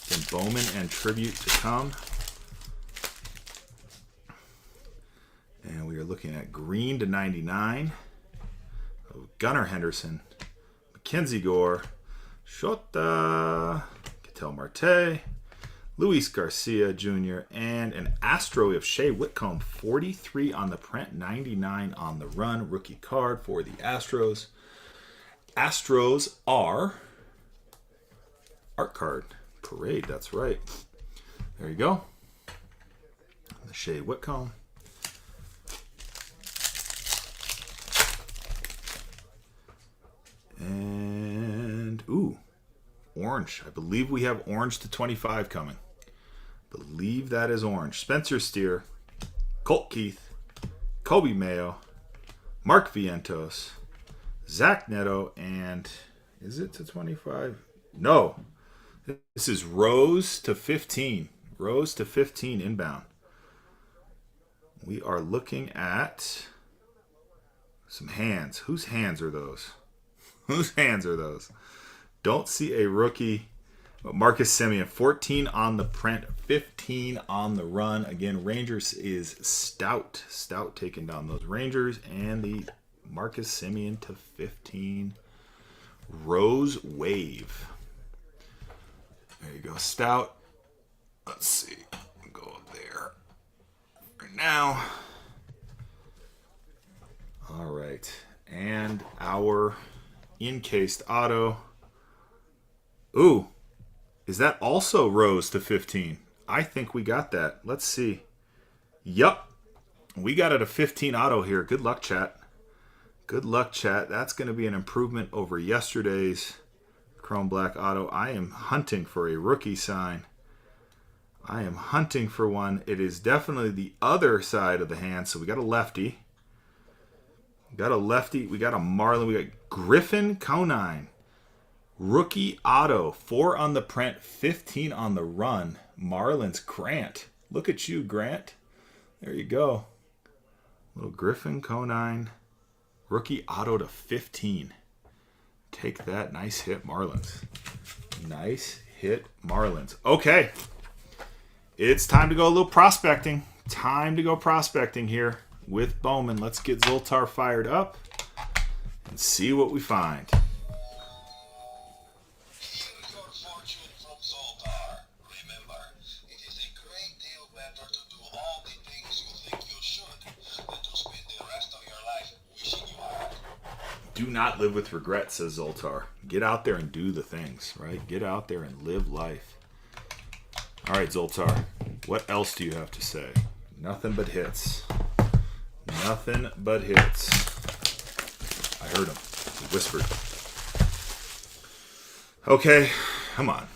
Then Bowman and Tribute to come. And we are looking at green to 99. Gunnar Henderson. Mackenzie Gore. Shota. Ketel Marte. Luis Garcia Jr. And an Astro of Shea Whitcomb. 43 on the print, 99 on the run. Rookie card for the Astros. Astros are art card. Parade, that's right. There you go. The Shea Whitcomb. And, ooh, orange. I believe we have orange to 25 coming. Believe that is orange. Spencer Steer, Colt Keith, Kobe Mayo, Mark Vientos, Zach Neto, and is it to 25? No. This is Rose to 15. Rose to 15 inbound. We are looking at some hands. Whose hands are those? Whose hands are those? Don't see a rookie. But Marcus Semien, 14 on the print, 15 on the run. Again, Rangers is stout. Stout taking down those Rangers. And the Marcus Semien to 15. Rose Wave. There you go, stout. Let's see. Go up there right now. All right. And our encased auto. Ooh. Is that also Rose to 15? I think we got that. Let's see. Yup. We got it a 15 auto here. Good luck, chat. Good luck, chat. That's going to be an improvement over yesterday's Chrome Black auto. I am hunting for a rookie sign. I am hunting for one. It is definitely the other side of the hand. So we got a lefty. We got a lefty. We got a Marlin. We got Griffin Conine. Rookie auto. 4 on the print. 15 on the run. Marlins Grant. Look at you, Grant. There you go. Little Griffin Conine. Rookie auto to 15. Take that. Nice hit, Marlins. Nice hit, Marlins. Okay. It's time to go a little prospecting. Time to go prospecting here with Bowman. Let's get Zoltar fired up and see what we find. Do not live with regret, says Zoltar. Get out there and do the things, right? Get out there and live life. All right, Zoltar, what else do you have to say? Nothing but hits. Nothing but hits. I heard him. He whispered. Okay, come on.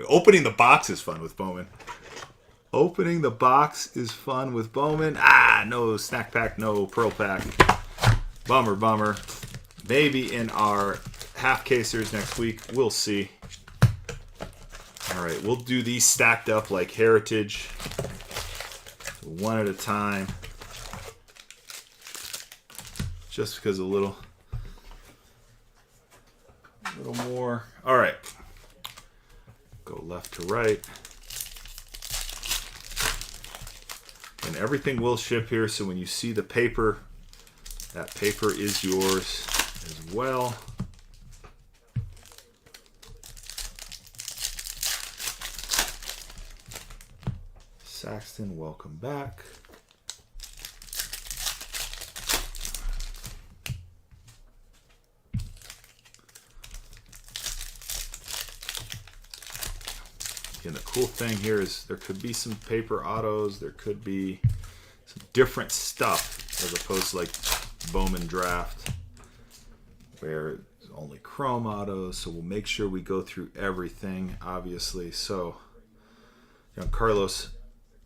Opening the box is fun with Bowman. Opening the box is fun with Bowman. No snack pack, no pearl pack. Bummer. Maybe in our half casers next week. We'll see. All right, we'll do these stacked up like Heritage. One at a time. Just because a little more. All right. Go left to right. And everything will ship here, so when you see the paper, that paper is yours as well. Saxton, welcome back. Again, the cool thing here is there could be some paper autos, there could be some different stuff as opposed to like Bowman Draft, where it's only chrome autos. So we'll make sure we go through everything, obviously. So Carlos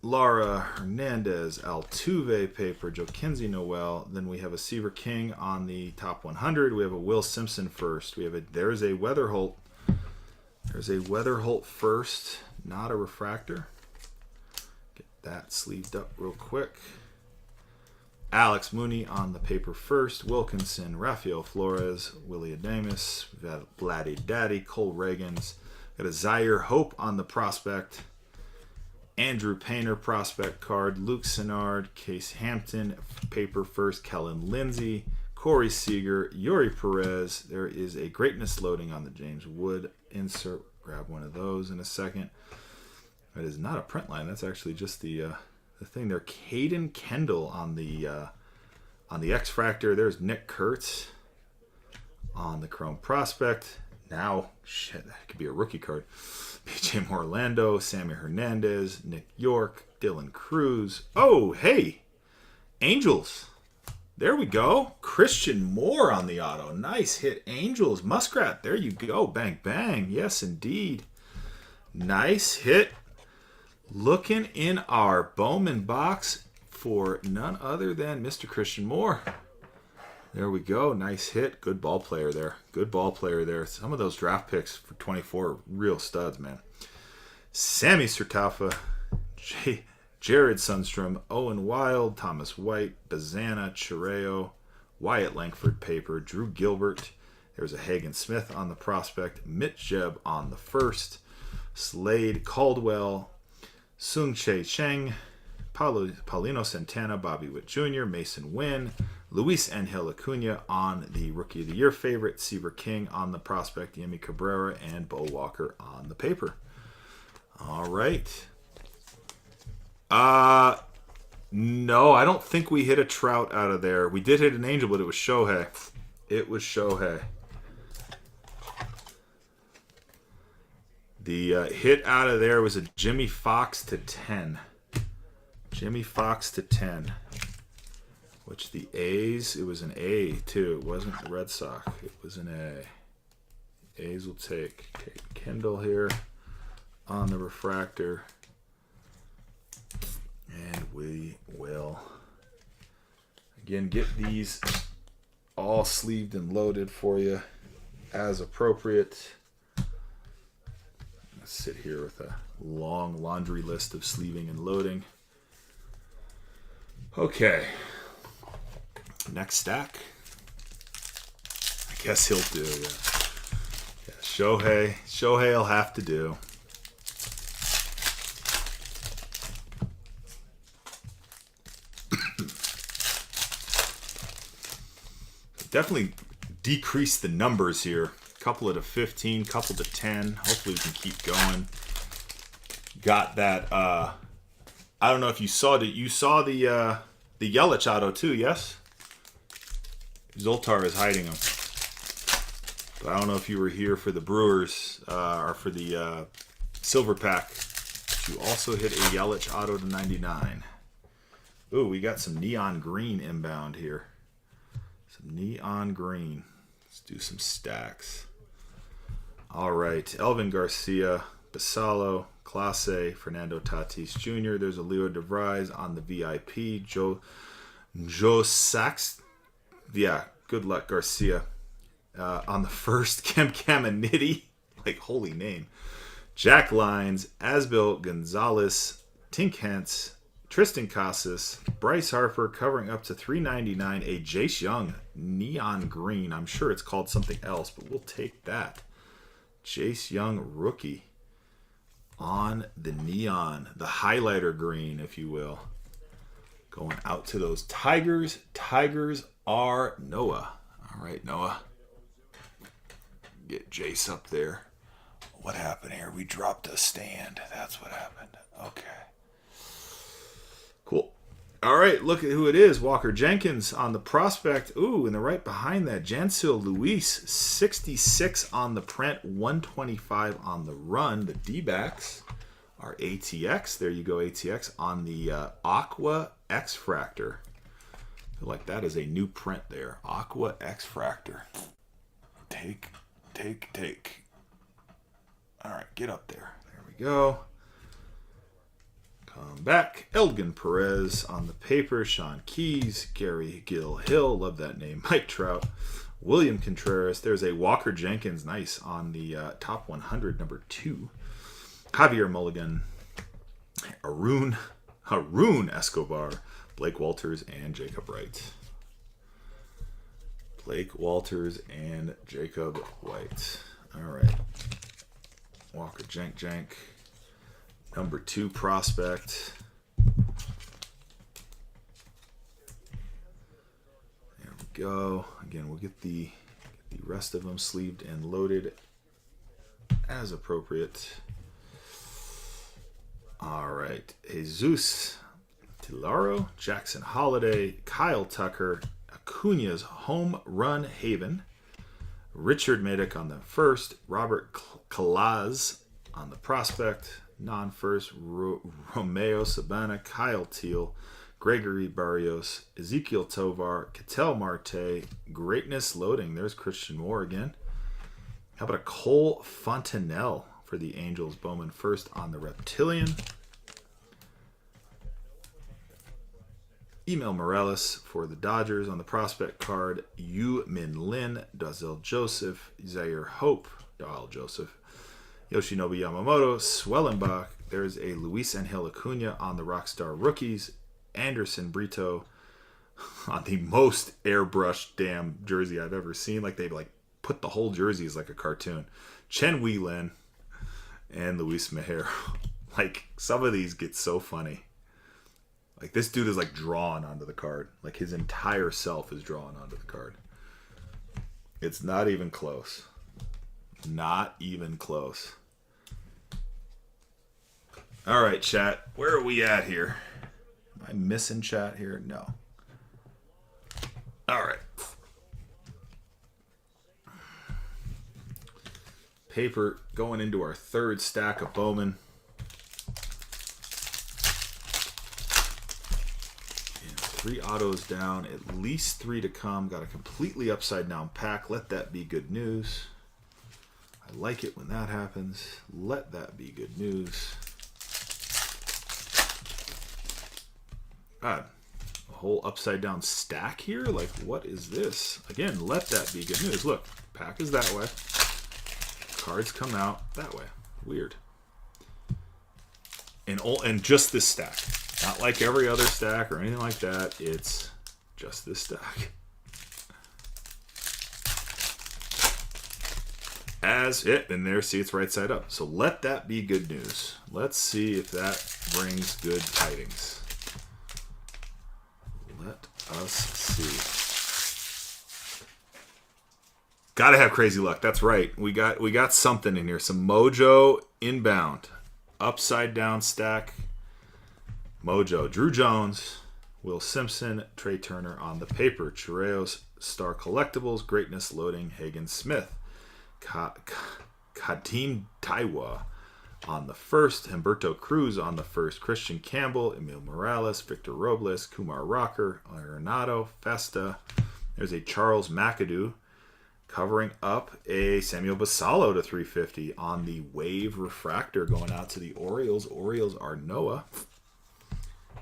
Lara, Hernandez, Altuve paper, Joe Kinsey, Noel. Then we have a Seaver King on the top 100. We have a Will Simpson first. There's a Weatherholt. There's a Weatherholt first, not a refractor. Get that sleeved up real quick. Alex Mooney on the paper first. Wilkinson, Rafael Flores, Willie Adames, Vladdy Daddy, Cole Reagans. Got a Zaire Hope on the prospect. Andrew Painter prospect card. Luke Sennard, Case Hampton paper first. Kellen Lindsay, Corey Seager, Yuri Perez. There is a greatness loading on the James Wood insert. Grab one of those in a second. That is not a print line. That's actually just the thing there. Caden Kendall on the X-Fractor. There's Nick Kurtz on the Chrome prospect. Now, shit, that could be a rookie card. PJ Orlando, Sammy Hernandez, Nick York, Dylan Cruz. Oh, hey, Angels. There we go. Christian Moore on the auto. Nice hit, Angels. Muskrat, there you go. Bang, bang. Yes, indeed. Nice hit. Looking in our Bowman box for none other than Mr. Christian Moore. There we go. Nice hit. Good ball player there. Good ball player there. Some of those draft picks for 24 are real studs, man. Sammy Sertafa, Jared Sundstrom, Owen Wild, Thomas White, Bazana, Chireo, Wyatt Langford paper, Drew Gilbert. There's a Hagen Smith on the prospect. Mitch Jeb on the first. Slade Caldwell, Sung Che Cheng, Paulino Santana, Bobby Witt Jr., Mason Wynn, Luis Angel Acuna on the Rookie of the Year favorite, Seaver King on the prospect, Yemi Cabrera, and Bo Walker on the paper. All right. No, I don't think we hit a Trout out of there. We did hit an Angel, but it was Shohei. It was Shohei. The hit out of there was a Jimmy Fox to 10. Jimmy Fox to 10. Which the A's, it was an A too. It wasn't the Red Sox. It was an A. A's will take Kendall here on the refractor. And we will, again, get these all sleeved and loaded for you as appropriate. Let's sit here with a long laundry list of sleeving and loading. Okay. Next stack. I guess he'll do, yeah. Shohei will have to do. Definitely decrease the numbers here. Couple to 15, couple to 10. Hopefully we can keep going. Got that. I don't know if you saw it. You saw the Yelich auto too, yes? Zoltar is hiding them. But I don't know if you were here for the Brewers or for the Silver Pack. But you also hit a Yelich auto to 99. Ooh, we got some neon green inbound here. Some neon green. Let's do some stacks. All right, Elvin Garcia, Basalo, Clase, Fernando Tatis Jr. There's a Leo DeVries on the VIP. Joe Sachs. Yeah, good luck, Garcia. On the first, Kem Caminiti. Like, holy name. Jack Lyons, Asbel Gonzalez, Tink Hentz, Tristan Casas, Bryce Harper covering up to $3.99. A Jace Young neon green. I'm sure it's called something else, but we'll take that. Jace Young rookie on the neon, the highlighter green, if you will. Going out to those Tigers. Tigers are Noah. All right, Noah. Get Jace up there. What happened here? We dropped a stand. That's what happened. Okay. Cool. All right, look at who it is. Walker Jenkins on the prospect. Ooh, and the right behind that, Jansil Luis, 66 on the print, 125 on the run. The D-backs Our ATX, there you go, ATX on the Aqua X-Fractor. I feel like that is a new print there. Aqua X-Fractor. Take. All right, get up there. There we go. Come back. Elgin Perez on the paper. Sean Keys. Gary Gill Hill. Love that name. Mike Trout. William Contreras. There's a Walker Jenkins. Nice on the top 100, number 2. Javier Mulligan. Haroon Escobar. Blake Walters and Jacob Wright. Blake Walters and Jacob White. All right. Walker Jank. Number 2 prospect. There we go. Again, we'll get the rest of them sleeved and loaded as appropriate. All right. Jesus Tilaro, Jackson Holiday, Kyle Tucker, Acuna's home run haven, Richard Maddock on the first, Robert Kalaz on the prospect, non-first, Romeo Sabana, Kyle Teal, Gregory Barrios, Ezekiel Tovar, Ketel Marte, greatness loading. There's Christian Moore again. How about a Cole Fontenelle for the Angels? Bowman first on the Reptilian. Emil Morales for the Dodgers on the prospect card. Yu Min Lin, Dazel Joseph, Zaire Hope, Dahl Joseph, Yoshinobu Yamamoto, Swellenbach. There's a Luis Angel Acuna on the Rockstar Rookies. Anderson Brito on the most airbrushed damn jersey I've ever seen. Like they put the whole jersey as like a cartoon. Chen Wei Lin and Luis Mejer. Like some of these get so funny. Like this dude is like drawn onto the card. Like his entire self is drawn onto the card. It's not even close. Not even close. All right, chat. Where are we at here? Am I missing chat here? No. All right. Paper going into our third stack of Bowman. 3 autos down, at least 3 to come. Got a completely upside down pack. Let that be good news. I like it when that happens. Let that be good news. God, a whole upside down stack here? Like, what is this? Again, let that be good news. Look, pack is that way. Cards come out that way. Weird. And just this stack. Not like every other stack or anything like that. It's just this stack. As it, and there, see, it's right side up. So let that be good news. Let's see if that brings good tidings. Let us see. Gotta have crazy luck. That's right. We got something in here. Some mojo inbound. Upside down stack. Mojo. Drew Jones, Will Simpson, Trey Turner on the paper. Chirreos, Star Collectibles, Greatness Loading, Hagen Smith. Kadim Taiwa on the first. Humberto Cruz on the first. Christian Campbell, Emil Morales, Victor Robles, Kumar Rocker, Arenado, Festa. There's a Charles McAdoo covering up a Samuel Basallo to 350 on the Wave Refractor going out to the Orioles. Orioles are Noah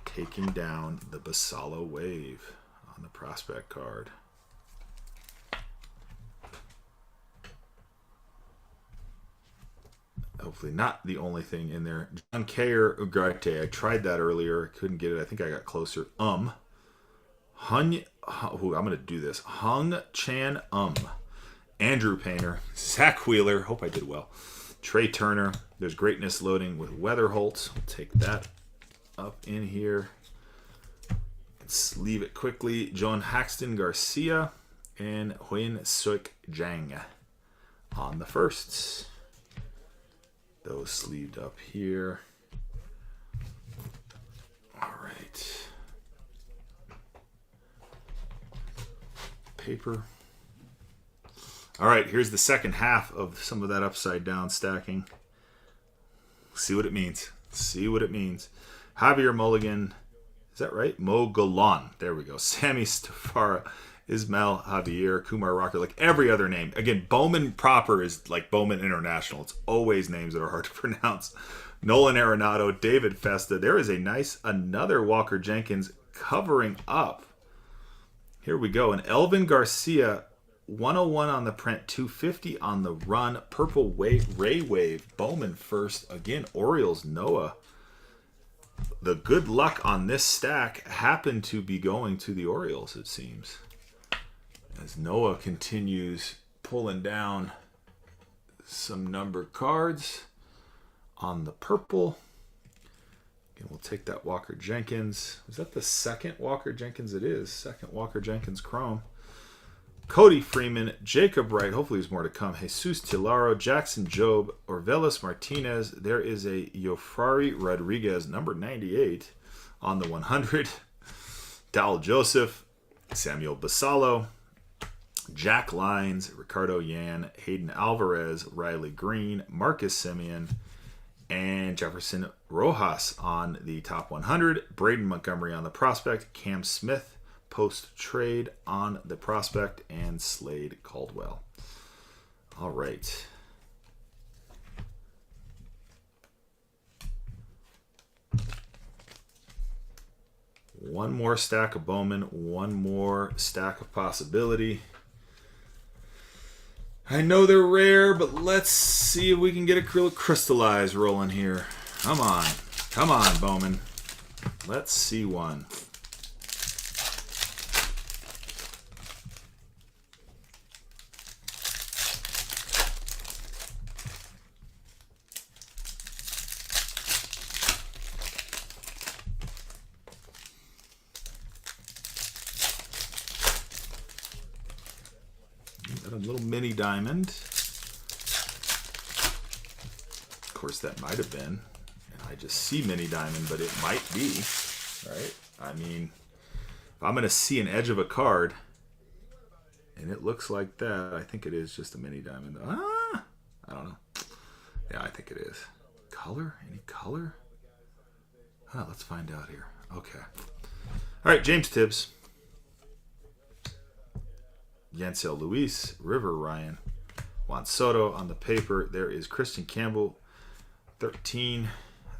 taking down the Basallo Wave on the prospect card. Hopefully not the only thing in there. John Kayer Ugarte. I tried that earlier. Couldn't get it. I think I got closer. I'm going to do this. Hung Chan Andrew Painter. Zach Wheeler. Hope I did well. Trey Turner. There's Greatness Loading with Weatherholt. We'll take that up in here. Let's leave it quickly. John Haxton Garcia and Huyen Suk Jang on the firsts. Those sleeved up here. All right. Paper. All right, here's the second half of some of that upside down stacking. See what it means. See what it means. Javier Mulligan. Is that right? Mo Golan. There we go. Sammy Stafara. Ismail Javier. Kumar Rocker. Like every other name. Again, Bowman proper is like Bowman International. It's always names that are hard to pronounce. Nolan Arenado. David Festa. There is another Walker Jenkins covering up. Here we go. And Elvin Garcia. 101 on the print, 250 on the run. Purple Ray Wave, Bowman first. Again, Orioles, Noah. The good luck on this stack happened to be going to the Orioles, it seems. As Noah continues pulling down some numbered cards on the purple. Again, we'll take that Walker Jenkins. Is that the second Walker Jenkins? It is. Second Walker Jenkins Chrome. Cody Freeman, Jacob Wright, hopefully there's more to come. Jesus Tilaro, Jackson Job, Orvelis Martinez. There is a Yofrari Rodriguez, number 98 on the 100. Dal Joseph, Samuel Basalo, Jack Lyons, Ricardo Yan, Hayden Alvarez, Riley Green, Marcus Simeon, and Jefferson Rojas on the top 100. Braden Montgomery on the prospect. Cam Smith post-trade on the prospect, and Slade Caldwell. All right. One more stack of Bowman, one more stack of possibility. I know they're rare, but let's see if we can get acrylic crystallize rolling here. Come on. Come on, Bowman. Let's see one. A little mini diamond. Of course, that might have been. And I just see mini diamond, but it might be. Right? I mean, if I'm going to see an edge of a card, and it looks like that, I think it is just a mini diamond. I don't know. Yeah, I think it is. Color? Any color? Let's find out here. Okay. All right, James Tibbs. Yancel Luis, River Ryan, Juan Soto on the paper. There is Christian Campbell, 13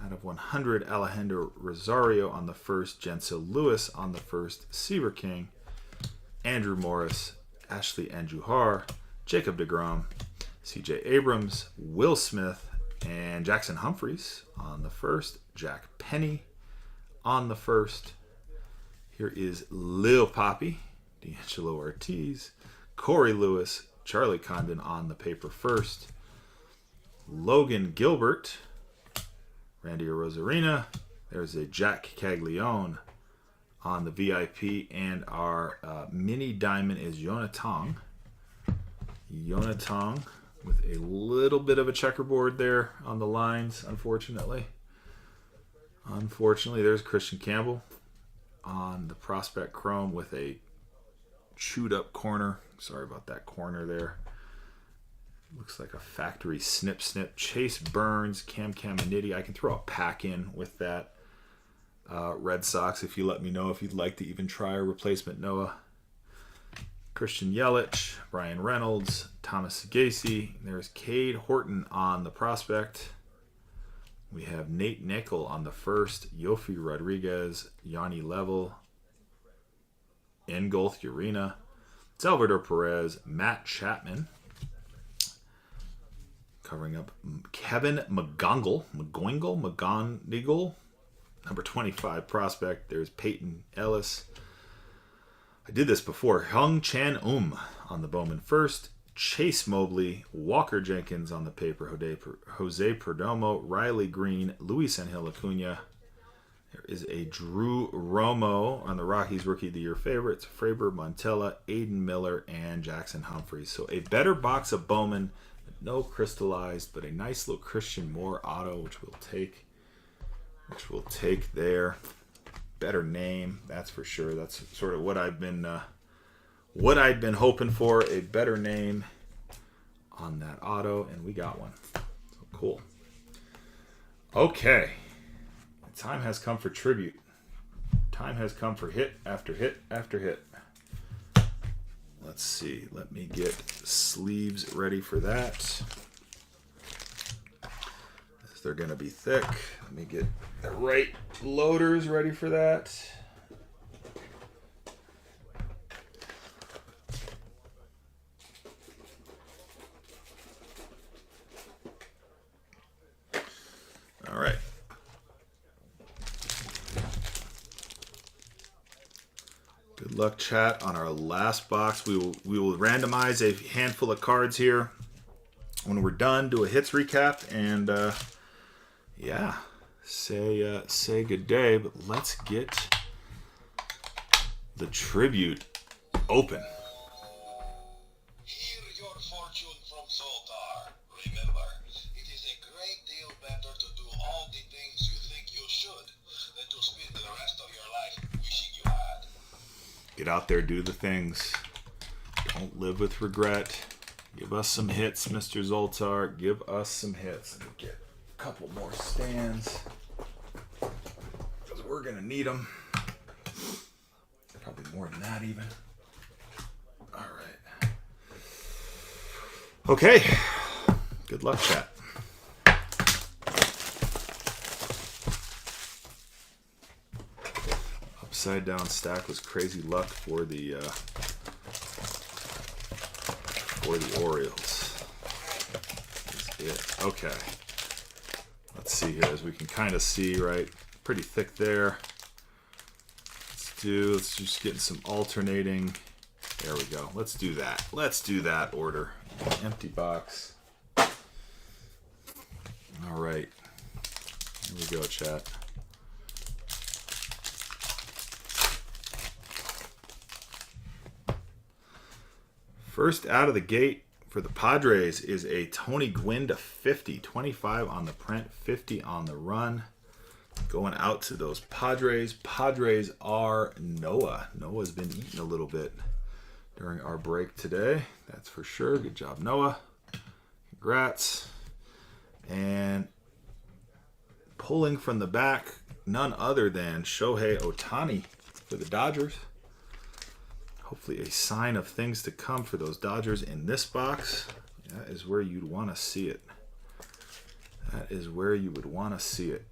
out of 100. Alejandro Rosario on the first. Jancel Lewis on the first. Seaver King, Andrew Morris, Ashley Andujar, Jacob deGrom, CJ Abrams, Will Smith, and Jackson Humphreys on the first. Jack Penny on the first. Here is Lil Poppy, D'Angelo Ortiz, Corey Lewis, Charlie Condon on the paper first. Logan Gilbert, Randy Rosarina. There's a Jack Caglione on the VIP, and our mini diamond is Yonatong. Yonatong with a little bit of a checkerboard there on the lines, unfortunately. Unfortunately, there's Christian Campbell on the prospect chrome with a chewed up corner. Sorry about that corner there. Looks like a factory snip. Chase Burns, Cam Caminiti. I can throw a pack in with that. Red Sox, if you let me know if you'd like to even try a replacement Noah. Christian Yelich, Brian Reynolds, Thomas Gacy. There's Cade Horton on the prospect. We have Nate Nickel on the first. Yofi Rodriguez, Yanni Level, Engulf Urena, Salvador Perez, Matt Chapman. Covering up Kevin McGonigal, number 25 prospect. There's Peyton Ellis. I did this before. Hung Chan on the Bowman first. Chase Mobley, Walker Jenkins on the paper. Jose Perdomo, Riley Green, Luis Angel Acuna. There is a Drew Romo on the Rockies Rookie of the Year favorites. Fraber Montella, Aiden Miller, and Jackson Humphreys. So a better box of Bowman. No crystallized, but a nice little Christian Moore auto, which we'll take. There. Better name, that's for sure. That's sort of what I've been hoping for. A better name on that auto, and we got one. So cool. Okay, time has come for tribute. Time has come for hit after hit after hit. Let's see. Let me get sleeves ready for that. As they're going to be thick. Let me get the right loaders ready for that. All right. Good luck, chat, on our last box. We will randomize a handful of cards here. When we're done, do a hits recap, and yeah, say good day. But let's get the tribute open. Hear your fortune from Zoltar. Remember, it is a great deal better to do all the things you think you should than to spend the rest of your life wishing you had. Get out there, do the things. Don't live with regret. Give us some hits, Mr. Zoltar. Give us some hits. Let me get a couple more stands, because we're going to need them. Probably more than that even. All right. Okay. Good luck, chat. Upside down stack was crazy luck for the Orioles. That's it. Okay. Let's see here, as we can kind of see, right? Pretty thick there. Let's just get some alternating. There we go. Let's do that. Let's do that order. Empty box. All right. Here we go, chat. First out of the gate for the Padres is a Tony Gwynn to 50. 25 on the print, 50 on the run. Going out to those Padres. Padres are Noah. Noah's been eating a little bit during our break today. That's for sure. Good job, Noah. Congrats. And pulling from the back, none other than Shohei Ohtani for the Dodgers. Hopefully a sign of things to come for those Dodgers in this box. That is where you'd want to see it. That is where you would want to see it.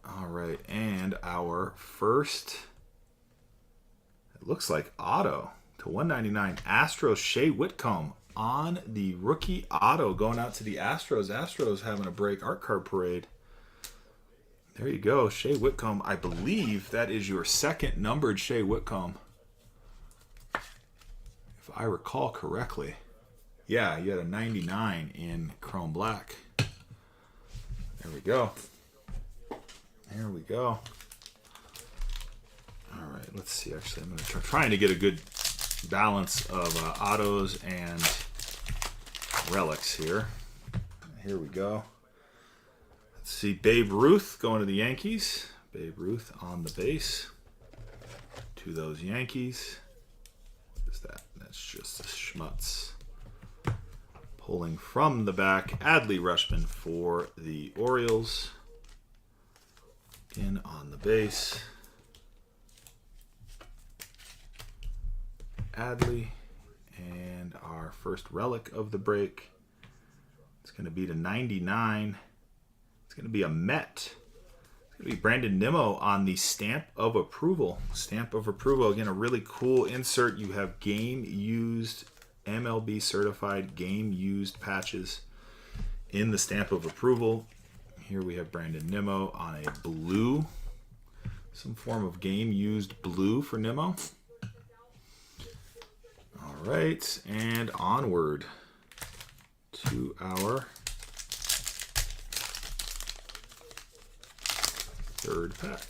All right, and our first, it looks like auto to 199, Astros, Shea Whitcomb on the rookie auto going out to the Astros. Astros having a break art card parade. There you go, Shea Whitcomb. I believe that is your second numbered Shea Whitcomb, if I recall correctly. Yeah, you had a 99 in Chrome Black. There we go. There we go. All right, let's see. Actually, I'm going to trying to get a good balance of autos and relics here. Here we go. Let's see. Babe Ruth going to the Yankees. Babe Ruth on the base to those Yankees. What is that? That's just a schmutz. Pulling from the back, Adley Rutschman for the Orioles. In on the base, Adley, and our first relic of the break. It's going to be to 99. It's going to be a Met. It's going to be Brandon Nimmo on the stamp of approval. Stamp of approval. Again, a really cool insert. You have game used, MLB certified game used patches in the stamp of approval. Here we have Brandon Nimmo on a blue, some form of game-used blue for Nimmo. All right, and onward to our third pack.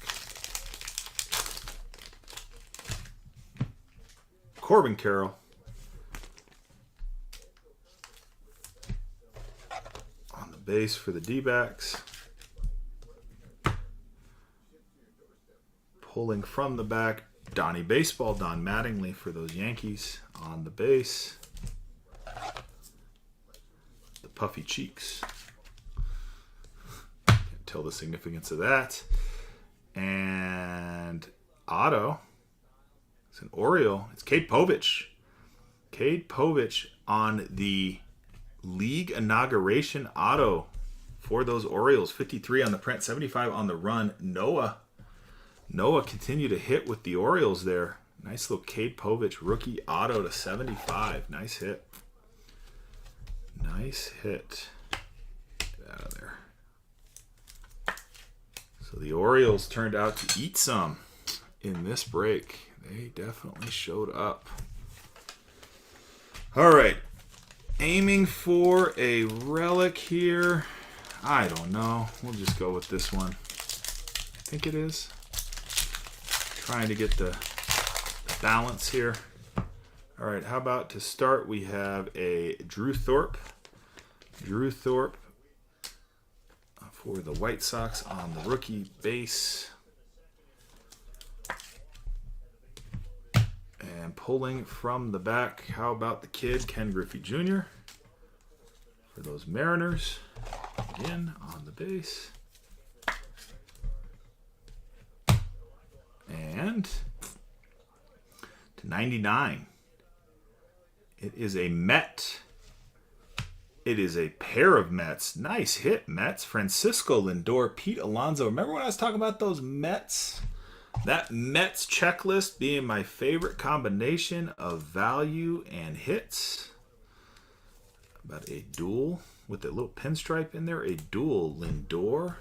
Corbin Carroll. On the base for the D-backs. Pulling from the back, Donnie Baseball, Don Mattingly for those Yankees on the base. The puffy cheeks. Can't tell the significance of that. And auto. It's an Oriole. It's Cade Povich. Cade Povich on the league inauguration auto for those Orioles. 53 on the print, 75 on the run. Noah continued to hit with the Orioles there. Nice little Cade Povich rookie auto to 75. Nice hit. Nice hit. Get out of there. So the Orioles turned out to eat some in this break. They definitely showed up. All right. Aiming for a relic here. I don't know. We'll just go with this one. I think it is. Trying to get the balance here. All right, how about to start we have a Drew Thorpe. Drew Thorpe for the White Sox on the rookie base. And pulling from the back, how about the kid, Ken Griffey Jr. for those Mariners. Again, on the base. And to 99. It is a Met. It is a pair of Mets. Nice hit, Mets. Francisco Lindor, Pete Alonso. Remember when I was talking about those Mets? That Mets checklist being my favorite combination of value and hits. About a dual with a little pinstripe in there. A dual Lindor,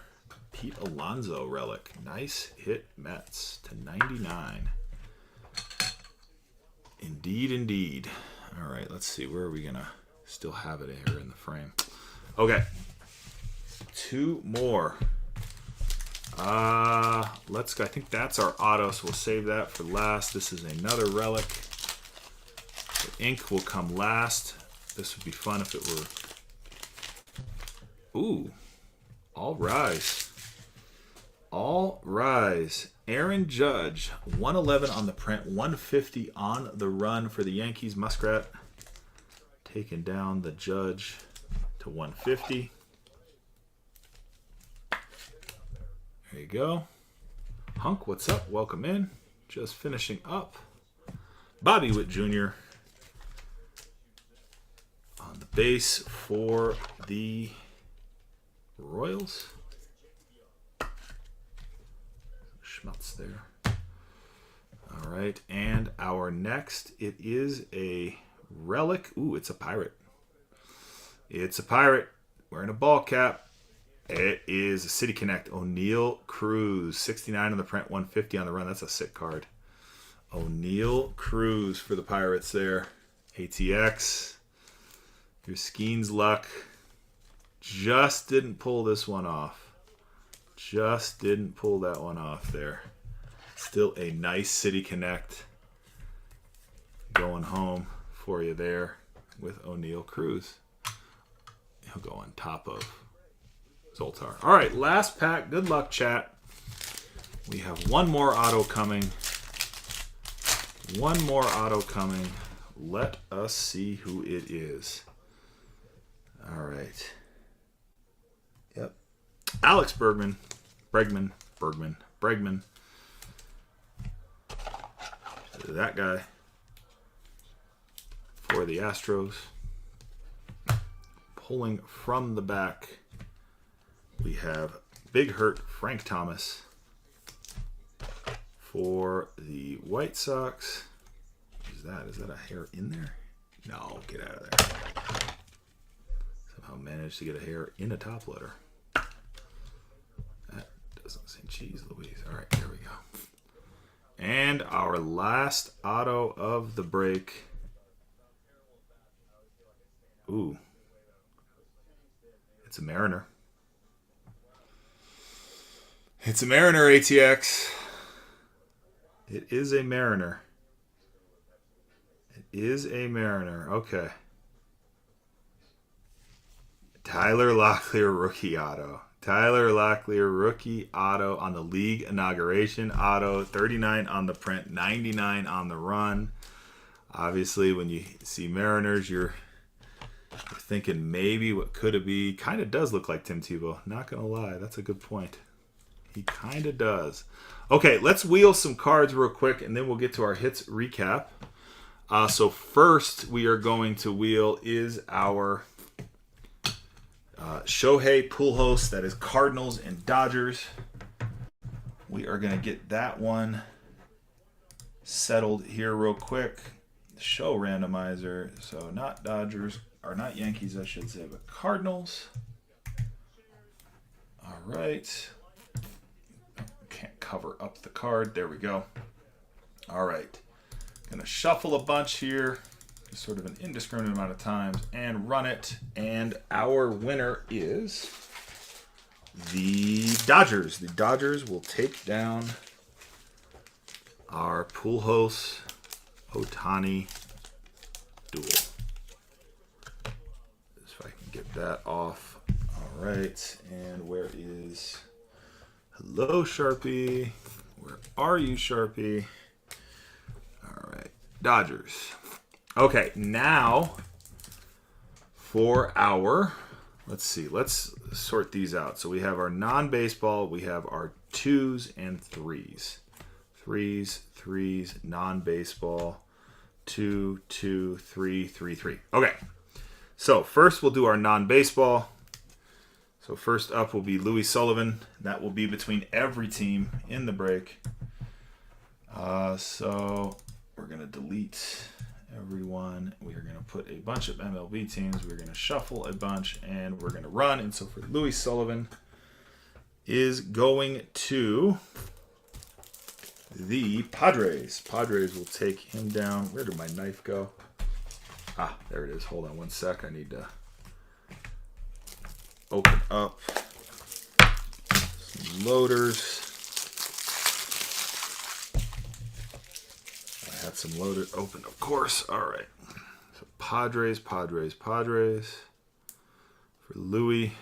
Pete Alonso relic. Nice hit, Mets to 99. Indeed, indeed. All right, let's see. Where are we going to still have it here in the frame? Okay. Two more. Let's go. I think that's our auto, so we'll save that for last. This is another relic. The ink will come last. This would be fun if it were... Ooh. All rise. All rise. Aaron Judge, 111 on the print, 150 on the run for the Yankees. Muskrat taking down the Judge to 150. There you go. Hunk, what's up? Welcome in. Just finishing up. Bobby Witt Jr. on the base for the Royals. Schmutz there. All right, and our next, it is a relic. Ooh, it's a pirate. It's a pirate wearing a ball cap. It is a City Connect. O'Neal Cruz, 69 on the print, 150 on the run. That's a sick card. O'Neal Cruz for the Pirates there. ATX. Your Skeens luck. Just didn't pull this one off. Just didn't pull that one off there. Still a nice City Connect going home for you there with O'Neal Cruz. He'll go on top of Zoltar. All right, last pack. Good luck, chat. We have one more auto coming. One more auto coming. Let us see who it is. All right. Yep. Alex Bregman. That guy for the Astros. Pulling from the back, we have Big Hurt Frank Thomas for the White Sox. What is that? Is that a hair in there? No, get out of there. Somehow managed to get a hair in a top loader. That doesn't say cheese, Louise. All right, there we go. And our last auto of the break. Ooh. It's a Mariner. It's a Mariner, ATX. It is a Mariner. It is a Mariner. Okay. Tyler Locklear rookie auto. Tyler Locklear rookie auto on the league inauguration auto. 39 on the print, 99 on the run. Obviously, when you see Mariners, you're thinking maybe what could it be. Kind of does look like Tim Tebow. Not going to lie. That's a good point. He kind of does. Okay, let's wheel some cards real quick, and then we'll get to our hits recap. So first we are going to wheel is our Shohei Pujols. That is Cardinals and Dodgers. We are going to get that one settled here real quick. Show randomizer. So not Dodgers, or not Yankees, I should say, but Cardinals. All right. Can't cover up the card. There we go. All right. Going to shuffle a bunch here, sort of an indiscriminate amount of times, and run it. And our winner is the Dodgers. The Dodgers will take down our Pujols Ohtani duel. If I can get that off. All right. And where is... Hello, Sharpie. Where are you, Sharpie? All right. Dodgers. Okay, now for our... Let's see. Let's sort these out. So we have our non-baseball. We have our 2s and 3s. 3s, non-baseball. 2, 2, 3, 3, 3. Okay. So first we'll do our non-baseball. So first up will be Louis Sullivan. That will be between every team in the break. So we're going to delete everyone. We are going to put a bunch of MLB teams. We're going to shuffle a bunch, and we're going to run. And so for Louis Sullivan is going to the Padres. Padres will take him down. Where did my knife go? Ah, there it is. Hold on one sec. I need to open up some loaders. I had some loaders open, of course. All right. So Padres. For Louis.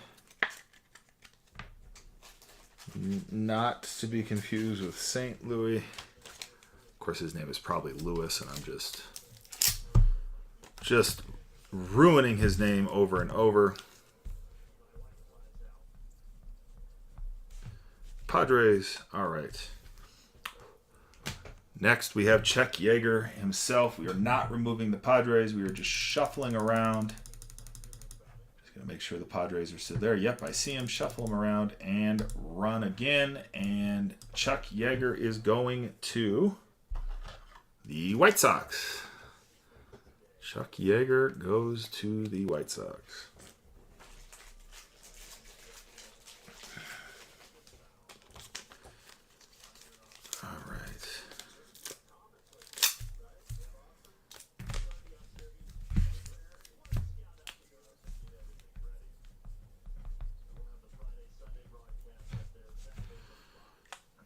Not to be confused with St. Louis. Of course, his name is probably Louis, and I'm just ruining his name over and over. Padres. All right. Next, we have Chet Yeager himself. We are not removing the Padres. We are just shuffling around. Just going to make sure the Padres are still there. Yep, I see him. Shuffle him around and run again. And Chuck Yeager is going to the White Sox. Chuck Yeager goes to the White Sox.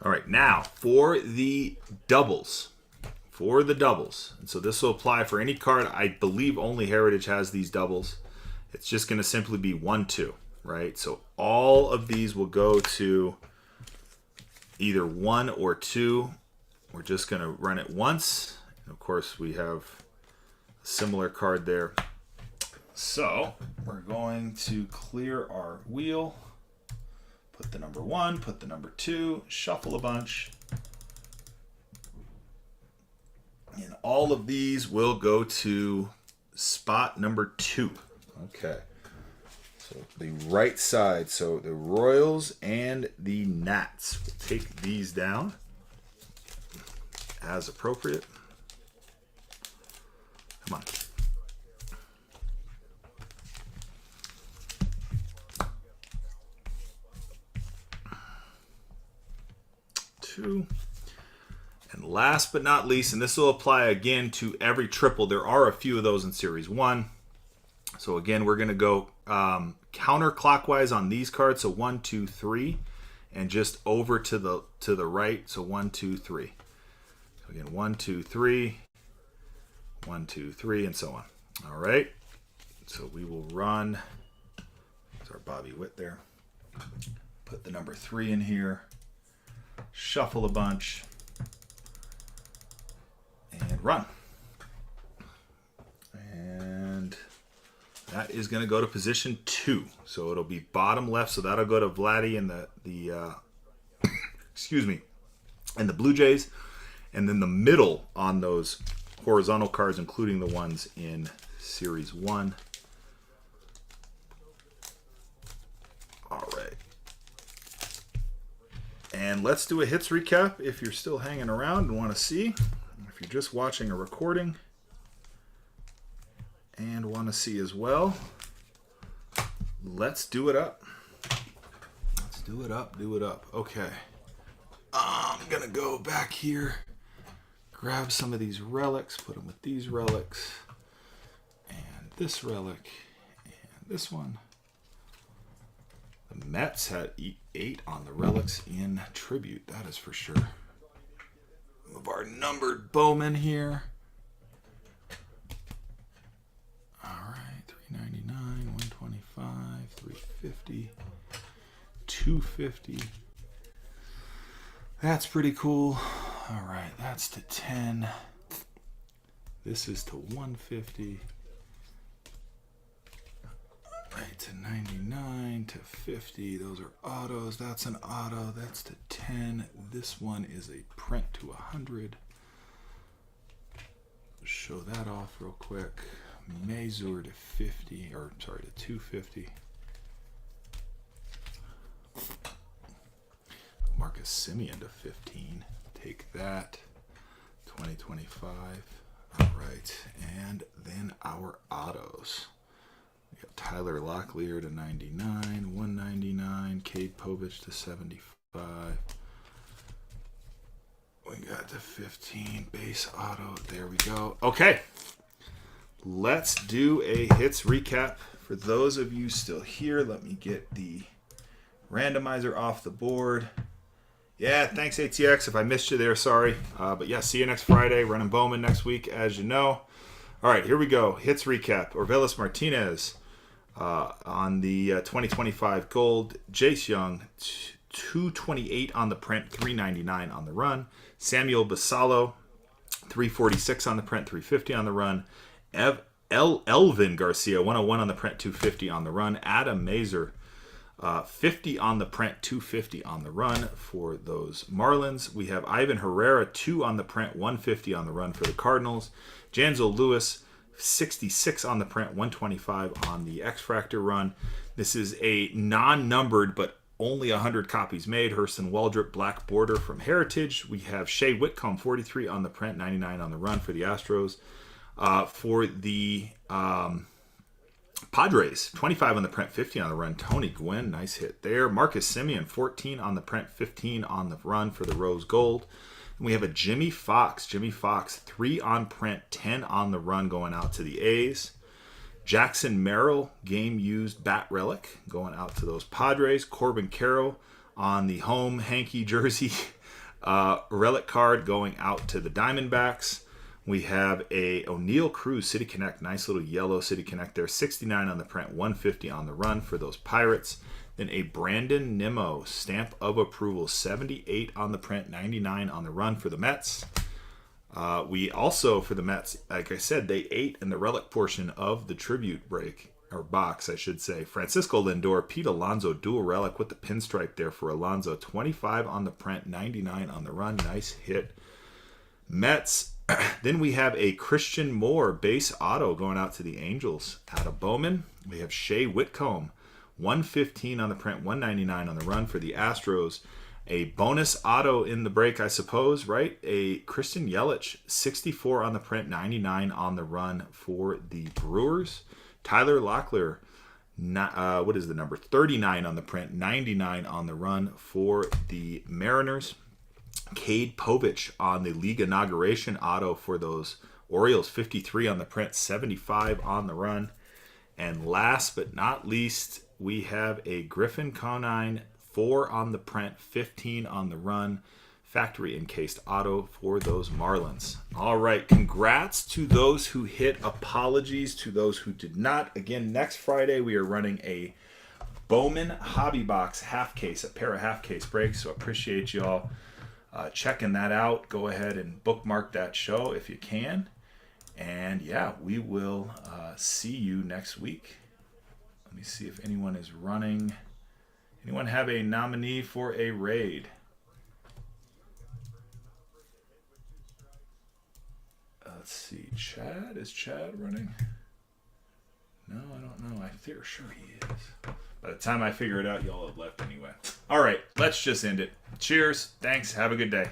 All right, now for the doubles. And so this will apply for any card. I believe only Heritage has these doubles. It's just going to simply be 1, 2, right? So all of these will go to either 1 or 2. We're just going to run it once. And of course, we have a similar card there. So we're going to clear our wheel. Put the number 1, put the number 2, shuffle a bunch. And all of these will go to spot number 2. Okay. So the right side. So the Royals and the Nats. We'll take these down as appropriate. Come on. And last but not least, and this will apply again to every triple. There are a few of those in Series 1. So again, we're going to go counterclockwise on these cards. So 1, 2, 3, and just over to the right. So 1, 2, 3. So again, 1, 2, 3, 1, 2, 3, and so on. All right. So we will run. There's our Bobby Witt there. Put the number 3 in here. Shuffle a bunch and run. And that is going to go to position 2. So it'll be bottom left. So that'll go to Vladdy in the excuse me, and the Blue Jays. And then the middle on those horizontal cards, including the ones in Series 1. All right. And let's do a hits recap if you're still hanging around and want to see. If you're just watching a recording and want to see as well, let's do it up. Let's do it up, do it up. Okay. I'm going to go back here, grab some of these relics, put them with these relics, and this relic, and this one. The Mets had 8 on the relics in tribute, that is for sure. Of our numbered Bowman here. All right, 399, 125, 350, 250. That's pretty cool. All right, that's to 10. This is to 150. Right, to 99, to 50. Those are autos. That's an auto. That's to 10. This one is a print to 100. Show that off real quick. Mazur to 50, or sorry, to 250. Marcus Semien to 15. Take that. 2025. All right, and then our autos. We got Tyler Locklear to 99, 199, Cade Povich to 75. We got to 15, base auto. There we go. Okay, let's do a hits recap. For those of you still here, let me get the randomizer off the board. Yeah, thanks ATX. If I missed you there, sorry. But yeah, see you next Friday. Running Bowman next week, as you know. All right, here we go. Hits recap. Orvelis Martinez on the 2025 gold. Jace Young, 228 on the print, 399 on the run. Samuel Basallo, 346 on the print, 350 on the run. Elvin Garcia, 101 on the print, 250 on the run. Adam Mazur, 50 on the print, 250 on the run for those Marlins. We have Ivan Herrera, 2 on the print, 150 on the run for the Cardinals. Janzel Lewis, 66 on the print, 125 on the X-Fractor run. This is a non-numbered but only 100 copies made. Hurston Waldrop, black border from Heritage. We have Shea Whitcomb, 43 on the print, 99 on the run for the Astros. For the Padres, 25 on the print, 50 on the run. Tony Gwynn, nice hit there. Marcus Semien, 14 on the print, 15 on the run for the Rose Gold. And we have a Jimmy Fox. 3 on print, 10 on the run going out to the A's. Jackson Merrill, game-used bat relic going out to those Padres. Corbin Carroll on the home hanky jersey relic card going out to the Diamondbacks. We have a O'Neill Cruz City Connect, nice little yellow City Connect there, 69 on the print, 150 on the run for those Pirates. Then a Brandon Nimmo stamp of approval, 78 on the print, 99 on the run for the Mets. We also, for the Mets, like I said, they ate in the relic portion of the tribute break, or box, I should say. Francisco Lindor, Pete Alonso, dual relic with the pinstripe there for Alonso, 25 on the print, 99 on the run, nice hit. Mets. Then we have a Christian Moore base auto going out to the Angels. Out of Bowman, we have Shea Whitcomb, 115 on the print, 199 on the run for the Astros. A bonus auto in the break, I suppose, right? A Christian Yelich, 64 on the print, 99 on the run for the Brewers. Tyler Locklear, what is the number? 39 on the print, 99 on the run for the Mariners. Cade Povich on the league inauguration auto for those Orioles, 53 on the print, 75 on the run. And last but not least, we have a Griffin Conine, 4 on the print, 15 on the run, factory encased auto for those Marlins. All right, congrats to those who hit. Apologies to those who did not. Again, next Friday we are running a Bowman Hobby Box half case, a pair of half case breaks. So appreciate y'all checking that out. Go ahead and bookmark that show if you can. And yeah, we will see you next week. Let me see if anyone is running. Anyone have a nominee for a raid? Let's see. Chad? Is Chad running? No, I don't know. I feel sure he is. By the time I figure it out, y'all have left anyway. All right, let's just end it. Cheers. Thanks. Have a good day.